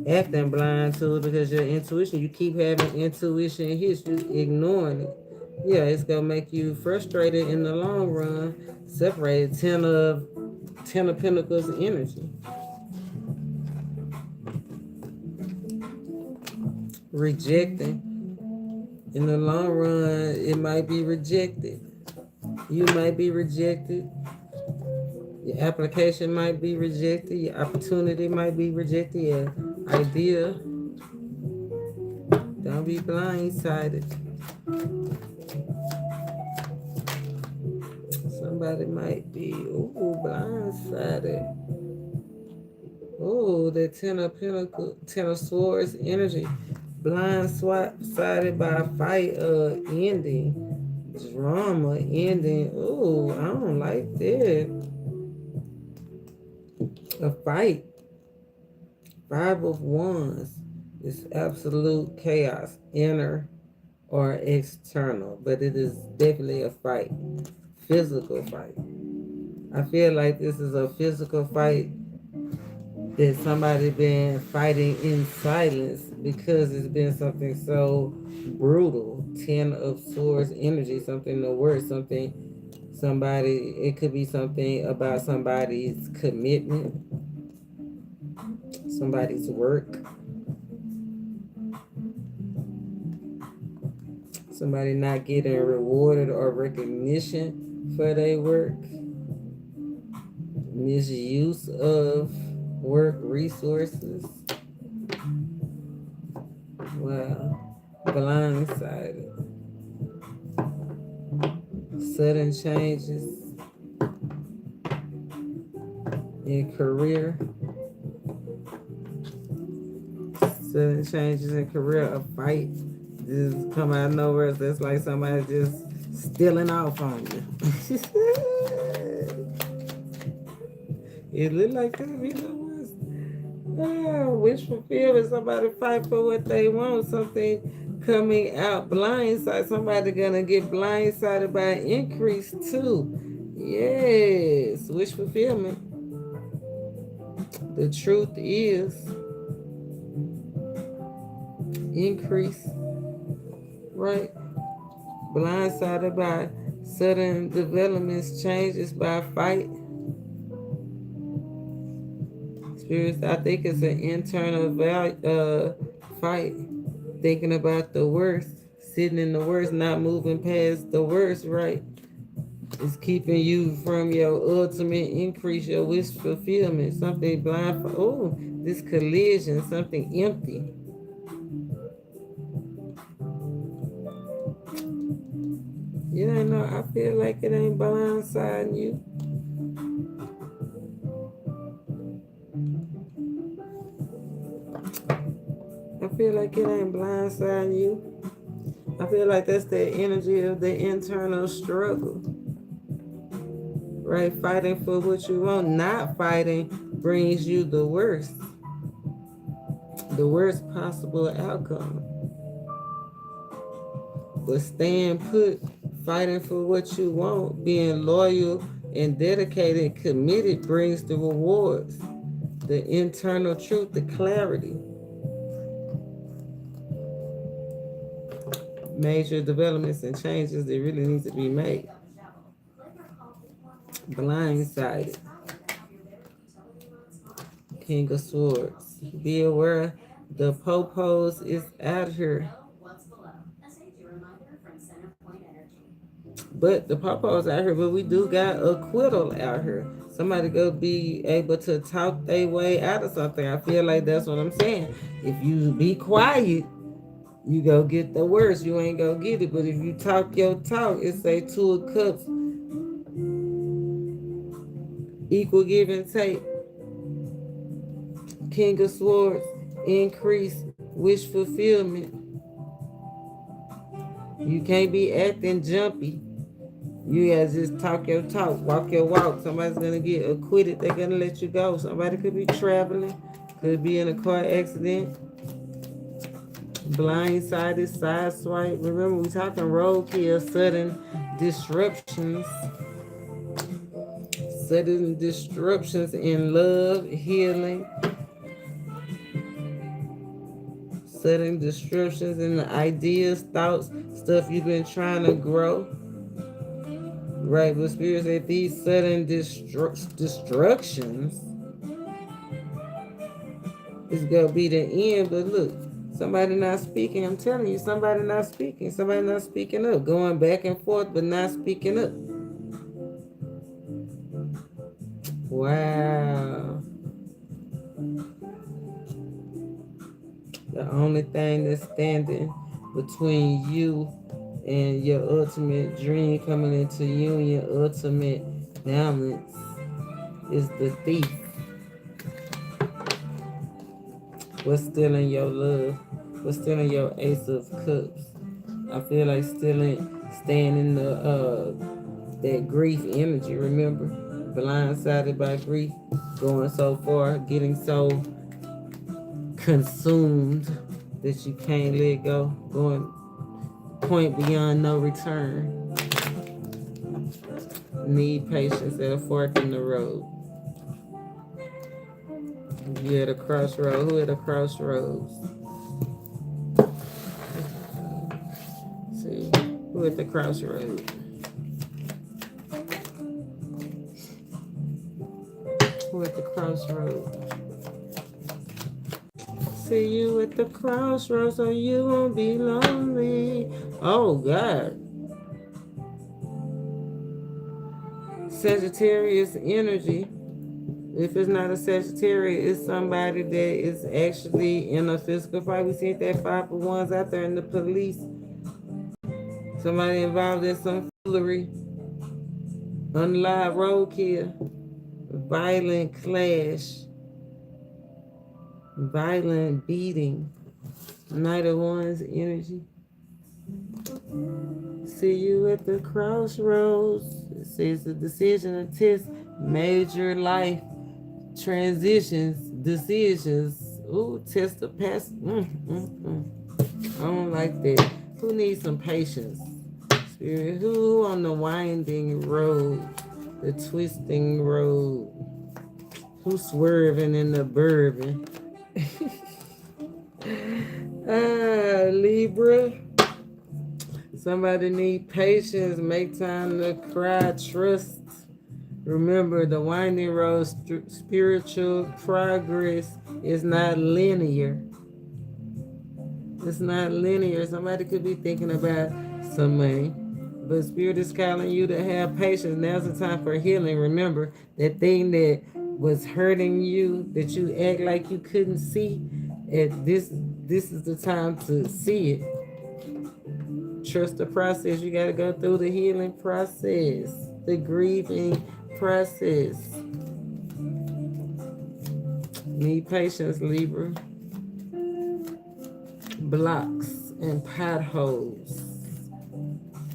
Acting blind to it because your intuition, you keep having intuition hits, you ignoring it. Yeah, it's gonna make you frustrated in the long run. Separated. 10 of Pentacles energy. Rejecting. In the long run, it might be rejected. You might be rejected. Your application might be rejected. Your opportunity might be rejected. Your idea. Don't be blindsided. Somebody might be, blindsided. The 10 of Pentacles, 10 of Swords energy. Blindsided by a fight ending. Drama ending. I don't like that. A fight. 5 of Wands is absolute chaos, inner or external, but it is definitely a fight. Physical fight. I feel like this is a physical fight that somebody been fighting in silence because it's been something so brutal. 10 of Swords energy, something the worst, it could be something about somebody's commitment, somebody's work, somebody not getting rewarded or recognition for their work, misuse of work resources. Wow. Blindsided. Sudden changes in career. Sudden changes in career. A fight just come out of nowhere. It's like somebody just stealing off on you. It look like that, wish fulfillment. Somebody fight for what they want. Something coming out blindsided. Somebody gonna get blindsided by an increase too. Yes, wish fulfillment. The truth is increase, right? Blindsided by Sudden developments, changes by fight. Spirits, I think it's an internal fight. Thinking about the worst, sitting in the worst, not moving past the worst, right? It's keeping you from your ultimate increase, your wish fulfillment. Something blind for, oh, this collision, something empty. You don't know, I feel like it ain't blindsiding you. I feel like it ain't blindsiding you. I feel like that's the energy of the internal struggle. Right? Fighting for what you want. Not fighting brings you the worst possible outcome. But staying put, fighting for what you want, being loyal and dedicated, committed brings the rewards, the internal truth, the clarity. Major developments and changes that really need to be made. Blindsided. King of Swords. Be aware the popos is out here. But the popos out here, but we do got acquittal out here. Somebody go be able to talk their way out of something. I feel like that's what I'm saying. If you be quiet, you go get the worst. You ain't go get it. But if you talk your talk, it say 2 of cups. Equal give and take. King of Swords. Increase. Wish fulfillment. You can't be acting jumpy. You guys just talk your talk, walk your walk. Somebody's gonna get acquitted. They're gonna let you go. Somebody could be traveling, could be in a car accident, blindsided, sideswipe. Remember, we talking roadkill, sudden disruptions in love, healing, sudden disruptions in the ideas, thoughts, stuff you've been trying to grow. Right, but spirits at these sudden destructions is gonna be the end. But look, somebody not speaking. I'm telling you, somebody not speaking. Somebody not speaking up. Going back and forth, but not speaking up. Wow. The only thing that's standing between you and your ultimate dream coming into you and your ultimate balance is the thief. What's stealing your love? What's stealing your Ace of Cups? I feel like staying in the that grief energy. Remember, blindsided by grief, going so far, getting so consumed that you can't let go, going point beyond no return. Need patience at a fork in the road. You at a crossroad. Who at a crossroads? See, who at the crossroad? Who at the crossroad? See you at the crossroads so you won't be lonely. Oh, God. Sagittarius energy. If it's not a Sagittarius, it's somebody that is actually in a physical fight. We seen that 5 for 1s out there in the police. Somebody involved in some foolery. Unlive roadkill. Violent clash. Violent beating. Knight of Wands energy. See you at the crossroads. It says the decision to test major life transitions, decisions. Ooh, test the past. I don't like that. Who needs some patience? Spirit, who on the winding road, the twisting road? Who swerving in the bourbon? Libra. Somebody need patience. Make time to cry. Trust. Remember, the winding road, spiritual progress is not linear. It's not linear. Somebody could be thinking about some money, but Spirit is calling you to have patience. Now's the time for healing. Remember, that thing that was hurting you, that you act like you couldn't see, this is the time to see it. Trust the process. You got to go through the healing process, the grieving process. Need patience, Libra. Blocks and potholes,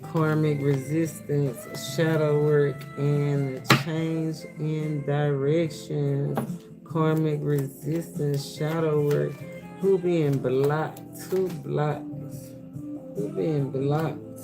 karmic resistance, shadow work, and change in direction. Karmic resistance, shadow work. Who being blocked? Who blocked? Who being blocked?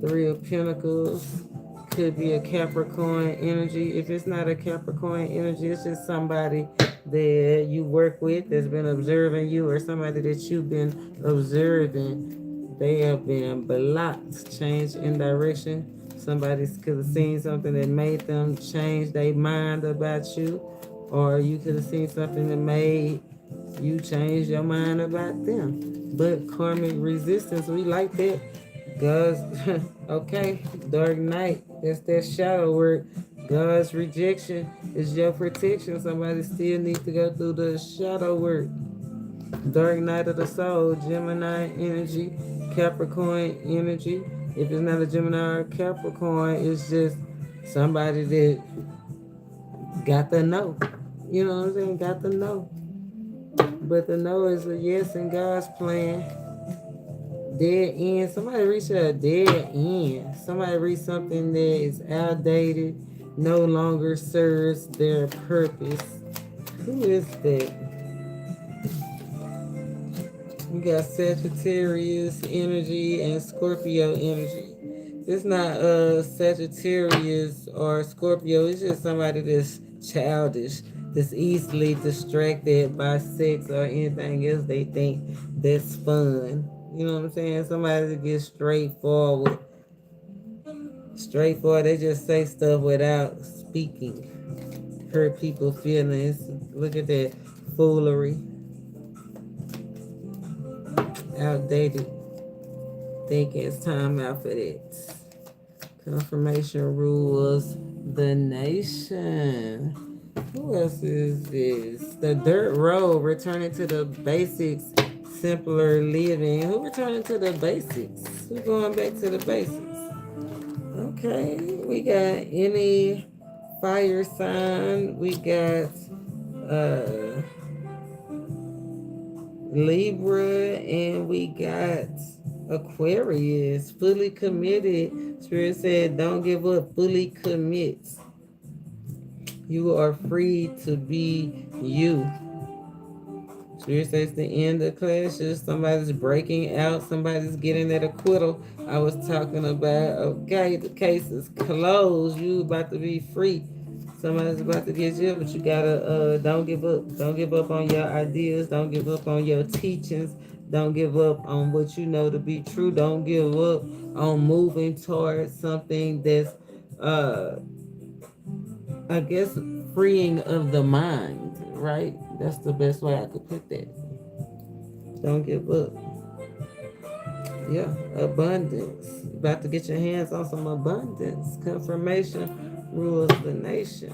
Three of Pentacles. Could be a Capricorn energy. If it's not a Capricorn energy, it's just somebody that you work with that's been observing you, or somebody that you've been observing. They have been blocked. Change in direction. Somebody could have seen something that made them change their mind about you, or you could have seen something that made you change your mind about them. But karmic resistance, we like that. God's okay, dark night, that's that shadow work. God's rejection is your protection. Somebody still needs to go through the shadow work. Dark night of the soul, Gemini energy, Capricorn energy. If it's not a Gemini or Capricorn, it's just somebody that got the no. You know what I'm saying? Got the no. But the no is a yes in God's plan. Dead end. Somebody reached a dead end. Somebody reached something that is outdated, no longer serves their purpose. Who is that? We got Sagittarius energy and Scorpio energy. It's not Sagittarius or Scorpio. It's just somebody that's childish, that's easily distracted by sex or anything else they think that's fun. You know what I'm saying? Somebody that gets straightforward. Straightforward, they just say stuff without speaking. Hurt people's feelings. Look at that foolery. Outdated. Think it's time out for that. Confirmation rules the nation. Who else is this? The dirt road, returning to the basics, simpler living. Who returning to the basics? Who going back to the basics? Okay, we got any fire sign. We got Libra, and we got Aquarius. Fully committed. Spirit said, don't give up. Fully commit. You are free to be you. Spirit says the end of clashes. Somebody's breaking out. Somebody's getting that acquittal I was talking about. Okay, the case is closed. You about to be free. Somebody's about to get you, but you gotta don't give up. Don't give up on your ideas. Don't give up on your teachings. Don't give up on what you know to be true. Don't give up on moving towards something that's I guess freeing of the mind, right? That's the best way I could put that. Don't give up. Yeah, abundance. About to get your hands on some abundance. Confirmation rules the nation.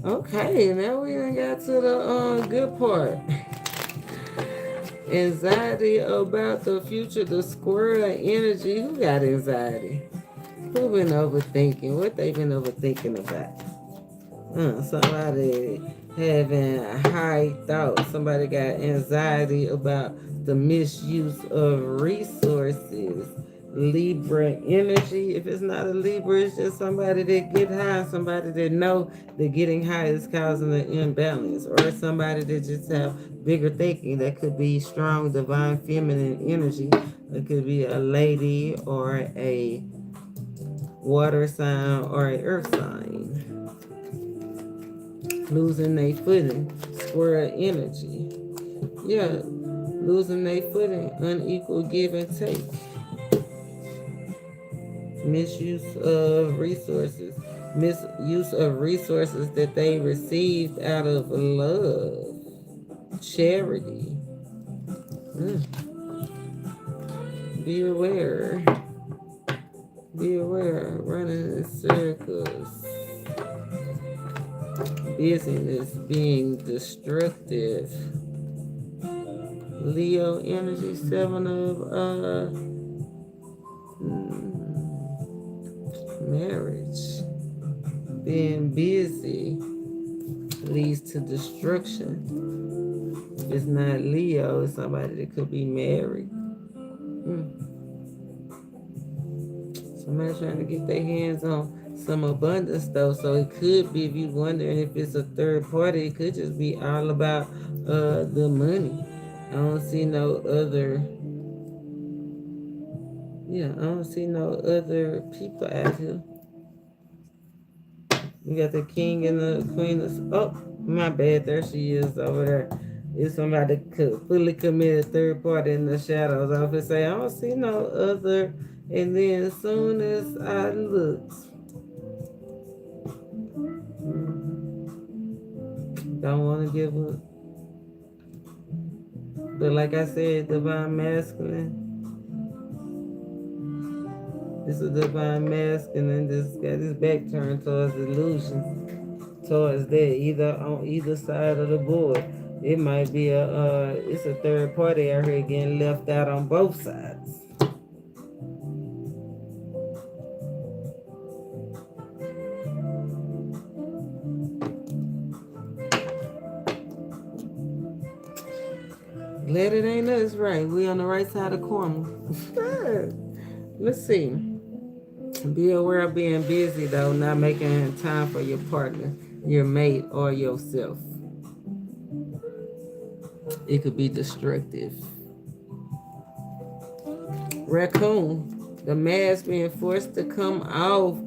Okay, now we done got to the good part. Anxiety about the future, the squirrel energy. Who got anxiety? Who been overthinking? What they been overthinking about? Somebody having high thoughts. Somebody got anxiety about the misuse of resources. Libra energy. If it's not a Libra, it's just somebody that get high. Somebody that know that getting high is causing an imbalance. Or somebody that just have bigger thinking. That could be strong, divine, feminine energy. It could be a lady or a water sign or an earth sign. Losing their footing, squirrel energy. Yeah, losing their footing, unequal give and take, misuse of resources, misuse of resources that they received out of love, charity. Be aware. Be aware. Running in circles. Busyness being destructive. Leo energy, 7 of marriage. Being busy leads to destruction. If it's not Leo, it's somebody that could be married. Somebody trying to get their hands on some abundance though, so it could be, if you're wondering if it's a third party, it could just be all about the money. I don't see no other people out here. We got the king and the queen of, oh, my bad, there she is over there. It's somebody fully committed third party in the shadows. I was say, I don't see no other. And then as soon as I looked, don't want to give up. But like I said, divine masculine. This is divine masculine. This got his back turned towards illusion, towards that, either on either side of the board. It might be it's a third party out here getting left out on both sides. Glad it ain't us, right? We on the right side of the corner. Let's see. Be aware of being busy, though, not making time for your partner, your mate, or yourself. It could be destructive. Raccoon, the mask being forced to come off.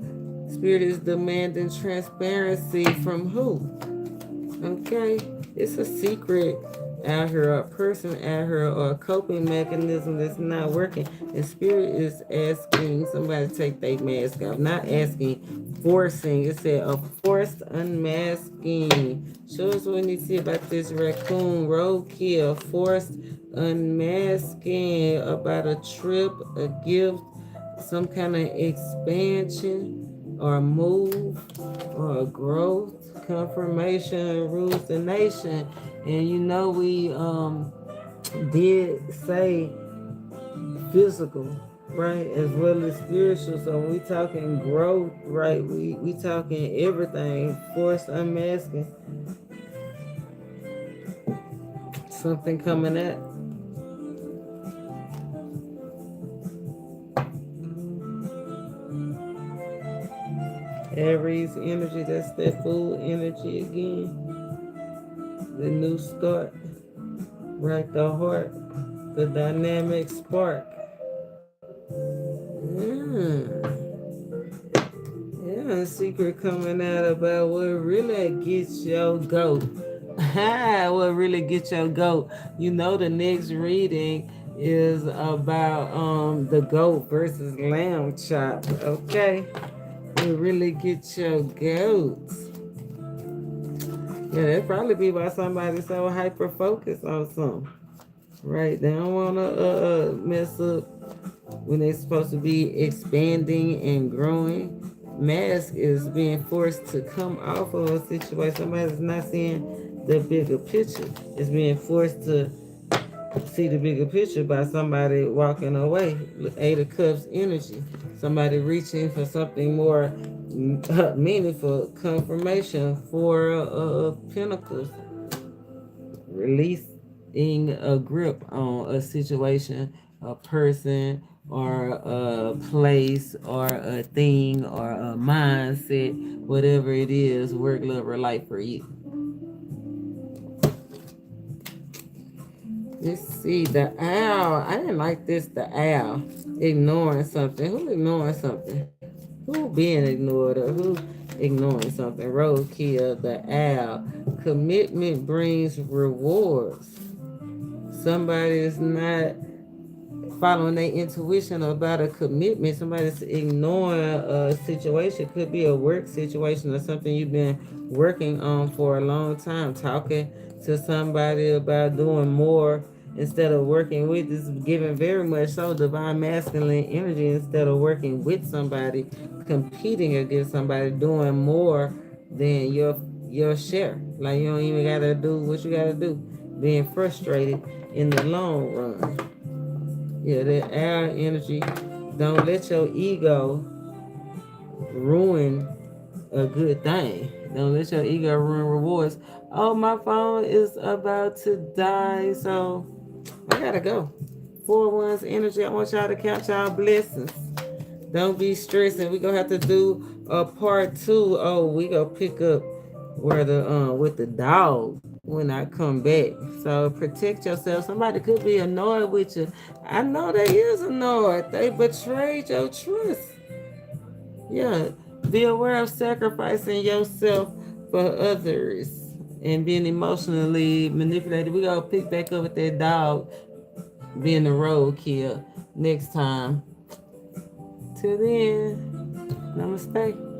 Spirit is demanding transparency from who? Okay, it's a secret out here, a person out here, or a coping mechanism that's not working. And Spirit is asking somebody to take their mask off. Not asking, forcing. It said a forced unmasking. Show us what we need to see about this raccoon. Roadkill, forced unmasking, about a trip, a gift, some kind of expansion or move or a growth, confirmation, hallucination. And you know we did say physical, right, as well as spiritual. So when we talking growth, right, we talking everything. Forced unmasking. Something coming at. Aries energy, that's that full energy again. The new start, right? The heart, the dynamic spark. Yeah, a secret coming out about what really gets your goat. What really gets your goat. You know, the next reading is about the goat versus lamb chop. Okay, what really gets your goats. Yeah, that'd probably be why somebody's so hyper focused on something, right? They don't want to mess up when they're supposed to be expanding and growing. Mask is being forced to come off of a situation. Somebody's not seeing the bigger picture. It's being forced to see the bigger picture by somebody walking away. 8 of Cups energy. Somebody reaching for something more meaningful, confirmation. 4 of Pentacles, releasing a grip on a situation, a person, or a place, or a thing, or a mindset, whatever it is, work, love, or life for you. Let's see, the owl. I didn't like this, the owl. Ignoring something. Who ignoring something? Who being ignored or who ignoring something? Roadkill, the owl. Commitment brings rewards. somebody is not following their intuition about a commitment. Somebody's ignoring a situation. Could be a work situation or something you've been working on for a long time. Talking to somebody about doing more instead of working with, is giving very much so divine masculine energy. Instead of working with somebody, competing against somebody, doing more than your share. Like you don't even gotta do what you gotta do. Being frustrated in the long run. Yeah, that air energy. Don't let your ego ruin a good thing. Don't let your ego ruin rewards. Oh, my phone is about to die, so I gotta go. 4-1's energy. I want y'all to count y'all blessings. Don't be stressing. We gonna have to do a part 2. Oh, we gonna pick up where the with the dog when I come back. So protect yourself. Somebody could be annoyed with you. I know they is annoyed. They betrayed your trust. Yeah. Be aware of sacrificing yourself for others and being emotionally manipulated. We gonna pick back up with that dog being the roadkill next time. Till then, namaste.